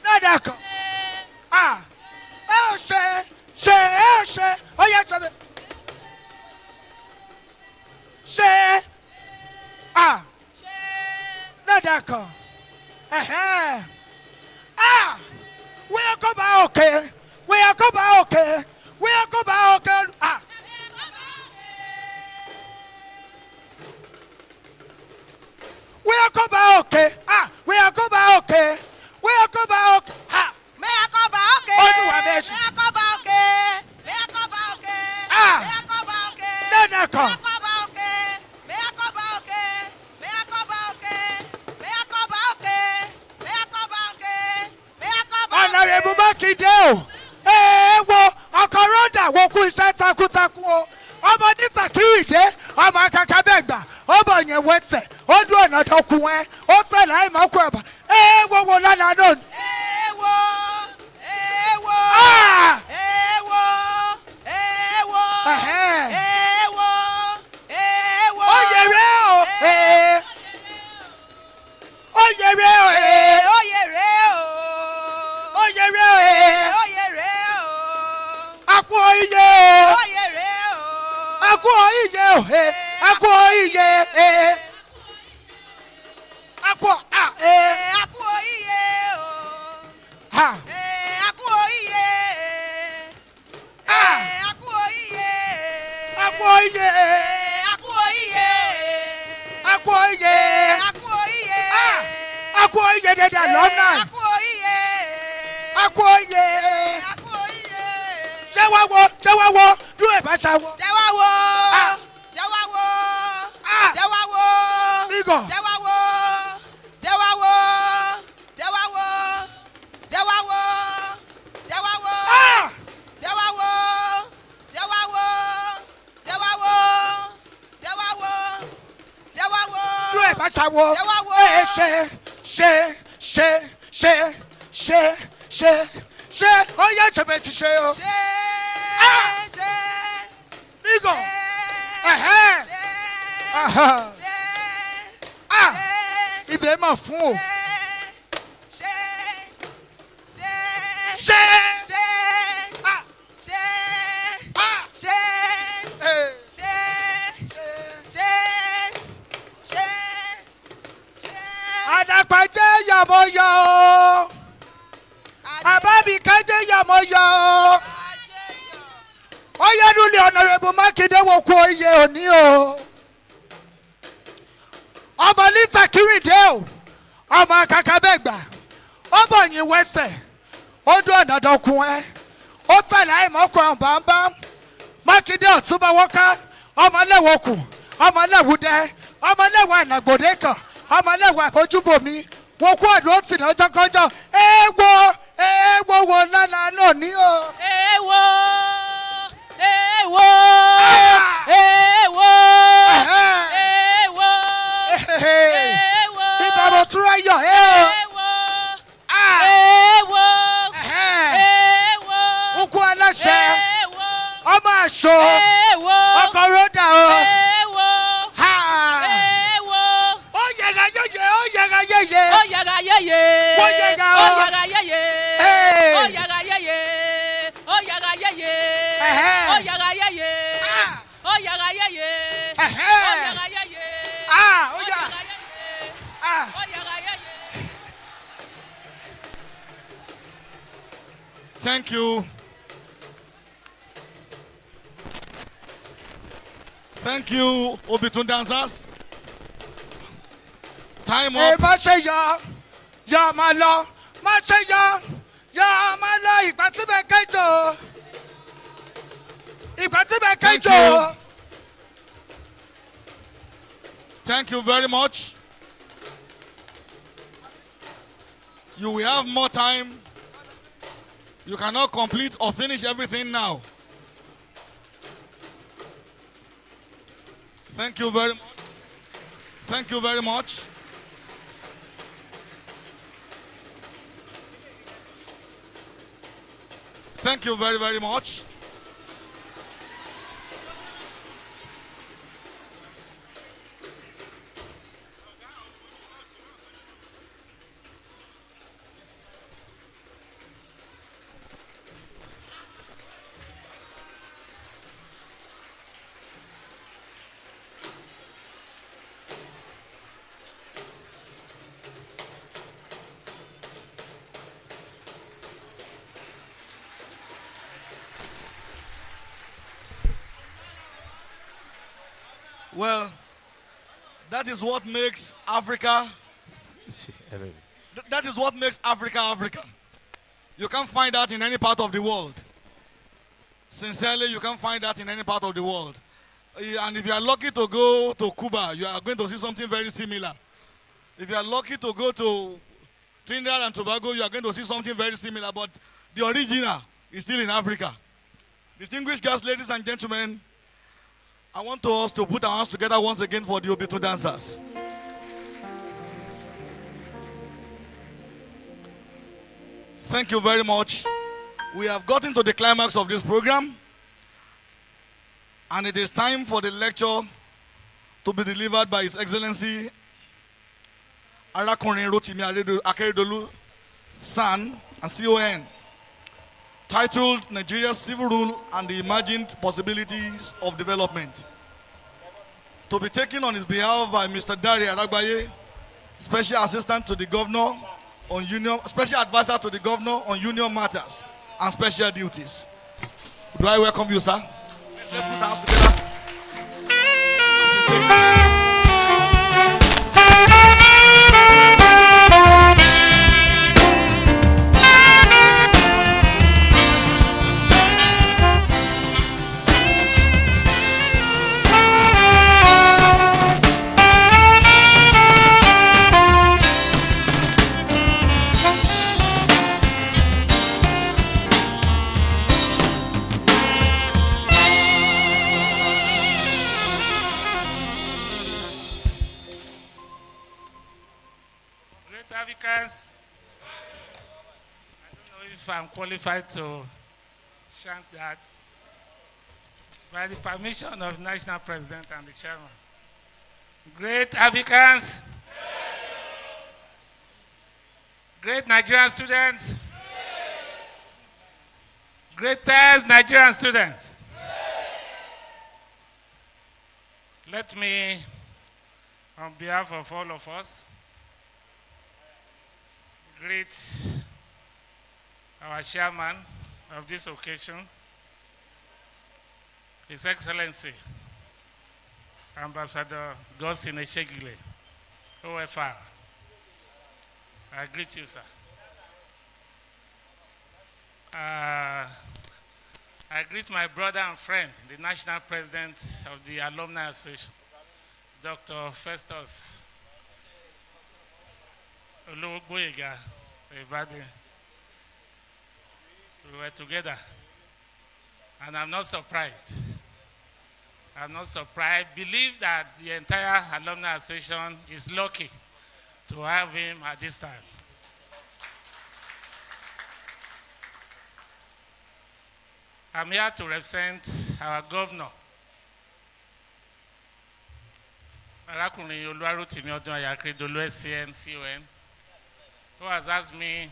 Dada kan ẹ ò ṣe ọyá ṣe bẹ́ẹ̀ ṣe. Dada kan we are go back okay we are go back okay we are go back okay we are go back okay we are go back okay we are go back okay Me a go back okay. Olúwa méjì. Me a go back okay. Me a go back okay. Me a go back okay. Dada kan Me a go back okay. Me a go back okay. Me a go back okay. Me a go back okay. Me a go back okay. Honorable Makinde o wo ọkọ̀ rọ́dà wo kú iṣẹ́ takuntakun o ọmọ níta kíwìdé ọmọ akaka bẹ́ẹ̀ gbà ọmọ yẹn wẹ́sẹ̀ ó dún ọ̀nà dọ́kun ẹ ó tẹ̀lé àìmọ́kù ẹ̀bà wo lánàá náà ni. Oyèrè o oyèrè o akú oyè o akú oyè o akú oyè akú akú oyè dada lọ́nà akú oyè jẹ́wọ́ dúró ìbáṣà wo. Migo. Dúró ìbáṣà wo. Ṣe ọyá ìṣẹ̀bẹ̀ ti ṣe o. Migo. Ibẹ̀ mà fún o. Àdàpàjẹ́ yàmọ̀yọ̀ o. Àbábíkájẹ́ yàmọ̀yọ̀ o. Oyèdúlé Honorable Makinde wo kú oyè òní o. Ọmọ Lisa Kiride o. Ọmọ Akakabẹ́gbà. Ọmọ yìí wẹ́sẹ̀. Ó dún ọ̀nà dọ̀kun ẹ. Ó tẹ̀lé àìmọ́kùn bámbám. Makinde ọ̀túnbà wọ́ká. Ọmọlẹ́wọ̀kù. Ọmọlẹ́wùdẹ. Ọmọlẹ́wọ̀ ànàgbòdè kan. Ọmọlẹ́wọ̀ àkójúbòmí. Wo kú ọ̀dùn ó tì ní ọjọ́ kọjọ́. Èèwọ̀ wo lánàá náà ní o. Èèwọ̀. Ìbámu túra yọ Nkú aláṣẹ ọmọ àṣọ ọkọ̀ rọ́dà o. yeye. Wọ́n yẹra Ó o. yẹra yeye. Hey. Ó yẹra yeye. Ó yẹra yeye. Ẹ̀hẹ́. Ó yẹra yeye. Ah. Ó yẹra yeye. Ẹ̀hẹ́. Ó yẹra yeye. Ah, ó Ó yà. yẹra yeye. Ah. Ó yẹra yeye. Thank you. Thank you, Obitun dancers. Time Ẹ up. má ṣe yọ. Yọ máa lọ. Má ṣe yọ. Yọ máa lọ. Ìgbà tí bẹ kẹjọ. Ìgbà tí bẹ Thank kẹjọ. you. Thank you very much. You will have more time. You cannot complete or finish everything now. Thank you very much. Thank you very much. Thank you very, very much. Well, that is what makes Africa. That is what makes Africa Africa. You can't find that in any part of the world. Sincerely, you can't find that in any part of the world. And if you are lucky to go to Cuba, you are going to see something very similar. If you are lucky to go to Trinidad and Tobago, you are going to see something very similar. But the original is still in Africa. Distinguished guests, ladies and gentlemen, I want us to put our hands together once again for the Obitun dancers. Thank you very much. We have gotten to the climax of this program, and it is time for the lecture to be delivered by His Excellency Arakunrin Rotimi Akeredolu, San and CON, titled Nigeria's Civil Rule and the Imagined Possibilities of Development. To be taken on his behalf by Mr. Dari Aragbaye, Special Assistant to the Governor on Union, Special Advisor to the Governor on Union Matters and Special Duties. Do I welcome you, sir? Please, let's put our hands together. Africans, I don't know if I'm qualified to chant that. By the permission of the National President and the Chairman. Great Africans, great Nigerian students, greatest Nigerian students. Let me, on behalf of all of us, greet our chairman of this occasion, His Excellency, Ambassador Gosin Eshegile, OFR. I greet you, sir. I greet my brother and friend, the National President of the Alumni Association, Dr. Festus Oluboyega Evade. We were together, and I'm not surprised. I'm not surprised. I believe that the entire Alumni Association is lucky to have him at this time. I'm here to represent our governor, Arakunrin Oluwarotimi Akeredolu, SCN, CON, who has asked me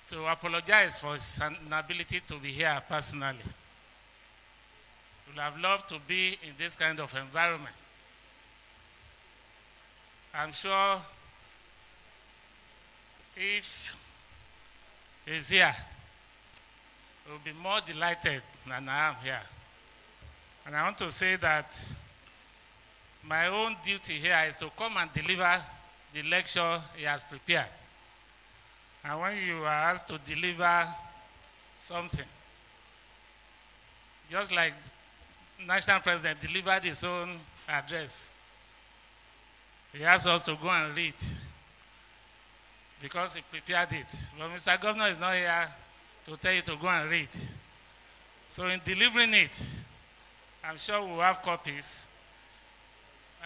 to apologize for his inability to be here personally. Would have loved to be in this kind of environment. I'm sure if he's here, he will be more delighted than I am here. And I want to say that my own duty here is to come and deliver the lecture he has prepared. And when you are asked to deliver something, just like National President delivered his own address, he asked us to go and read because he prepared it. But Mr. Governor is not here to tell you to go and read. So in delivering it, I'm sure we'll have copies.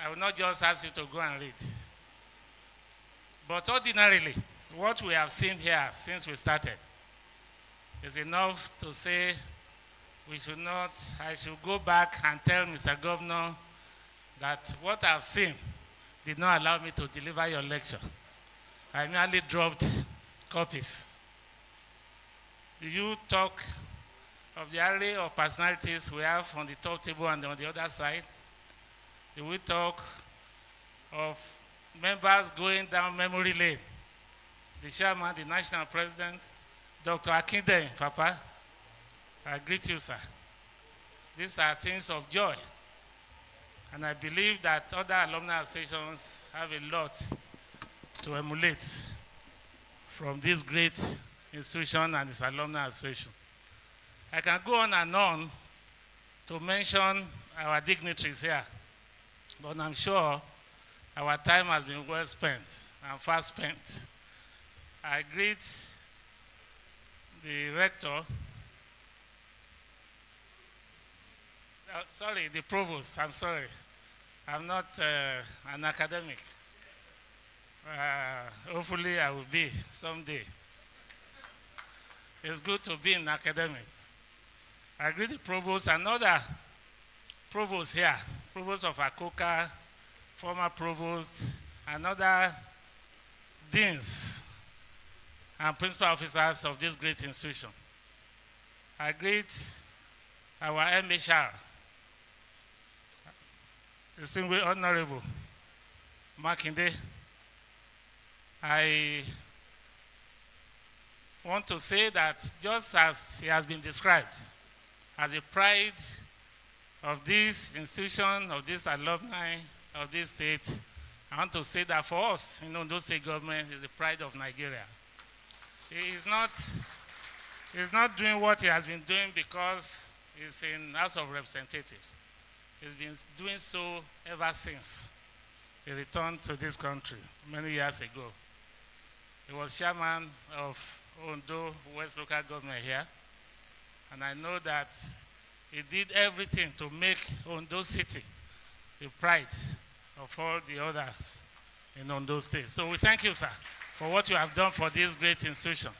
I will not just ask you to go and read. But ordinarily, what we have seen here since we started is enough to say I should go back and tell Mr. Governor that what I've seen did not allow me to deliver your lecture. I merely dropped copies. Do you talk of the array of personalities we have on the top table and on the other side? Do we talk of members going down memory lane? The chairman, the national president, Dr. Akinde, Papa, I greet you, sir. These are things of joy. And I believe that other alumni associations have a lot to emulate from this great institution and its alumni association. I can go on and on to mention our dignitaries here, but I'm sure our time has been well spent and fast spent. I greet the rector, the provost, I'm sorry. I'm not an academic. Hopefully I will be someday. It's good to be in academics. I greet the provost and other provosts here, provost of Akoka, former provost, and other deans and principal officers of this great institution. I greet our MHR, distinguished Honorable Makinde. I want to say that just as he has been described as the pride of this institution, of this alumni, of this state, I want to say that for us, Ondo's state government is the pride of Nigeria. He is not doing what he has been doing because he's in House of Representatives. He's been doing so ever since he returned to this country many years ago. He was chairman of Ondo West Local Government here, and I know that he did everything to make Ondo City the pride of all the others in Ondo State. So we thank you, sir, for what you have done for this great institution.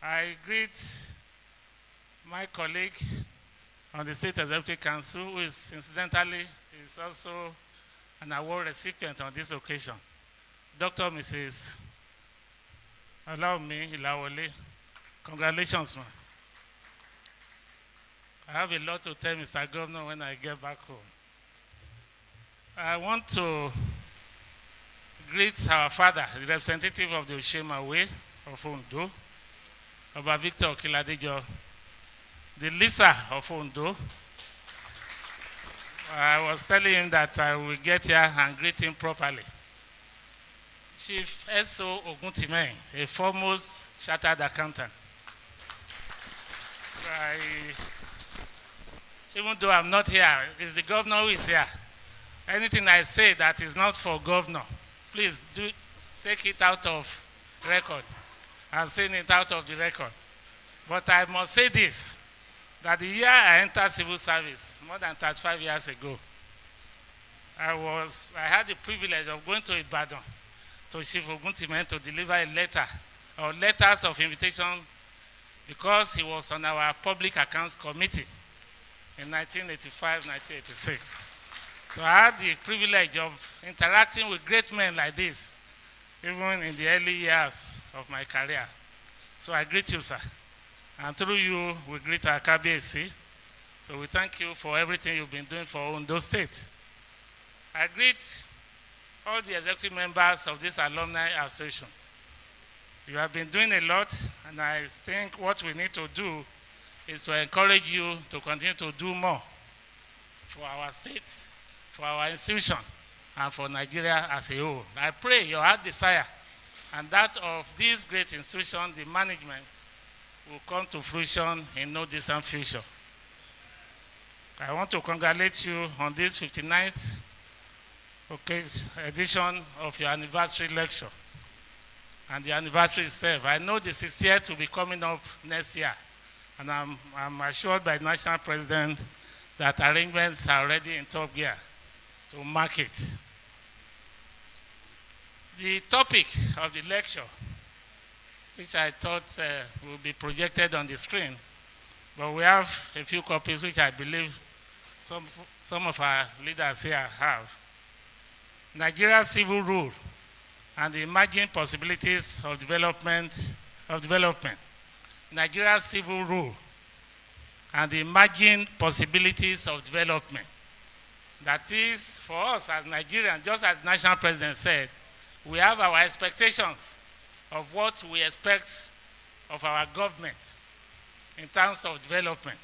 I greet my colleague on the State Executive Council, who is incidentally is also an award recipient on this occasion, Dr. Mrs. Allow-me, Ilawole. Congratulations, man. I have a lot to tell Mr. Governor when I get back home. I want to greet our father, the representative of the Oshema Way of Ondo, Oba Victor Okiladejo, the Lisa of Ondo. I was telling him that I will get here and greet him properly. Chief S.O. Oguntime, a foremost chartered accountant. Even though I'm not here, it's the governor who is here. Anything I say that is not for governor, please do take it out of record and send it out of the record. But I must say this, that the year I entered civil service, more than 35 years ago, I had the privilege of going to Ibadan to Chief Oguntime to deliver a letter or letters of invitation because he was on our public accounts committee in 1985, 1986. So I had the privilege of interacting with great men like this even in the early years of my career. So I greet you, sir. And through you, we greet our KBAC. So we thank you for everything you've been doing for Ondo State. I greet all the executive members of this alumni association. You have been doing a lot, and I think what we need to do is to encourage you to continue to do more for our state, for our institution, and for Nigeria as a whole. I pray your heart desire and that of this great institution, the management, will come to fruition in no distant future. I want to congratulate you on this 59th edition of your anniversary lecture and the anniversary itself. I know the 60th will be coming up next year, and I'm assured by the National President that arrangements are already in top gear to mark it. The topic of the lecture, which I thought will be projected on the screen, but we have a few copies which I believe some of our leaders here have. Nigeria's civil rule and the emerging possibilities of development. Nigeria's civil rule and the emerging possibilities of development. That is, for us as Nigerians, just as the National President said, we have our expectations of what we expect of our government in terms of development.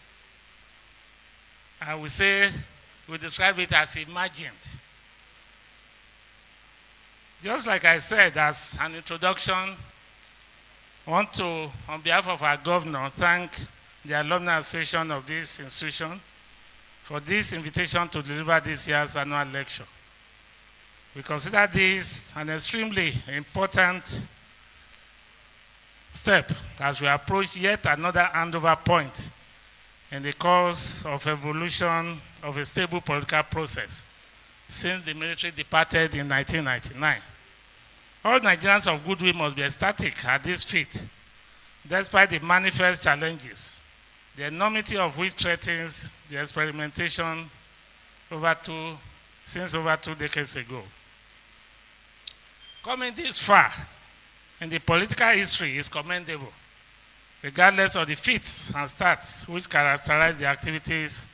And we describe it as emergent. Just like I said, as an introduction, I want to, on behalf of our governor, thank the Alumni Association of this institution for this invitation to deliver this year's annual lecture. We consider this an extremely important step as we approach yet another handover point in the course of evolution of a stable political process since the military departed in 1999. All Nigerians of goodwill must be ecstatic at this feat, despite the manifest challenges, the enormity of which threatens the experimentation since over 2 decades ago. Coming this far in the political history is commendable, regardless of the feats and starts which characterize the activities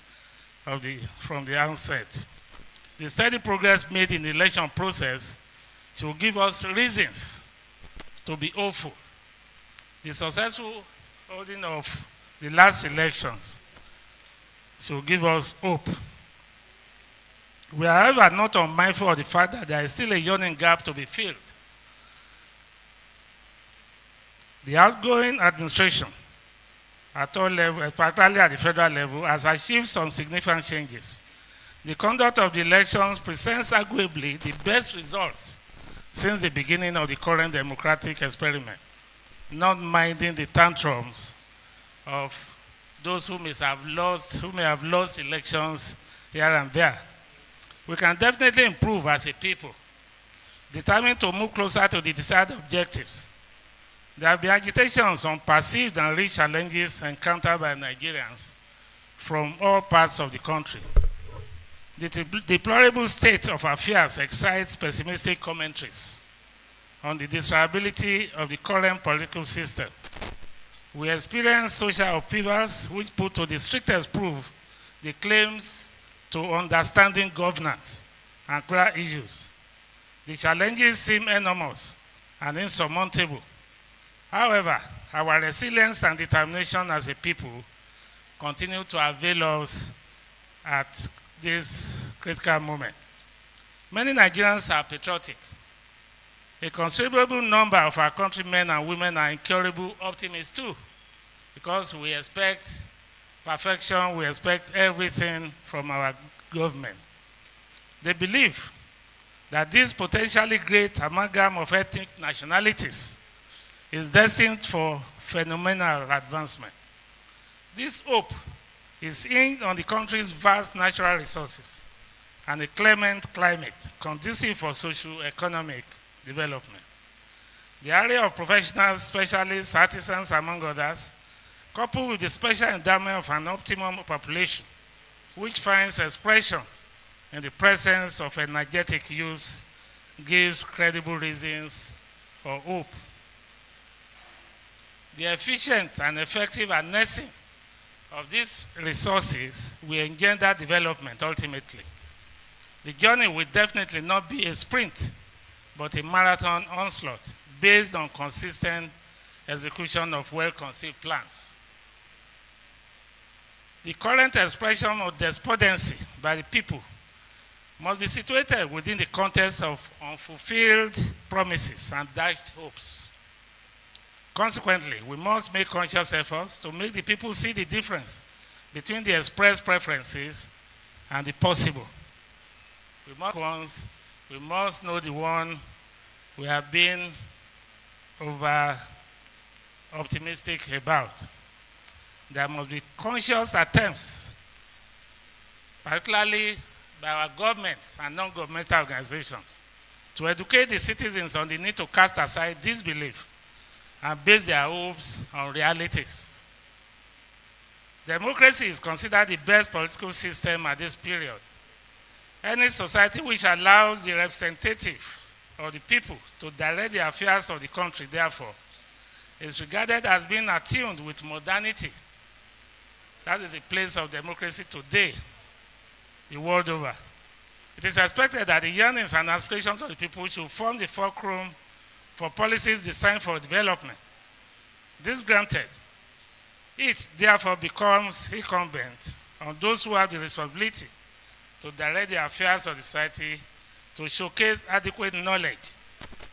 from the onset. The steady progress made in the election process should give us reasons to be hopeful. The successful holding of the last elections should give us hope. We are, however, not unmindful of the fact that there is still a yawning gap to be filled. The outgoing administration at all levels, particularly at the federal level, has achieved some significant changes. The conduct of the elections presents arguably the best results since the beginning of the current democratic experiment, not minding the tantrums of those who may have lost elections here and there. We can definitely improve as a people, determined to move closer to the desired objectives. There have been agitations on perceived and real challenges encountered by Nigerians from all parts of the country. The deplorable state of affairs excites pessimistic commentaries on the desirability of the current political system. We experience social upheavals which put to the strictest proof the claims to understanding governance and clear issues. The challenges seem enormous and insurmountable. However, our resilience and determination as a people continue to avail us at this critical moment. Many Nigerians are patriotic. A considerable number of our countrymen and women are incurable optimists too, because we expect perfection, we expect everything from our government. They believe that this potentially great amalgam of ethnic nationalities is destined for phenomenal advancement. This hope is hinged on the country's vast natural resources and a clement climate conducive for socio-economic development. The area of professionals, specialists, artisans, among others, coupled with the special endowment of an optimum population, which finds expression in the presence of energetic youth, gives credible reasons or hope. The efficient and effective harnessing of these resources will engender development ultimately. The journey will definitely not be a sprint, but a marathon onslaught based on consistent execution of well-conceived plans. The current expression of despondency by the people must be situated within the context of unfulfilled promises and dashed hopes. Consequently, we must make conscious efforts to make the people see the difference between the expressed preferences and the possible. We must know the one we have been over optimistic about. There must be conscious attempts, particularly by our governments and non-governmental organizations, to educate the citizens on the need to cast aside disbelief and base their hopes on realities. Democracy is considered the best political system at this period. Any society which allows the representatives of the people to direct the affairs of the country, therefore, is regarded as being attuned with modernity. That is the place of democracy today, the world over. It is expected that the yearnings and aspirations of the people should form the fulcrum for policies designed for development. This granted, it therefore becomes incumbent on those who have the responsibility to direct the affairs of the society to showcase adequate knowledge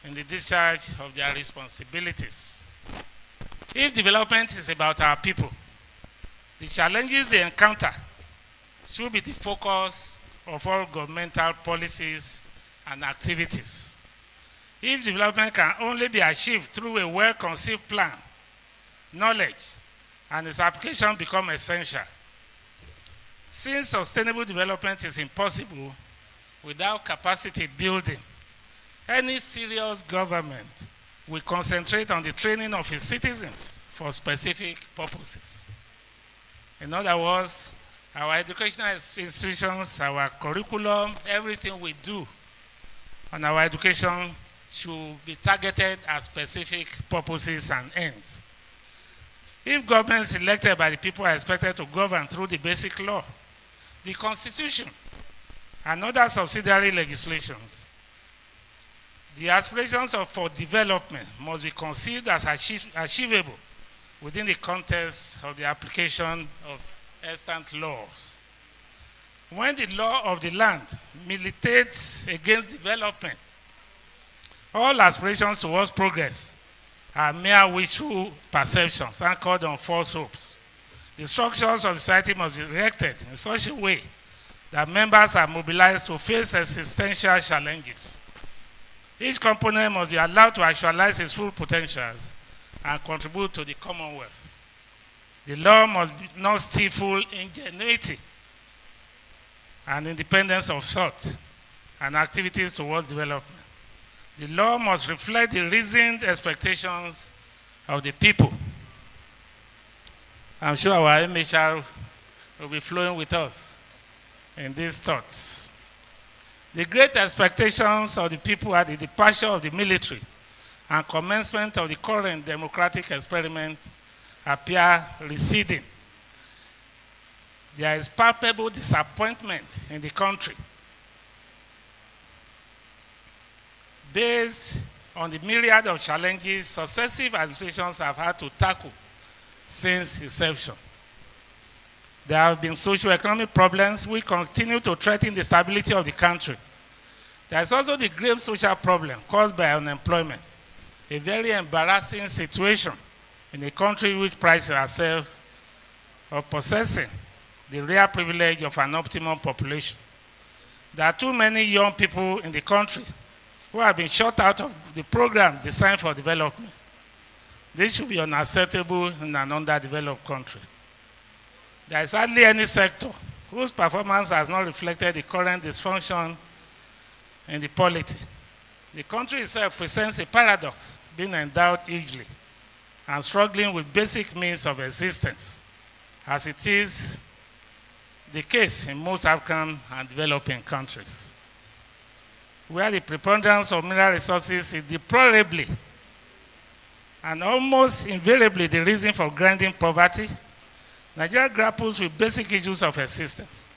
in the discharge of their responsibilities. If development is about our people, the challenges they encounter should be the focus of all governmental policies and activities. If development can only be achieved through a well-conceived plan, knowledge and its application become essential. Since sustainable development is impossible without capacity building, any serious government will concentrate on the training of its citizens for specific purposes. In other words, our educational institutions, our curriculum, everything we do on our education should be targeted at specific purposes and ends. If governments elected by the people are expected to govern through the basic law, the Constitution, and other subsidiary legislations, the aspirations for development must be conceived as achievable within the context of the application of extant laws. When the law of the land militates against development, all aspirations towards progress are mere wishful perceptions anchored on false hopes. The structures of society must be erected in such a way that members are mobilized to face existential challenges. Each component must be allowed to actualize its full potentials and contribute to the commonwealth. The law must not stifle ingenuity and independence of thought and activities towards development. The law must reflect the reasoned expectations of the people. I'm sure our MHR will be flowing with us in these thoughts. The great expectations of the people at the departure of the military and commencement of the current democratic experiment appear receding. There is palpable disappointment in the country based on the myriad of challenges successive administrations have had to tackle since inception. There have been socio-economic problems which continue to threaten the stability of the country. There is also the grave social problem caused by unemployment, a very embarrassing situation in a country which prides itself of possessing the rare privilege of an optimum population. There are too many young people in the country who have been shut out of the programs designed for development. This should be unacceptable in an underdeveloped country. There is hardly any sector whose performance has not reflected the current dysfunction in the polity. The country itself presents a paradox, being endowed hugely and struggling with basic means of existence, as it is the case in most African and developing countries, where the preponderance of mineral resources is deplorably and almost invariably the reason for grinding poverty, Nigeria grapples with basic issues of existence.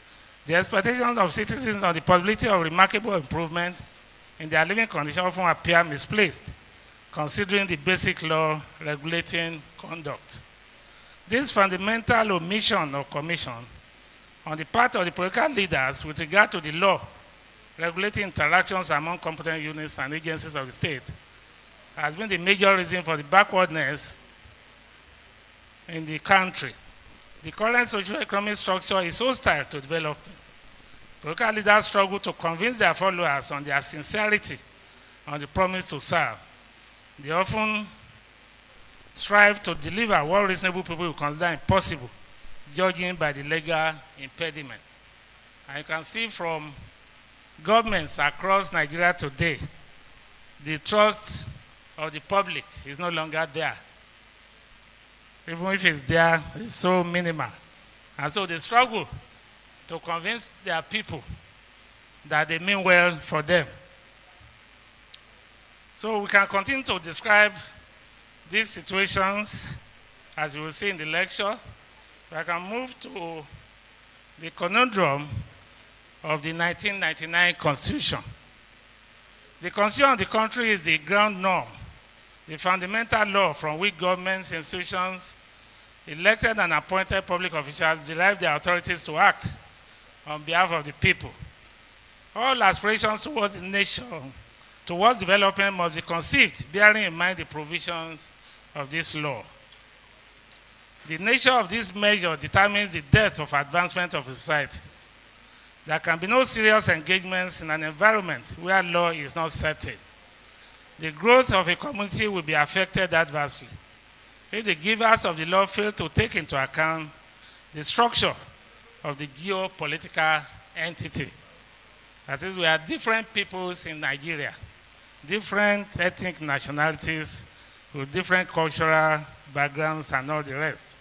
The expectations of citizens on the possibility of remarkable improvement in their living conditions often appear misplaced, considering the basic law regulating conduct. This fundamental omission or commission on the part of the political leaders with regard to the law regulating interactions among competent units and agencies of the state has been the major reason for the backwardness in the country. The current socio-economic structure is hostile to development. Political leaders struggle to convince their followers on their sincerity on the promise to serve. They often strive to deliver what reasonable people will consider impossible, judging by the legal impediments. And you can see from governments across Nigeria today, the trust of the public is no longer there. Even if it's there, it's so minimal. And so they struggle to convince their people that they mean well for them. So we can continue to describe these situations as you will see in the lecture. I can move to the conundrum of the 1999 Constitution. The Constitution of the country is the ground norm, the fundamental law from which governments, institutions, elected and appointed public officials derive their authorities to act on behalf of the people. All aspirations towards the nation, towards development must be conceived, bearing in mind the provisions of this law. The nature of this measure determines the depth of advancement of a society. There can be no serious engagements in an environment where law is not certain. The growth of a community will be affected adversely if the givers of the law fail to take into account the structure of the geopolitical entity. That is, we are different peoples in Nigeria, different ethnic nationalities with different cultural backgrounds and all the rest.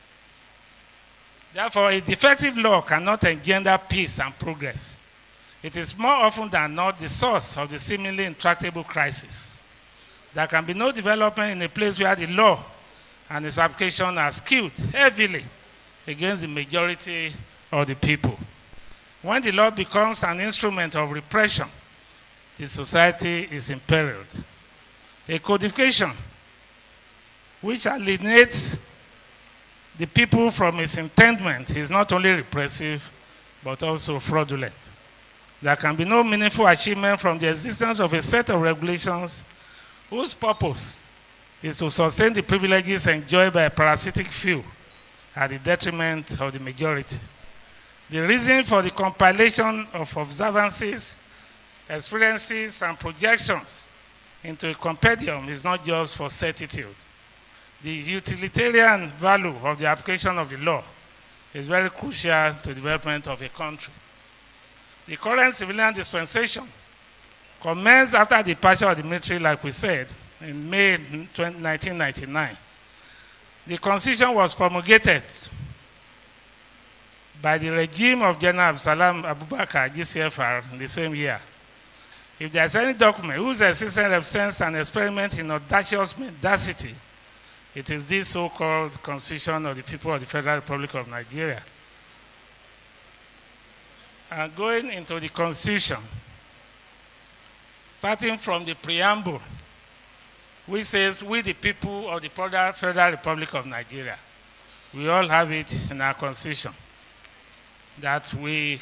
Therefore, a defective law cannot engender peace and progress. It is more often than not the source of the seemingly intractable crisis. There can be no development in a place where the law and its application are skewed heavily against the majority of the people. When the law becomes an instrument of repression, the society is imperiled. A codification which alienates the people from its intendment is not only repressive, but also fraudulent. There can be no meaningful achievement from the existence of a set of regulations whose purpose is to sustain the privileges enjoyed by a parasitic few at the detriment of the majority. The reason for the compilation of observances, experiences, and projections into a compendium is not just for certitude. The utilitarian value of the application of the law is very crucial to the development of a country. The current civilian dispensation commenced after the departure of the military, like we said, in May 1999. The Constitution was promulgated by the regime of General Absalam Abubakar, GCFR, in the same year. If there is any document whose existence represents an experiment in audacious mendacity, it is this so-called Constitution of the People of the Federal Republic of Nigeria. And going into the Constitution, starting from the preamble, which says, "We the people of the Federal Republic of Nigeria." We all have it in our Constitution, that we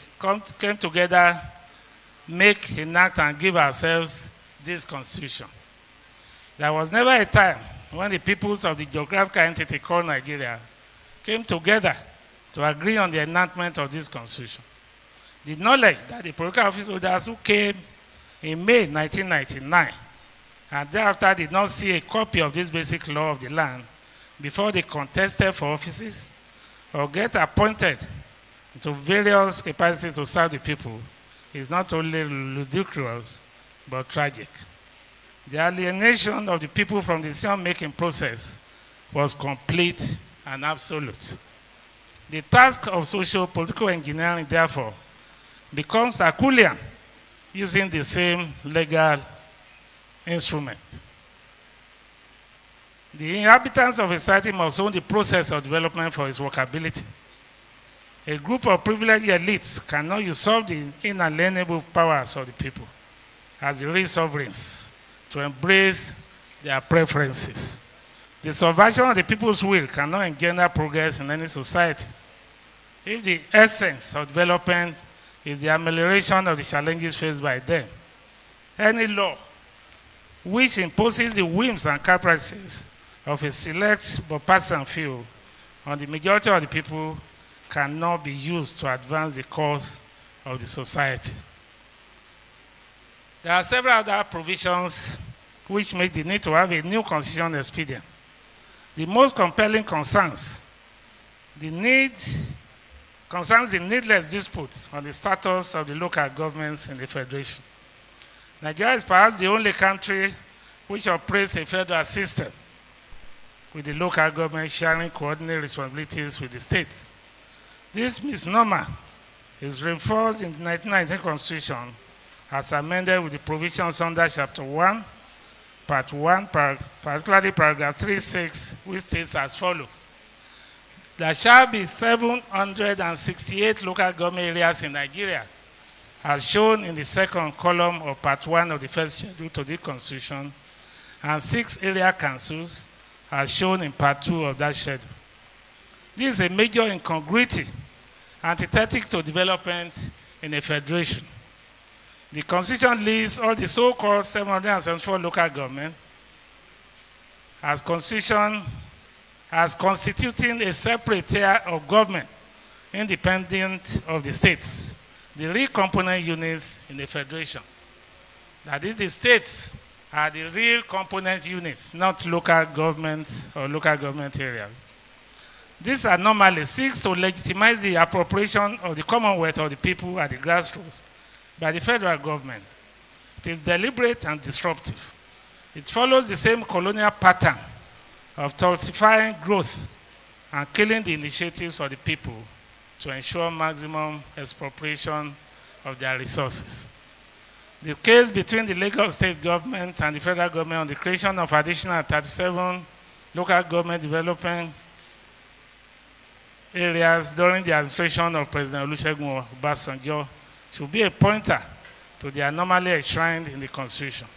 came together, make, enact, and give ourselves this Constitution. There was never a time when the peoples of the geographical entity called Nigeria came together to agree on the enactment of this Constitution. The knowledge that the political office holders who came in May 1999 and thereafter did not see a copy of this basic law of the land before they contested for offices or get appointed to various capacities to serve the people is not only ludicrous but tragic. The alienation of the people from the decision-making process was complete and absolute. The task of socio-political engineering, therefore, becomes Herculean using the same legal instrument. The inhabitants of a society must own the process of development for its workability. A group of privileged elites cannot usurp the inalienable powers of the people as the real sovereigns to embrace their preferences. The subversion of the people's will cannot engender progress in any society. If the essence of development is the amelioration of the challenges faced by them, any law which imposes the whims and caprices of a select but partisan few on the majority of the people cannot be used to advance the cause of the society. There are several other provisions which make the need to have a new constitution expedient. The most compelling concerns the needless disputes on the status of the local governments in the federation. Nigeria is perhaps the only country which operates a federal system with the local government sharing coordinate responsibilities with the states. This misnomer is reinforced in the 1919 Constitution as amended with the provisions under Chapter 1, Part 1, particularly paragraph 36, which states as follows. There shall be 768 local government areas in Nigeria, as shown in the second column of Part 1 of the first schedule to the Constitution, and 6 area councils, as shown in Part 2 of that schedule. This is a major incongruity, antithetic to development in a federation. The Constitution lists all the so-called 774 local governments as constituting a separate tier of government independent of the states, the real component units in the federation. That is, the states are the real component units, not local governments or local government areas. This anomaly seeks to legitimize the appropriation of the commonwealth of the people at the grassroots by the federal government. It is deliberate and disruptive. It follows the same colonial pattern of falsifying growth and killing the initiatives of the people to ensure maximum expropriation of their resources. The case between the Lagos state government and the federal government on the creation of additional 37 local government development areas during the administration of President Olusegun Obasanjo should be a pointer to the anomaly enshrined in the Constitution.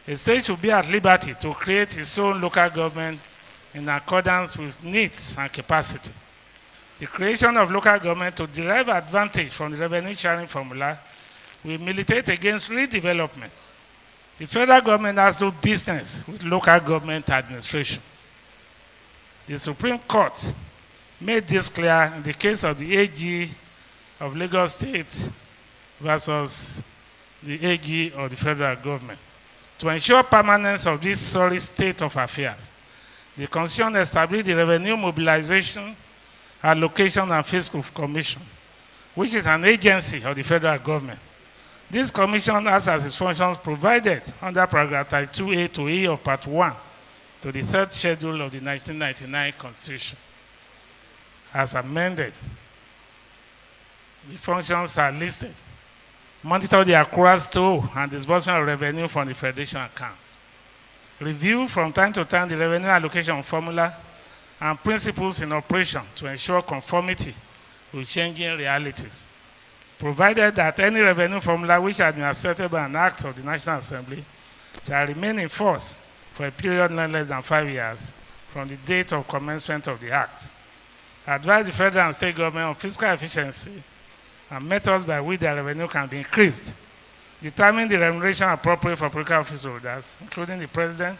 A state should be at liberty to create its own local government in accordance with needs and capacity. The creation of local government to derive advantage from the revenue sharing formula will militate against redevelopment. The federal government has no business with local government administration. The Supreme Court made this clear in the case of the AG of Lagos State versus the AG of the federal government. To ensure permanence of this sorry state of affairs, the Constitution established the Revenue Mobilization, Allocation and Fiscal Commission, which is an agency of the federal government. This commission has as its functions provided under paragraph 32A to E of Part 1 to the third schedule of the 1999 Constitution. As amended, the functions are listed. Monitor the accruals to and disbursement of revenue from the Federation account. Review from time to time the revenue allocation formula and principles in operation to ensure conformity with changing realities. Provided that any revenue formula which has been accepted by an act of the National Assembly shall remain in force for a period not less than 5 years from the date of commencement of the act. Advise the federal and state government on fiscal efficiency and methods by which their revenue can be increased. Determine the remuneration appropriate for political office holders, including the president,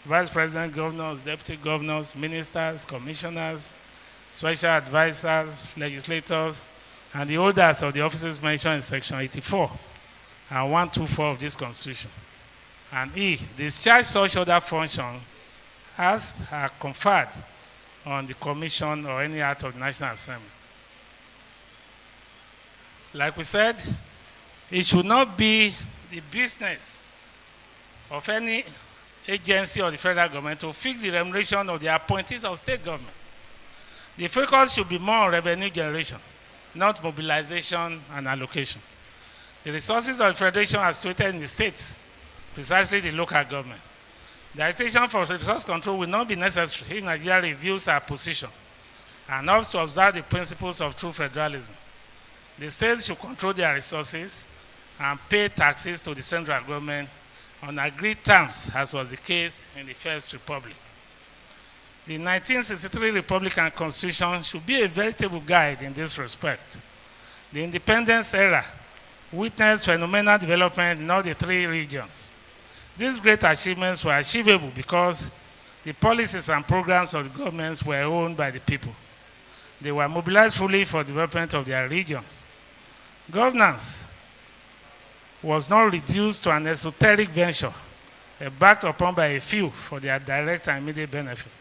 vice president, governors, deputy governors, ministers, commissioners, special advisors, legislators, and the holders of the offices mentioned in Section 84 and 124 of this Constitution. And E, discharge such other function as are conferred on the Commission or any act of the National Assembly. Like we said, it should not be the business of any agency or the federal government to fix the remuneration of the appointees of state government. The focus should be more on revenue generation, not mobilization and allocation. The resources of the federation are situated in the states, precisely the local government. The agitation for resource control will not be necessary if Nigeria reviews our position and opts to observe the principles of true federalism. The states should control their resources and pay taxes to the central government on agreed terms, as was the case in the First Republic. The 1963 Republican Constitution should be a veritable guide in this respect. The independence era witnessed phenomenal development in all the three regions. These great achievements were achievable because the policies and programs of the governments were owned by the people. They were mobilized fully for development of their regions. Governance was not reduced to an esoteric venture, backed upon by a few for their direct and immediate benefit.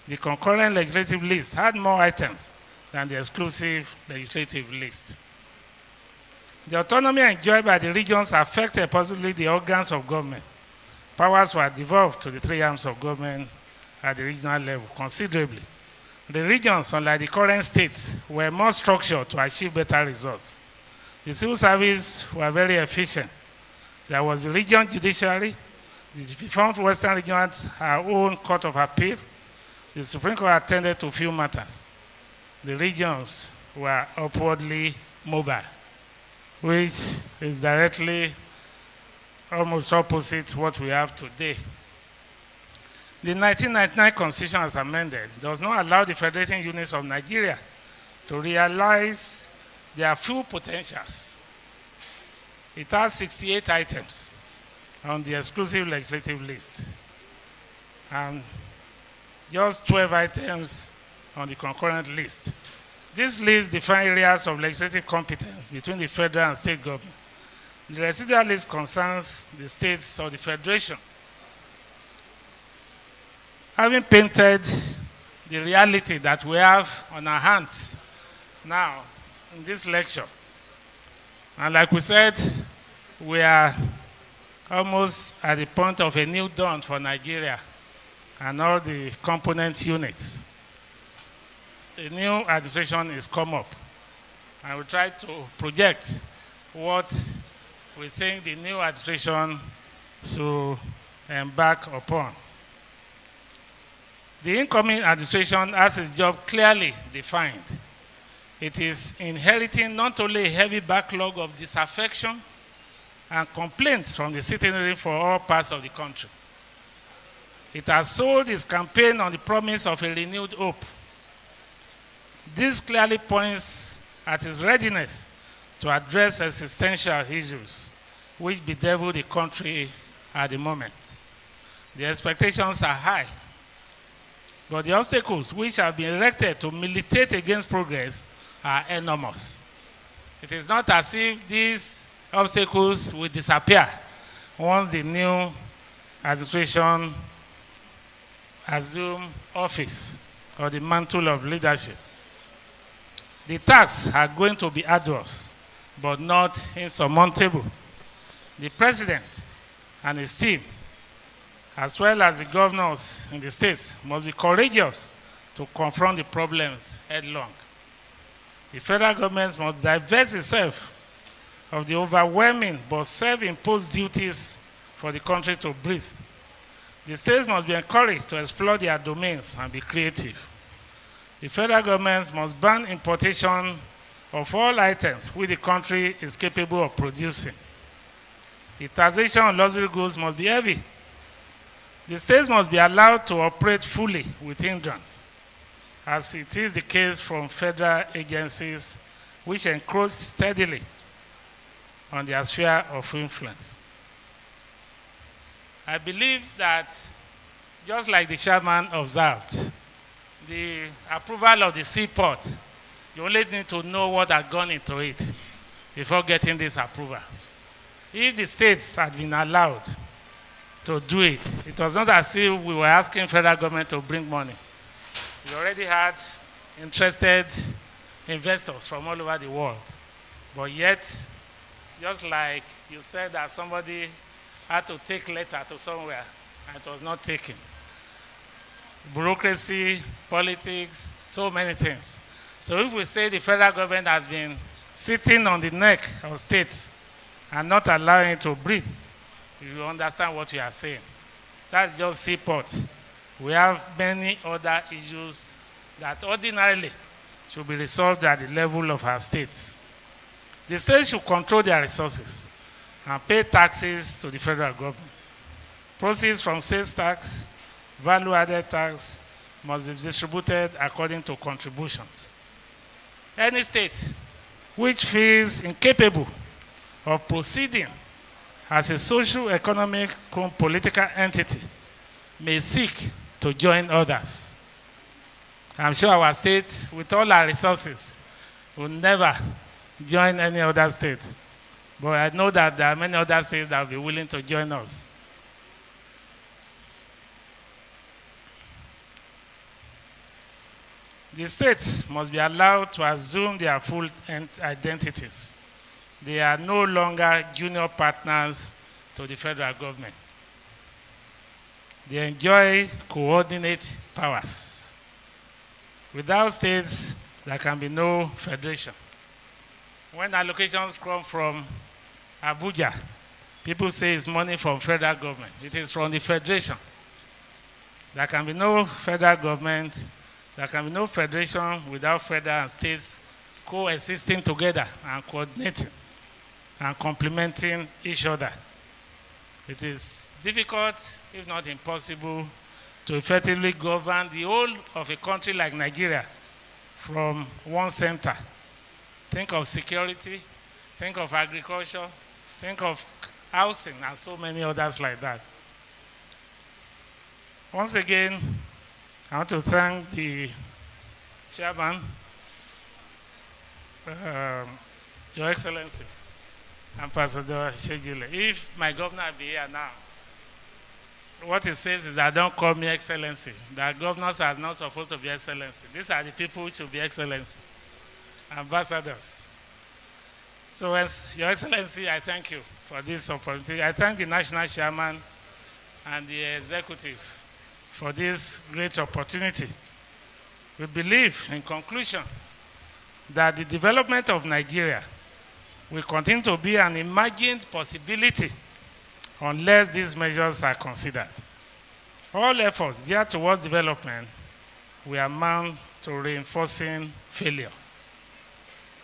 The concurrent legislative list had more items than the exclusive legislative list. The autonomy enjoyed by the regions affected positively the organs of government. Powers were devolved to the three arms of government at the regional level considerably. The regions, unlike the current states, were more structured to achieve better results. The civil service were very efficient. There was the region judiciary. The defunct Western region had our own court of appeal. The Supreme Court attended to few matters. The regions were upwardly mobile, which is directly almost opposite what we have today. The 1999 Constitution, as amended, does not allow the federating units of Nigeria to realize their full potentials. It has 68 items on the exclusive legislative list and just 12 items on the concurrent list. This list defines areas of legislative competence between the federal and state government. The residual list concerns the states or the federation. Having painted the reality that we have on our hands now in this lecture, and like we said, we are almost at the point of a new dawn for Nigeria and all the component units. A new administration is come up, and we try to project what we think the new administration should embark upon. The incoming administration has its job clearly defined. It is inheriting not only a heavy backlog of disaffection and complaints from the citizenry for all parts of the country. It has sold its campaign on the promise of a renewed hope. This clearly points at its readiness to address existential issues which bedevil the country at the moment. The expectations are high, but the obstacles which have been erected to militate against progress are enormous. It is not as if these obstacles will disappear once the new administration assumes office or the mantle of leadership. The tasks are going to be arduous, but not insurmountable. The president and his team, as well as the governors in the states, must be courageous to confront the problems headlong. The federal government must divest itself of the overwhelming but self-imposed duties for the country to breathe. The states must be encouraged to explore their domains and be creative. The federal government must ban importation of all items which the country is capable of producing. The taxation on luxury goods must be heavy. The states must be allowed to operate fully with hindrance, as it is the case from federal agencies which encroach steadily on their sphere of influence. I believe that, just like the chairman observed, the approval of the seaport, you only need to know what had gone into it before getting this approval. If the states had been allowed to do it, it was not as if we were asking federal government to bring money. We already had interested investors from all over the world. But yet, just like you said that somebody had to take letter to somewhere and it was not taken. Bureaucracy, politics, so many things. So if we say the federal government has been sitting on the neck of states and not allowing it to breathe, you understand what we are saying. That's just seaport. We have many other issues that ordinarily should be resolved at the level of our states. The states should control their resources and pay taxes to the federal government. Proceeds from sales tax, value-added tax must be distributed according to contributions. Any state which feels incapable of proceeding as a social, economic, political entity may seek to join others. I'm sure our state, with all our resources, will never join any other state. But I know that there are many other states that will be willing to join us. The states must be allowed to assume their full identities. They are no longer junior partners to the federal government. They enjoy coordinate powers. Without states, there can be no federation. When allocations come from Abuja, people say it's money from federal government. It is from the federation. There can be no federal government. There can be no federation without federal and states coexisting together and coordinating and complementing each other. It is difficult, if not impossible, to effectively govern the whole of a country like Nigeria from one center. Think of security, think of agriculture, think of housing, and so many others like that. Once again, I want to thank the chairman, Your Excellency, Ambassador Shejile. If my governor be here now, what he says is that don't call me Excellency. That governors are not supposed to be Excellency. These are the people who should be Excellency, ambassadors. So, as Your Excellency, I thank you for this opportunity. I thank the national chairman and the executive for this great opportunity. We believe, in conclusion, that the development of Nigeria will continue to be an imagined possibility unless these measures are considered. All efforts geared towards development will amount to reinforcing failure.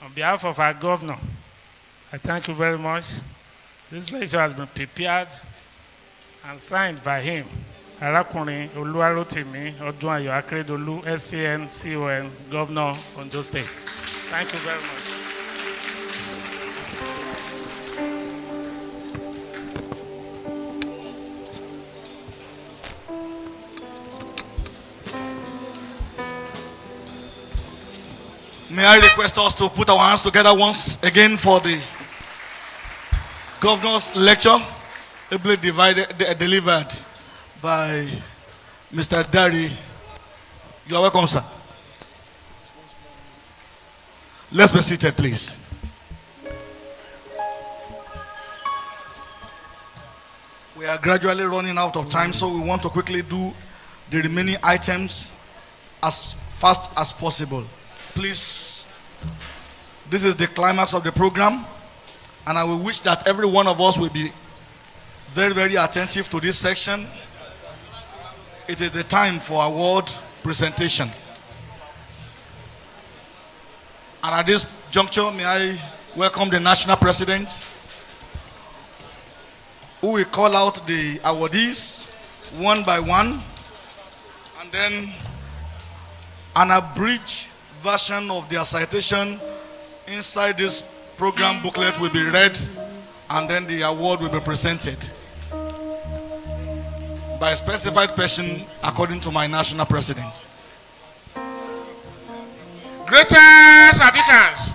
On behalf of our governor, I thank you very much. This lecture has been prepared and signed by him, Arákùnrin Olúwarótìmí Ọdúnayọ̀ Akérédolú, SCN, CON, Governor, Ondo State. Thank you very much. May I request us to put our hands together once again for the governor's lecture, ably delivered by Mr. Dari. You are welcome, sir. Let's be seated, please. We are gradually running out of time, so we want to quickly do the remaining items as fast as possible. Please, this is the climax of the program, and I will wish that every one of us will be very, very attentive to this section. It is the time for award presentation. And at this juncture, may I welcome the national president, who will call out the awardees one by one, and then an abridged version of their citation inside this program booklet will be read, and then the award will be presented by a specified person according to my national president. Greatest Adikans,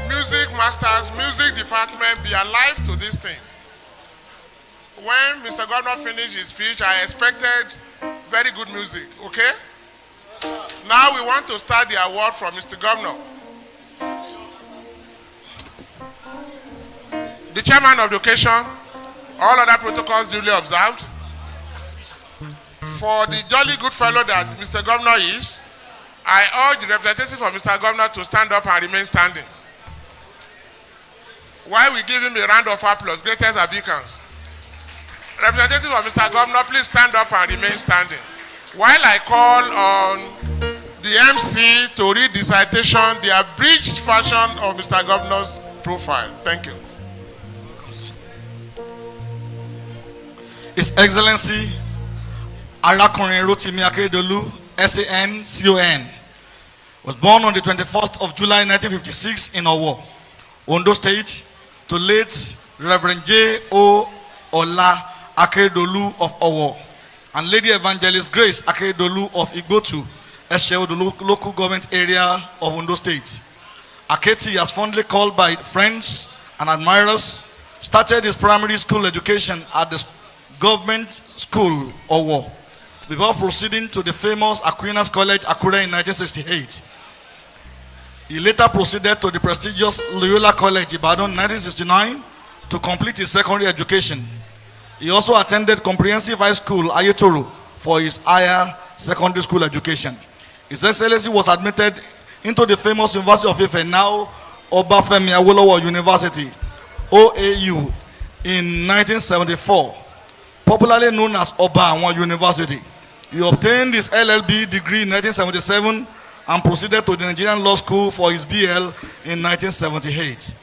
music masters, music department, be alive to this thing. When Mr. Governor finished his speech, I expected very good music, okay? Now we want to start the award from Mr. Governor. The chairman of the occasion, all other protocols duly observed. For the jolly good fellow that Mr. Governor is, I urge the representative of Mr. Governor to stand up and remain standing. While we give him a round of applause, greatest Abicans. Representative of Mr. Governor, please stand up and remain standing. While I call on the MC to read the citation, the abridged version of Mr. Governor's profile. Thank you. His Excellency Arakunrin Rotimi Akeredolu, SAN, was born on the 21st of July 1956 in Owo, Ondo State, to late Reverend J. O. Ola Akeredolu of Owo and Lady Evangelist Grace Akeredolu of Igbotu, Esheodo local government area of Ondo State. Aketi, as fondly called by friends and admirers, started his primary school education at the government school Owo before proceeding to the famous Aquinas College Akure in 1968. He later proceeded to the prestigious Loyola College Ibadan in 1969 to complete his secondary education. He also attended Comprehensive High School Ayetoro for his higher secondary school education. His Excellency was admitted into the famous University of Ife, now Obafemi Awolowo University, OAU, in 1974, popularly known as Oba Anwa University. He obtained his LLB degree in 1977 and proceeded to the Nigerian Law School for his BL in 1978.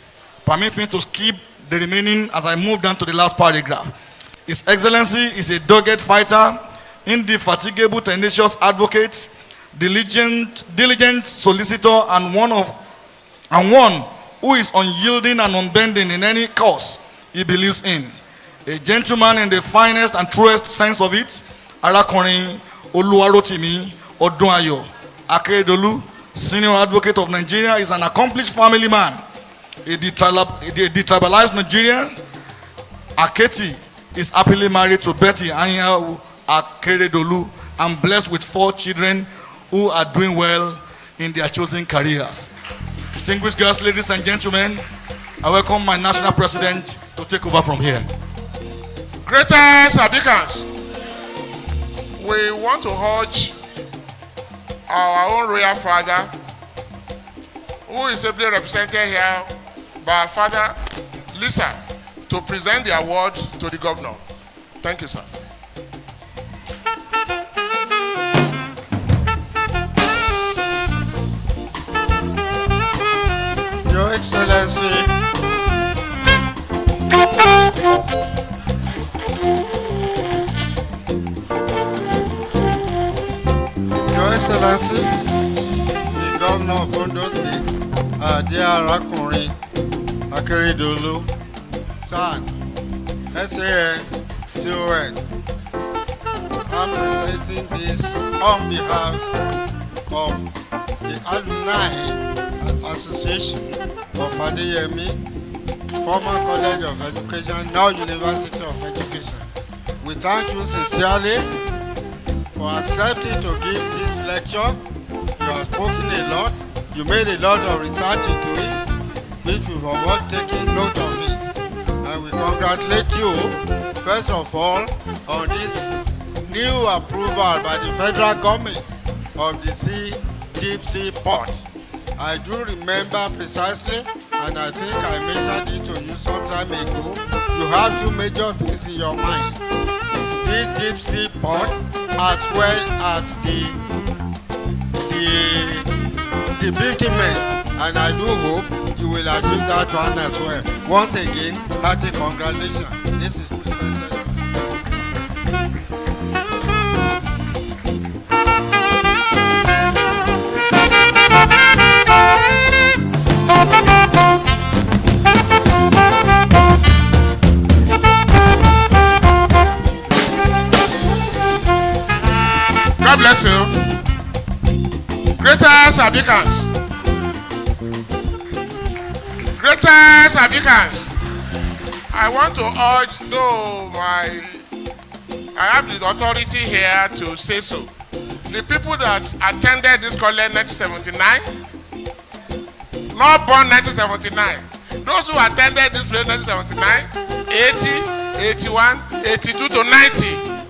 Permit me to skip the remaining as I move down to the last paragraph. His Excellency is a dogged fighter, indefatigable, tenacious advocate, diligent solicitor, and one who is unyielding and unbending in any cause he believes in. A gentleman in the finest and truest sense of it, Arakunrin Oluwarotimi Odunayo Akeredolu, senior advocate of Nigeria, is an accomplished family man. A detribalized Nigerian. Aketi is happily married to Betty Anya Akeredolu and blessed with 4 children who are doing well in their chosen careers. Distinguished guests, ladies and gentlemen, I welcome my national president to take over from here. Greatest Abicans, we want to urge our own royal father, who is ably represented here by our father, Lisa, to present the award to the governor. Thank you, sir. Your Excellency, Your Excellency, the Governor of Ondo'S State, Adeyemi Arakunrin Akeredolu, San, SAN, I'm presenting this on behalf of the Alumni Association of Adeyemi, former College of Education, now University of Education. We thank you sincerely for accepting to give this lecture. You have spoken a lot. You made a lot of research into it, which we've all taken note of it. And we congratulate you, first of all, on this new approval by the federal government of the deep sea port. I do remember precisely, and I think I mentioned it to you some time ago. You have 2 major things in your mind: this deep sea port, as well as the bitumen. And I do hope you will achieve that one as well. Once again, hearty congratulations. This is presented. God bless you. Greatest Abicans. Greatest Abicans. I want to urge, though I have the authority here to say so. The people that attended this college in 1979, not born 1979, those who attended this place in 1979, 80, 81, 82 to 90.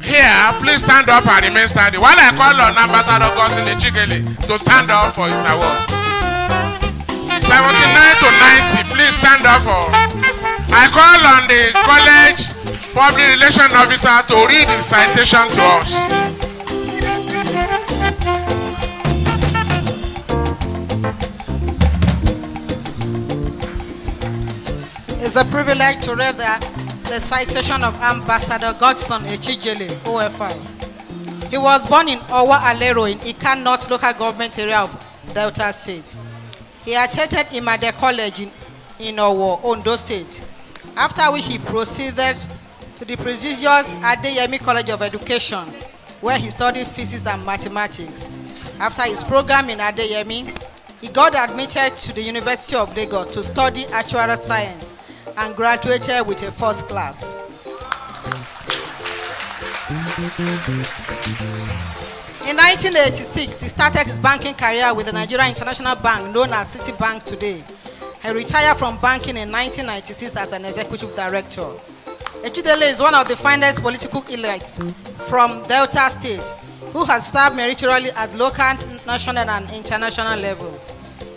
Here, please stand up and remain standing. While I call on Ambassador Gosling Echigele to stand up for his award. 79 to 90, please stand up for. I call on the college Public Relations Officer to read the citation to us. It's a privilege to read the citation of Ambassador Godson Echijele, OFR. He was born in Owa Alero in Ikan North local government area of Delta State. He attended Imade College in Owo, Ondo State, after which he proceeded to the prestigious Adeyemi College of Education, where he studied physics and mathematics. After his program in Adeyemi, he got admitted to the University of Lagos to study actuarial science and graduated with a first class. In 1986, he started his banking career with the Nigeria International Bank, known as Citibank today. He retired from banking in 1996 as an executive director. Echidele is one of the finest political elites from Delta State, who has served meritoriously at local, national, and international level.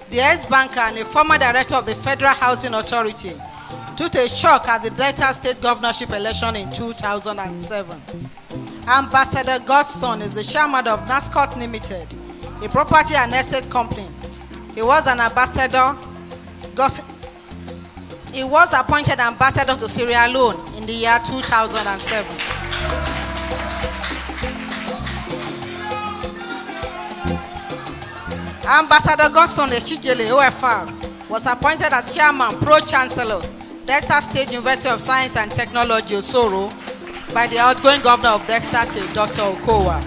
The ex-banker and a former director of the Federal Housing Authority took a shock at the Delta State governorship election in 2007. Ambassador Godson is the chairman of NASCOT Limited, a property and estate company. He was an ambassador. He was appointed ambassador to Sierra Leone in the year 2007. Ambassador Godson Echijele, OFR, was appointed as chairman pro-chancellor, Delta State University of Science and Technology, Osoro, by the outgoing governor of Delta State, Dr. Okowa.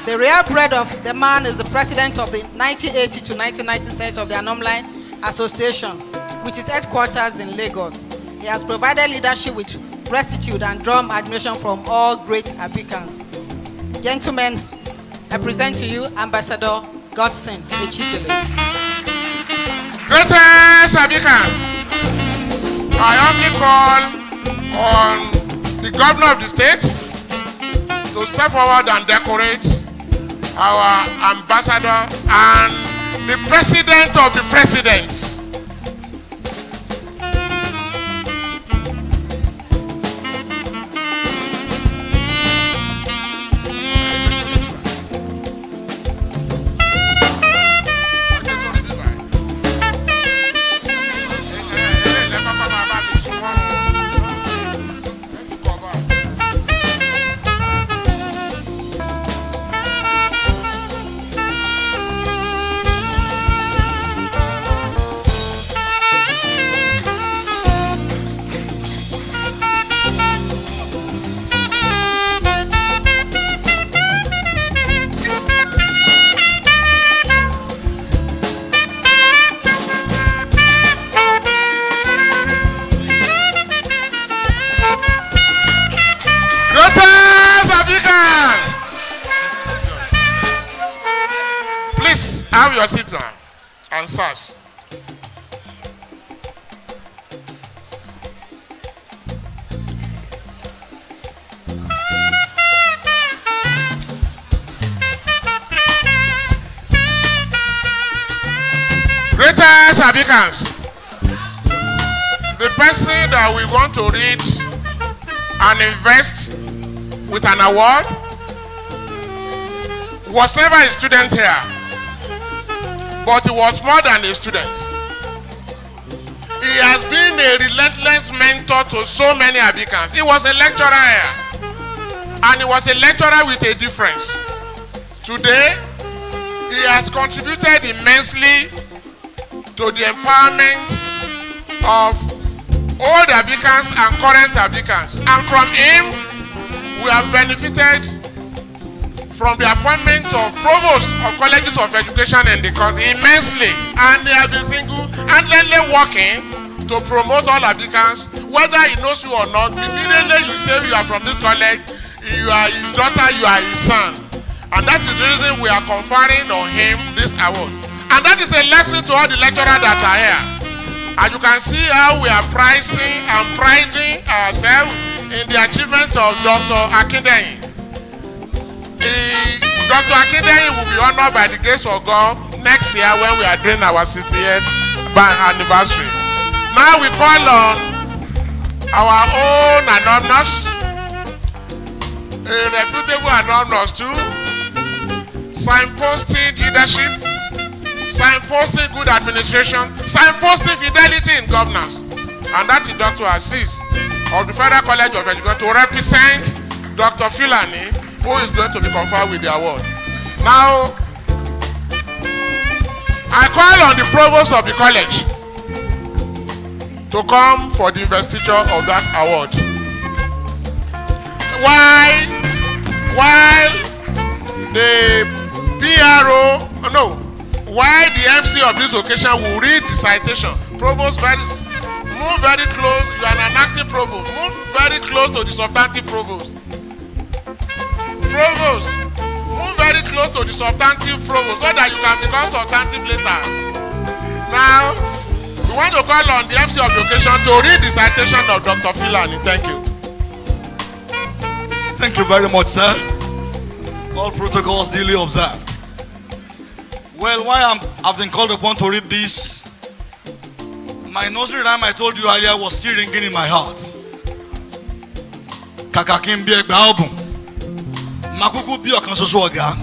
The real bread of the man is the president of the 1980 to 1990 set of the Anomaly Association, which is headquarters in Lagos. He has provided leadership with rectitude and drawn admiration from all great Abicans. Gentlemen, I present to you Ambassador Godson Echidele. Greatest Abikan, I humbly call on the governor of the state to step forward and decorate our ambassador and the president of the presidents. Have your seat down and sirs. Greatest Abicans, the person that we want to read and invest with an award was never a student here, but he was more than a student. He has been a relentless mentor to so many Abicans. He was a lecturer here, and he was a lecturer with a difference. Today, he has contributed immensely to the empowerment of old Abicans and current Abicans. And from him, we have benefited from the appointment of provosts of colleges of education in the country immensely. And they have been single-handedly working to promote all Abicans, whether he knows you or not. Immediately you say you are from this college, you are his daughter, you are his son. And that is the reason we are conferring on him this award. And that is a lesson to all the lecturers that are here. And you can see how we are pricing and priding ourselves in the achievement of Dr. Adeyemi. Dr. Adeyemi will be honored by the grace of God next year when we are doing our 60th anniversary. Now we call on our own alumnus, a reputable anonymous too. Signposting leadership, signposting good administration, signposting fidelity in governance. And that is Dr. Aziz of the Federal College of Education to represent Dr. Filani, who is going to be conferred with the award. Now, I call on the provost of the college to come for the investiture of that award. While the while the MC of this occasion will read the citation, provost move very close. You are an active provost. Move very close to the substantive provost. Provost, move very close to the substantive provost so that you can become substantive later. Now, we want to call on the MC of the occasion to read the citation of Dr. Filani. Thank you. Thank you very much, sir. All protocols duly observed. Well, why I've been called upon to read this, my nursery rhyme I told you earlier was still ringing in my heart. Kakakin bi egba obun, makuku bi okan soso oga,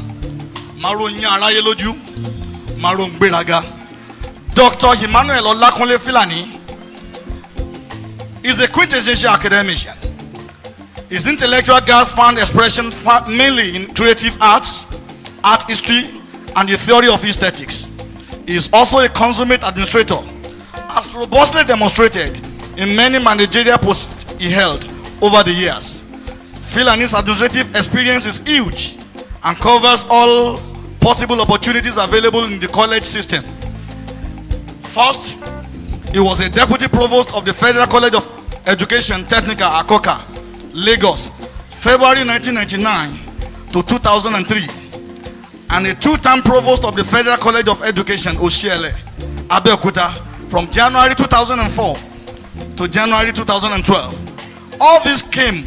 maro yin araye loju, maro ngberaga. Dr. Emmanuel Olakunle Filani is a quintessential academician. His intellectual gifts found expression mainly in creative arts, art history, and the theory of aesthetics. He is also a consummate administrator, as robustly demonstrated in many managerial posts he held over the years. Filani's administrative experience is huge and covers all possible opportunities available in the college system. First, he was a deputy provost of the Federal College of Education Technical Akoka, Lagos, February 1999 to 2003, and a two-term provost of the Federal College of Education, Oshiele, Abeokuta, from January 2004 to January 2012. All this came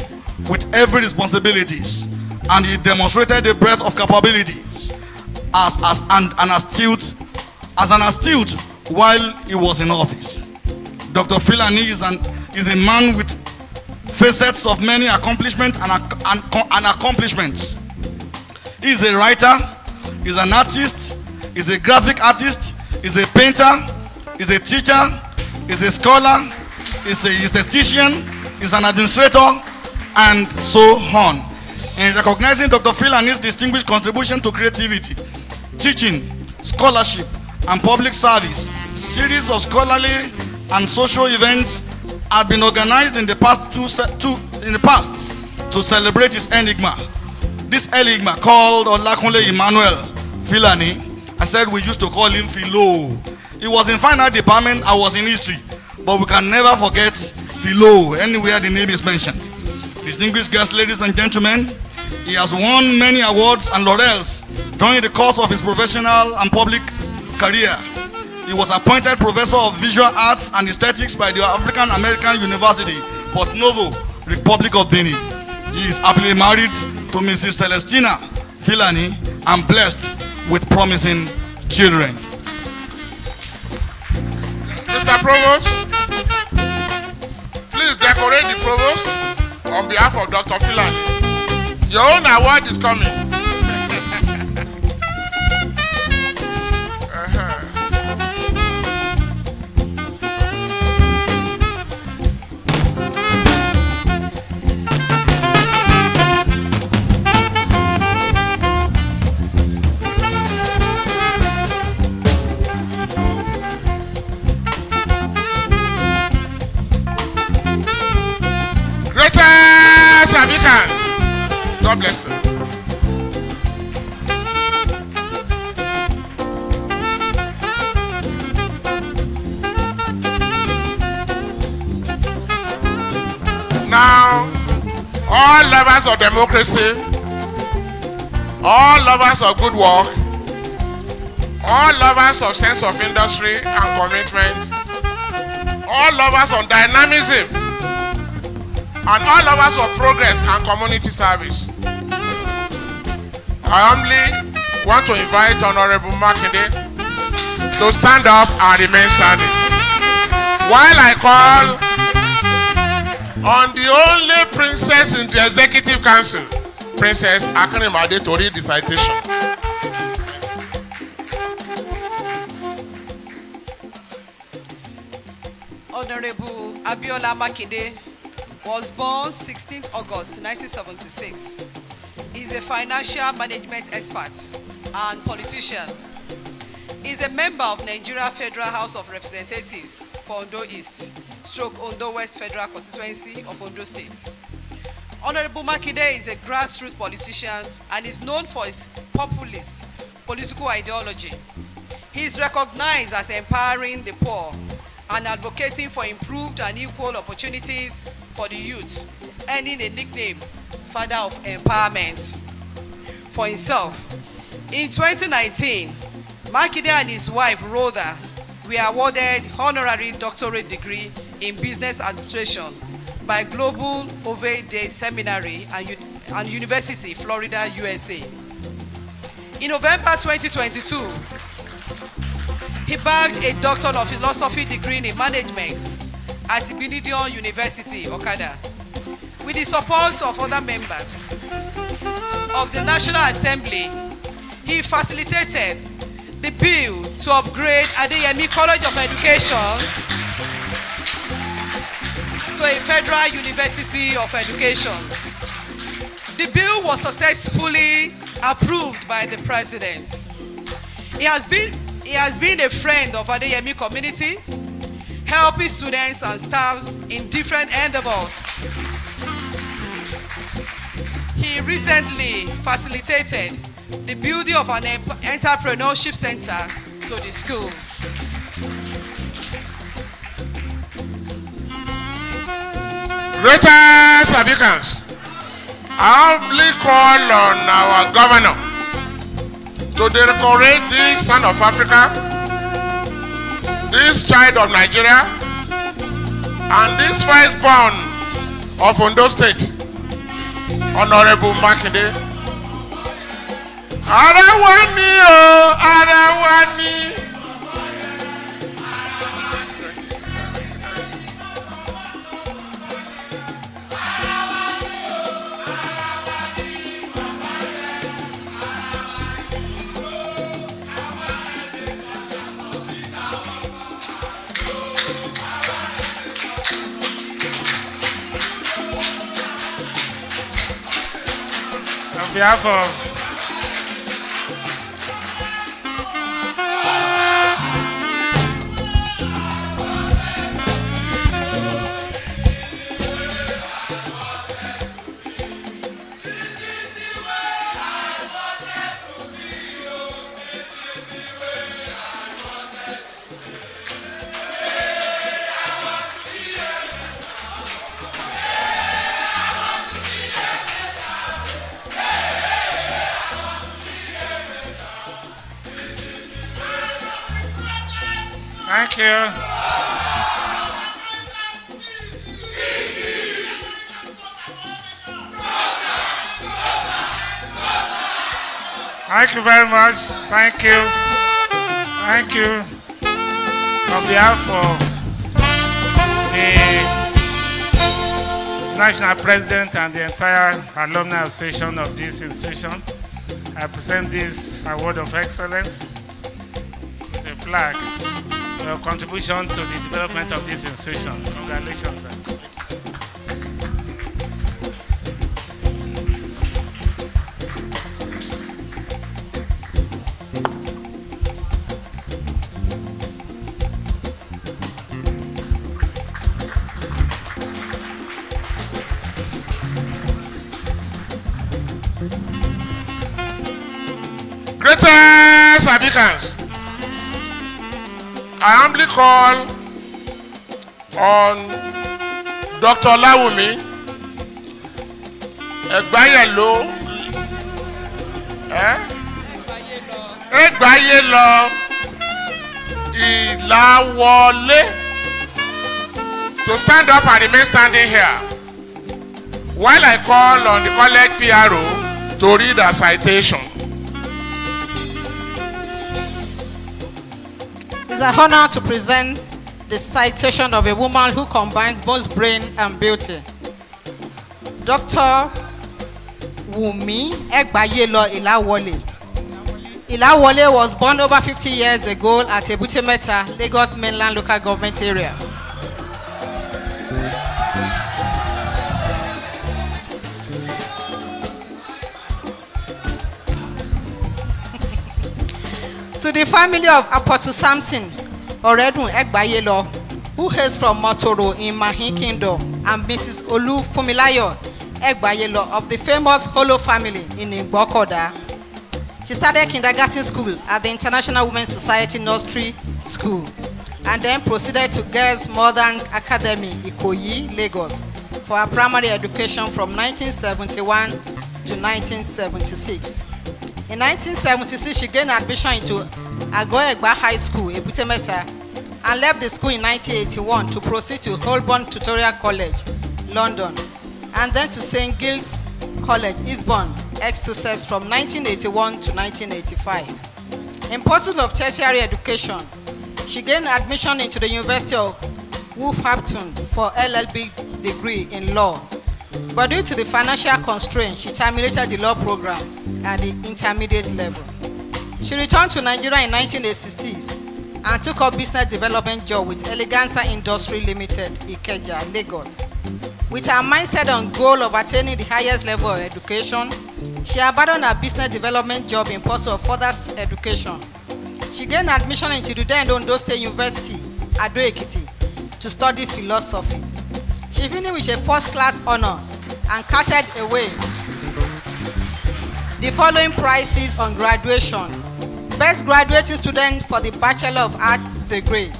with heavy responsibilities, and he demonstrated a breadth of capabilities as an astute while he was in office. Dr. Filani is a man with facets of many accomplishments and accomplishments. He is a writer, he's an artist, he's a graphic artist, he's a painter, he's a teacher, he's a scholar, he's a statistician, he's an administrator, and so on. In recognizing Dr. Filani's distinguished contribution to creativity, teaching, scholarship, and public service, series of scholarly and social events have been organized in the past to celebrate his enigma. This enigma, called Olakunle Emmanuel Filani, I said we used to call him Philo. He was in final department, I was in history, but we can never forget Philo anywhere the name is mentioned. Distinguished guests, ladies and gentlemen, he has won many awards and laurels during the course of his professional and public career. He was appointed Professor of Visual Arts and Aesthetics by the African American University, Port Novo, Republic of Benin. He is happily married to Mrs. Celestina Filani and blessed with promising children. Mr. Provost, please decorate the Provost on behalf of Dr. Filani. Your own award is coming. God bless you. Now, all lovers of democracy, all lovers of good work, all lovers of sense of industry and commitment, all lovers of dynamism, and all lovers of progress and community service. I humbly want to invite Honorable Makinde to stand up and remain standing. While I call on the only princess in the Executive Council, Princess Akinrimade to read the citation. Honorable Abiola Makinde was born 16th August 1976. He's a financial management expert and politician. He's a member of Nigeria Federal House of Representatives for Ondo East, Ondo West Federal Constituency of Ondo State. Honorable Makinde is a grassroots politician and is known for his populist political ideology. He is recognized as empowering the poor and advocating for improved and equal opportunities for the youth, earning a nickname, Father of Empowerment, for himself. In 2019, Makinde and his wife, Rhoda, were awarded honorary doctorate degree in business administration by Global Ovey Day Seminary and University, Florida, USA. In November 2022, he bagged a Doctor of Philosophy degree in management at Ibinidion University, Okada. With the support of other members of the National Assembly, he facilitated the bill to upgrade Adeyemi College of Education to a Federal University of Education. The bill was successfully approved by the President. He has been a friend of Adeyemi community, helping students and staffs in different endeavors. He recently facilitated the building of an entrepreneurship center to the school. Greatest Sabicans, I humbly call on our governor to decorate this son of Africa, this child of Nigeria, and this firstborn of Ondo State, Honorable Makinde. Arawani o, Arawani. On behalf of Thank you. Thank you very much. Thank you. Thank you. On behalf of the National President and the entire Alumni Association of this institution, I present this Award of Excellence, the flag. Your contribution to the development of this institution. Congratulations, sir. Greatest Sabicans, I humbly call on Dr. Lawumi Egbayelo Ilawole to stand up and remain standing here while I call on the college PRO to read a citation. It's an honor to present the citation of a woman who combines both brain and beauty. Dr. Wumi Egbayelo Ilawole. Ilawole was born over 50 years ago at Ebute Metta, Lagos mainland local government area. To the family of Apostle Samson Oredun Egbayelo, who hails from Motoro in Mahin Kingdom, and Mrs. Olu Fumilayo Egbayelo of the famous Holo family in Igbokoda. She started kindergarten school at the International Women's Society Nursery School and then proceeded to Girls Modern Academy, Ikoyi, Lagos, for her primary education from 1971 to 1976. In 1976, she gained admission into Ago-Egba High School, Ebute Metta, and left the school in 1981 to proceed to Holborn Tutorial College, London, and then to St. Giles College, Eastbourne, ex-Sussex from 1981 to 1985. In pursuit of tertiary education, she gained admission into the University of Wolverhampton for LLB degree in law. But due to the financial constraints, she terminated the law program at the intermediate level. She returned to Nigeria in 1986 and took up business development job with Eleganza Industry Limited, Ikeja, Lagos. With her mindset on goal of attaining the highest level of education, she abandoned her business development job in pursuit of further education. She gained admission into the then Ondo'S State University, Ado Ekiti, to study philosophy. She finished with a first-class honor and carted away the following prizes on graduation: Best Graduating Student for the Bachelor of Arts degree,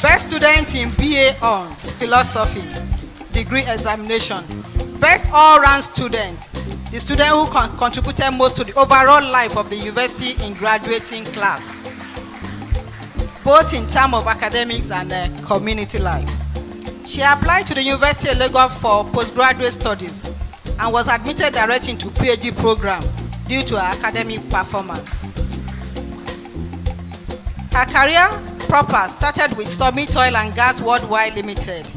Best Student in BA Hons Philosophy degree examination, Best All-Round Student, the student who contributed most to the overall life of the university in graduating class, both in terms of academics and community life. She applied to the University of Lagos for postgraduate studies and was admitted directly into PhD program due to her academic performance. Her career proper started with Summit Oil and Gas Worldwide Limited,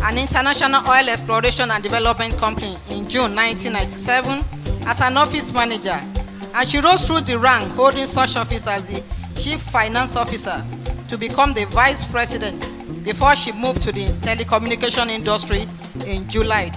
an international oil exploration and development company, in June 1997 as an office manager, and she rose through the rank, holding such office as the Chief Finance Officer to become the Vice President before she moved to the telecommunication industry in July.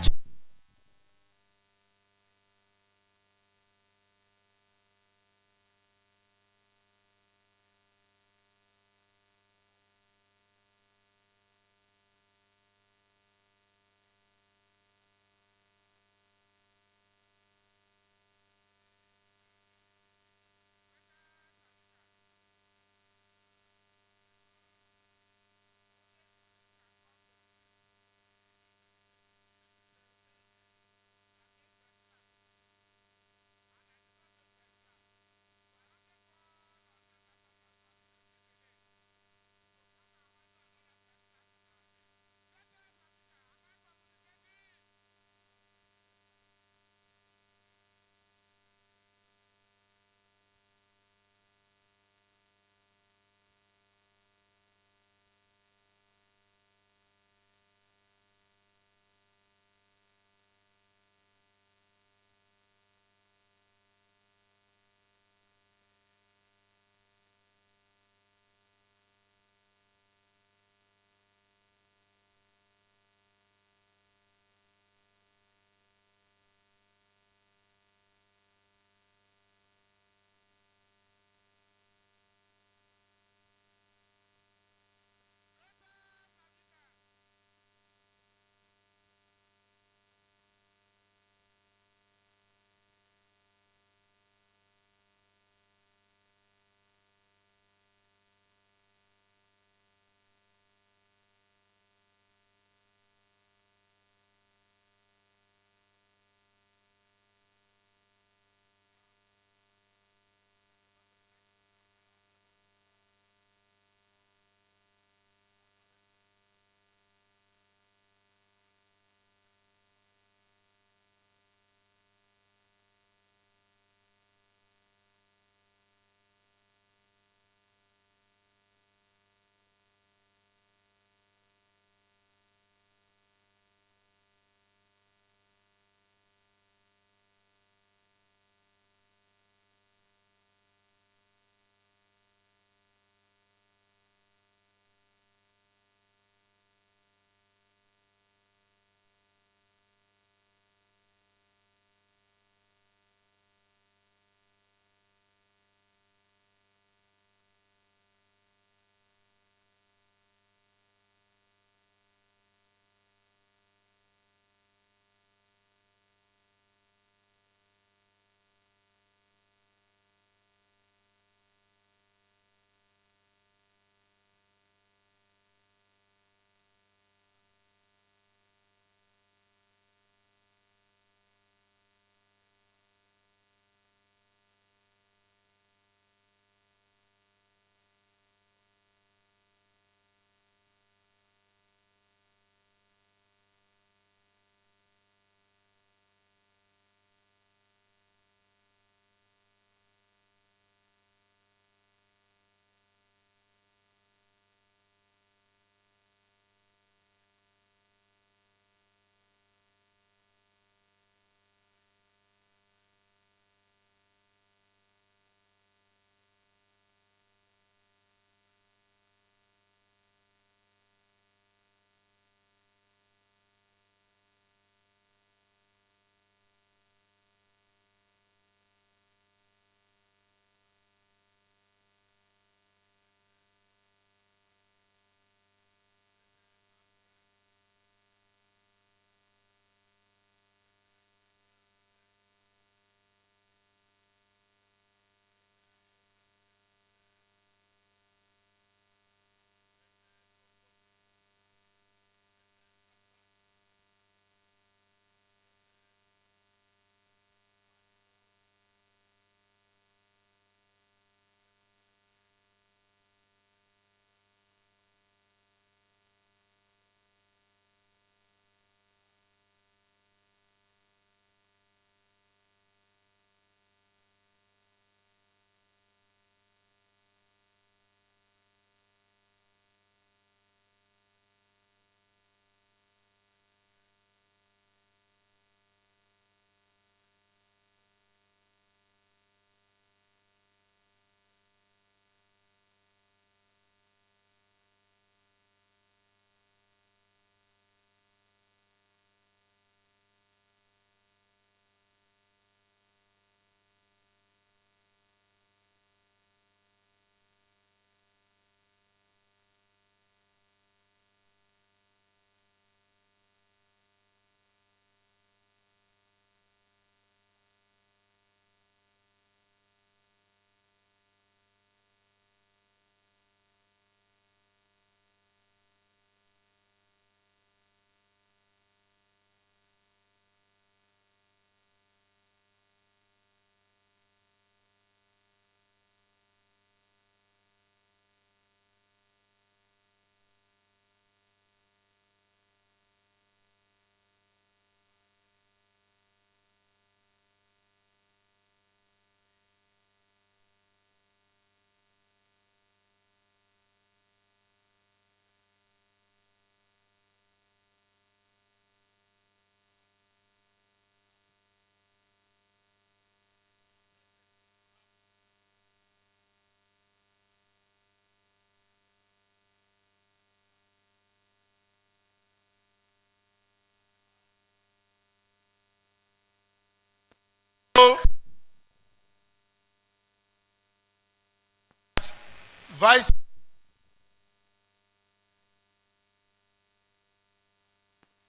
Vice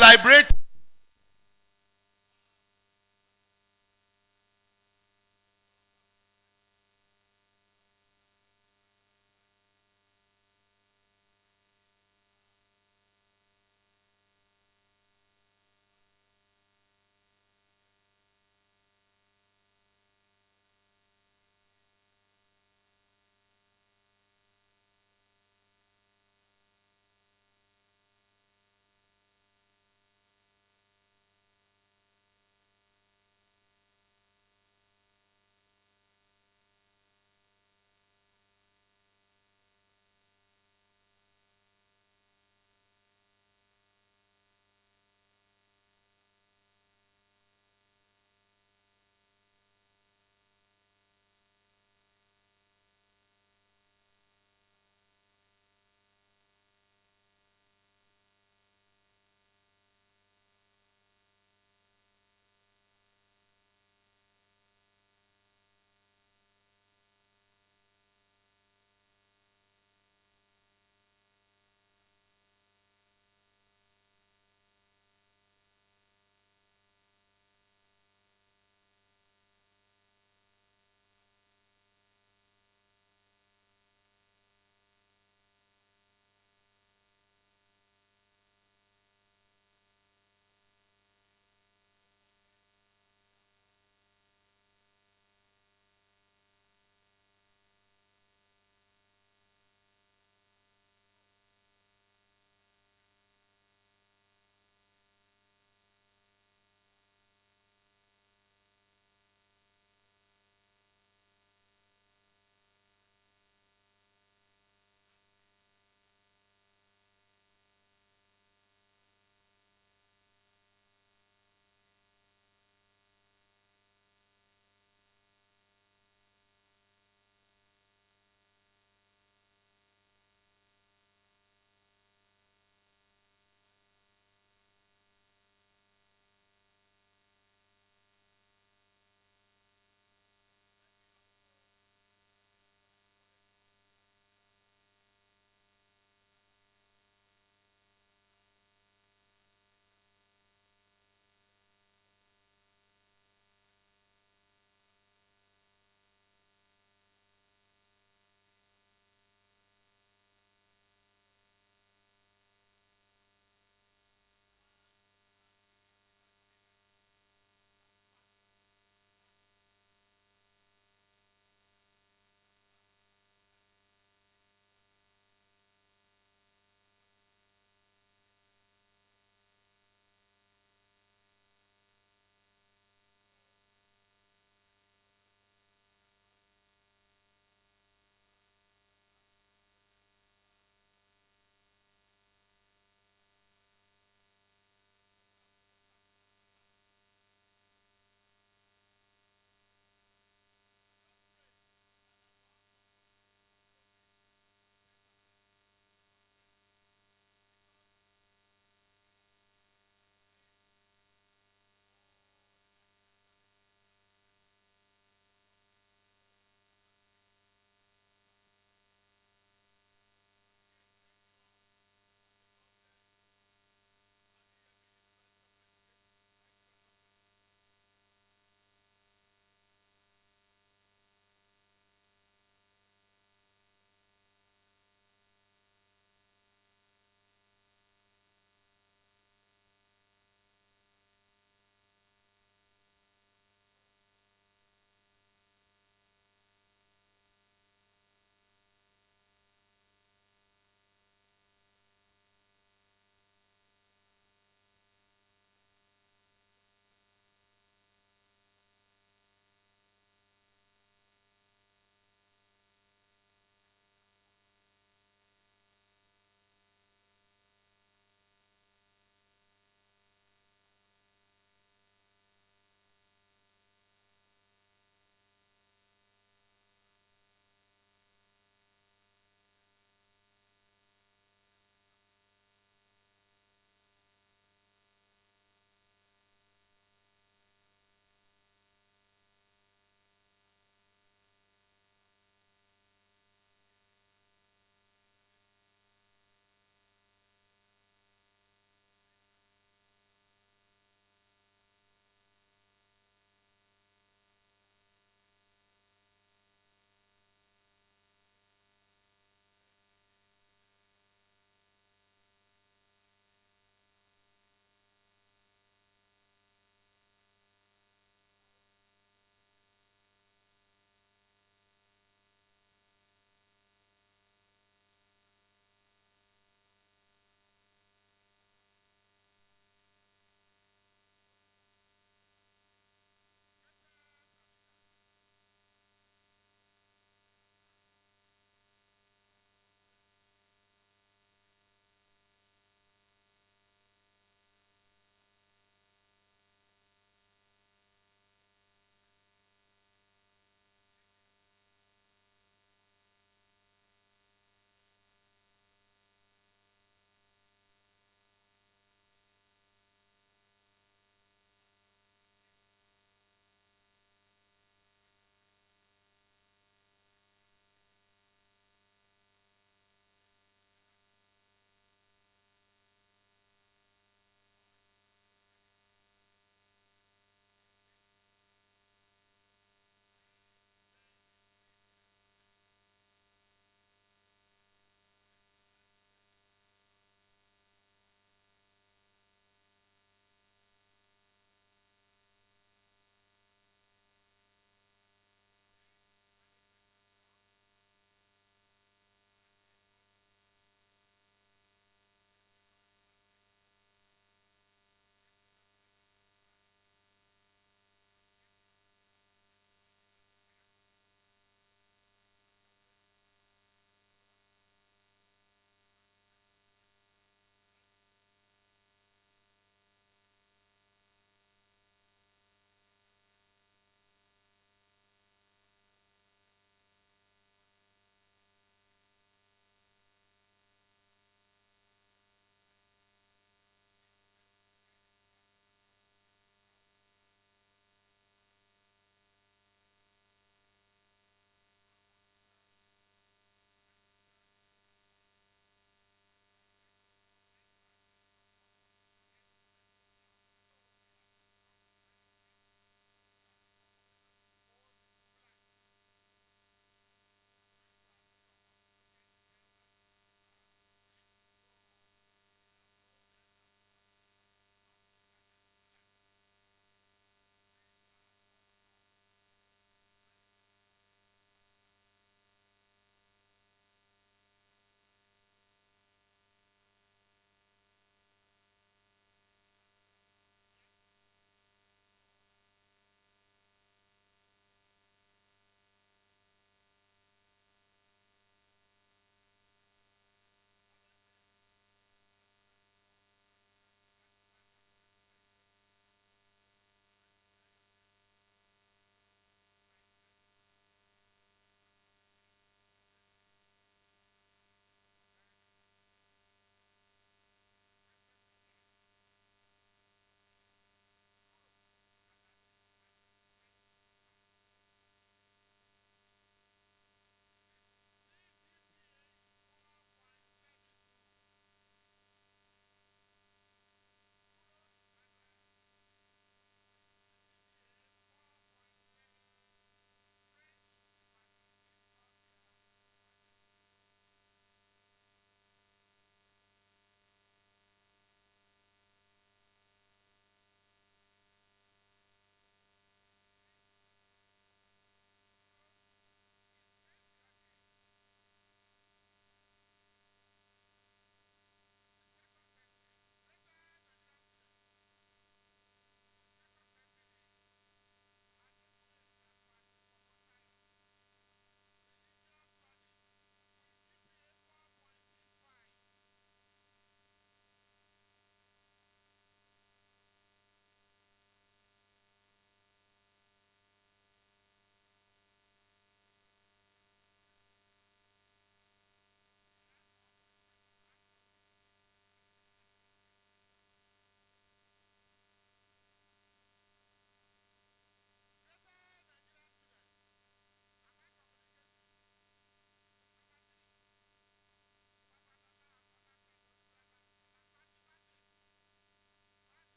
Liberate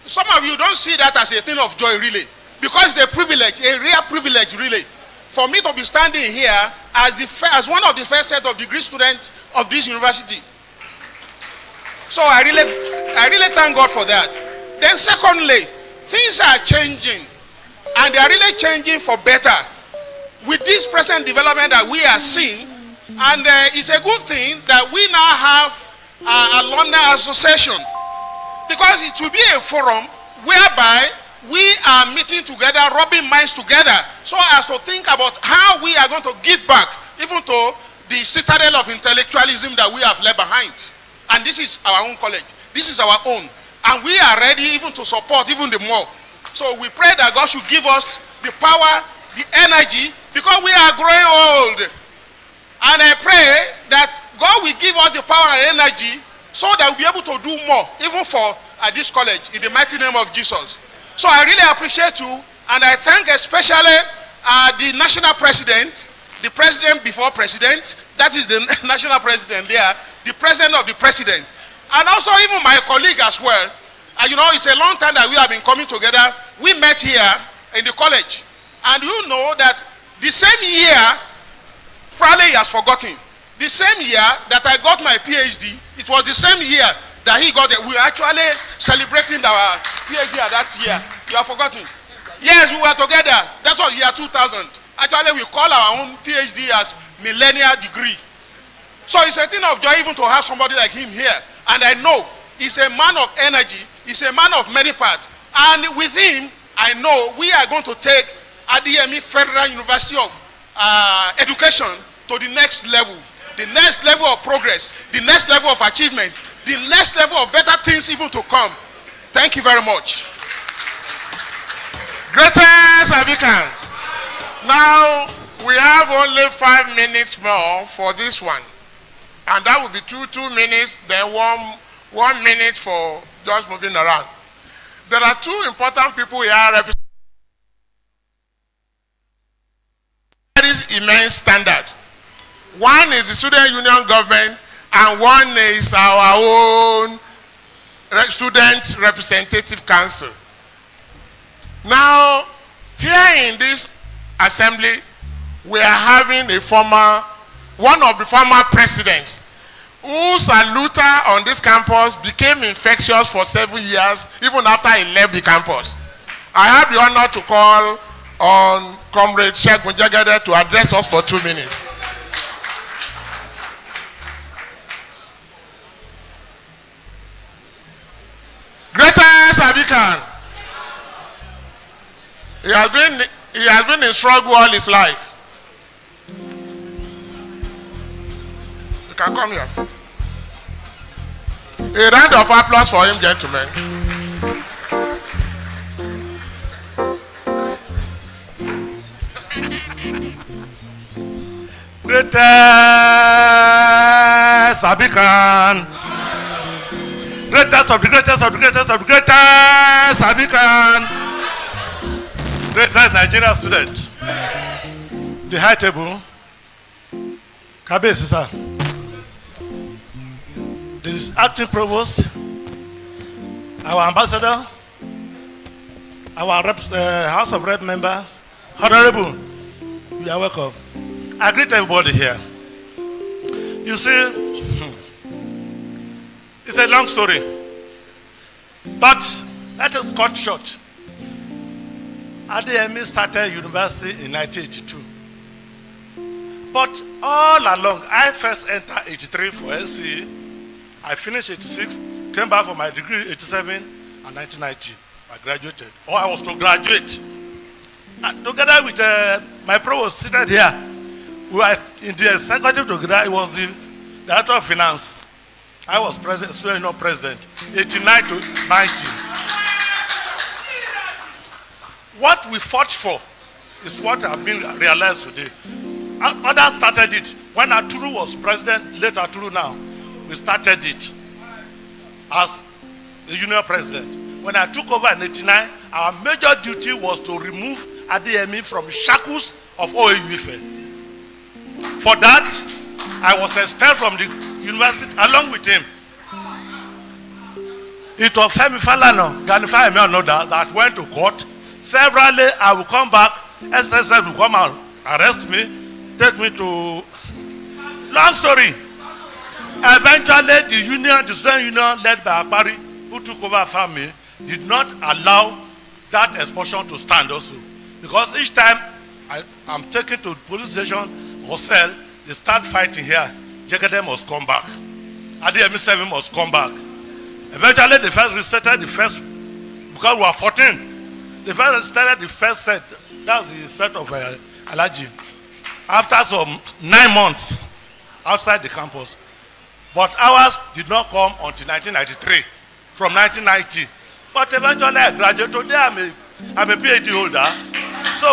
some of you don't see that as a thing of joy, really, because it's a privilege, a rare privilege, really, for me to be standing here as one of the first set of degree students of this university. So I really thank God for that. Then secondly, things are changing, and they are really changing for better with this present development that we are seeing. And it's a good thing that we now have an alumni association, because it will be a forum whereby we are meeting together, rubbing minds together, so as to think about how we are going to give back even to the citadel of intellectualism that we have left behind. And this is our own college. This is our own. And we are ready even to support even the more. So we pray that God should give us the power, the energy, because we are growing old. And I pray that God will give us the power and energy so that we'll be able to do more, even for this college, in the mighty name of Jesus. So I really appreciate you, and I thank especially the national president, the president before president, that is the national president there, the president of the president, and also even my colleague as well. You know, it's a long time that we have been coming together. We met here in the college, and you know that the same year, probably he has forgotten, the same year that I got my PhD, it was the same year that he got it. We were actually celebrating our PhD at that year. You have forgotten? Yes, we were together. That was year 2000. Actually, we call our own PhD as millennial degree. So it's a thing of joy even to have somebody like him here. And I know he's a man of energy. He's a man of many parts. And with him, I know we are going to take Adeyemi Federal University of Education to the next level. The next level of progress. The next level of achievement. The next level of better things even to come. Thank you very much. Greetings, Abicans. Now, we have only 5 minutes more for this one. And that will be 2 minutes, then one minute for just moving around. There are 2 important people here representing very immense standard. One is the student union government, and one is our own Students Representative Council. Now, here in this assembly, we are having one of the former presidents whose saluter on this campus became infectious for 7 years, even after he left the campus. I have the honor to call on Comrade Segun Jegede to address us for 2 minutes. Greatest Abikan. He has been in struggle all his life. You can come here. A round of applause for him, gentlemen. Greatest Abikan. Greatest of the greatest of the greatest of the greatest Abikan. Greatest Nigerian student. The high table. Kabesi, sir. This is acting provost, our ambassador, our House of Rep member, Honorable. You are welcome. I greet everybody here. You see, it's a long story, but let us cut short. Adeyemi started university in 1982. But all along, I first entered 83 for SCE. I finished 86, came back for my degree 87 and 1990. I graduated, or I was to graduate. And together with my provost seated here, we were in the executive together. It was the director of finance. I was president, not president, 89 to 90. What we fought for is what has been realized today. Others started it. When Aturu was president, later Aturu now, we started it as the union president. When I took over in 89, our major duty was to remove Adeyemi from shackles of OAU. For that, I was expelled from the university along with him. It was Femi Falana, Ganifa another that went to court. Severally, I will come back. SSS will come and arrest me, take me to. Long story. Eventually, the student union led by Akpari, who took over from me, did not allow that expulsion to stand also. Because each time I'm taken to police station or cell, they start fighting here. Jegede must come back. Adeyemi 7 must come back. Eventually, they first restarted the first, because we were 14. They first restarted the first set. That was the set of Alaji. After some 9 months outside the campus. But ours did not come until 1993, from 1990. But eventually I graduated. Today I'm a PhD holder. So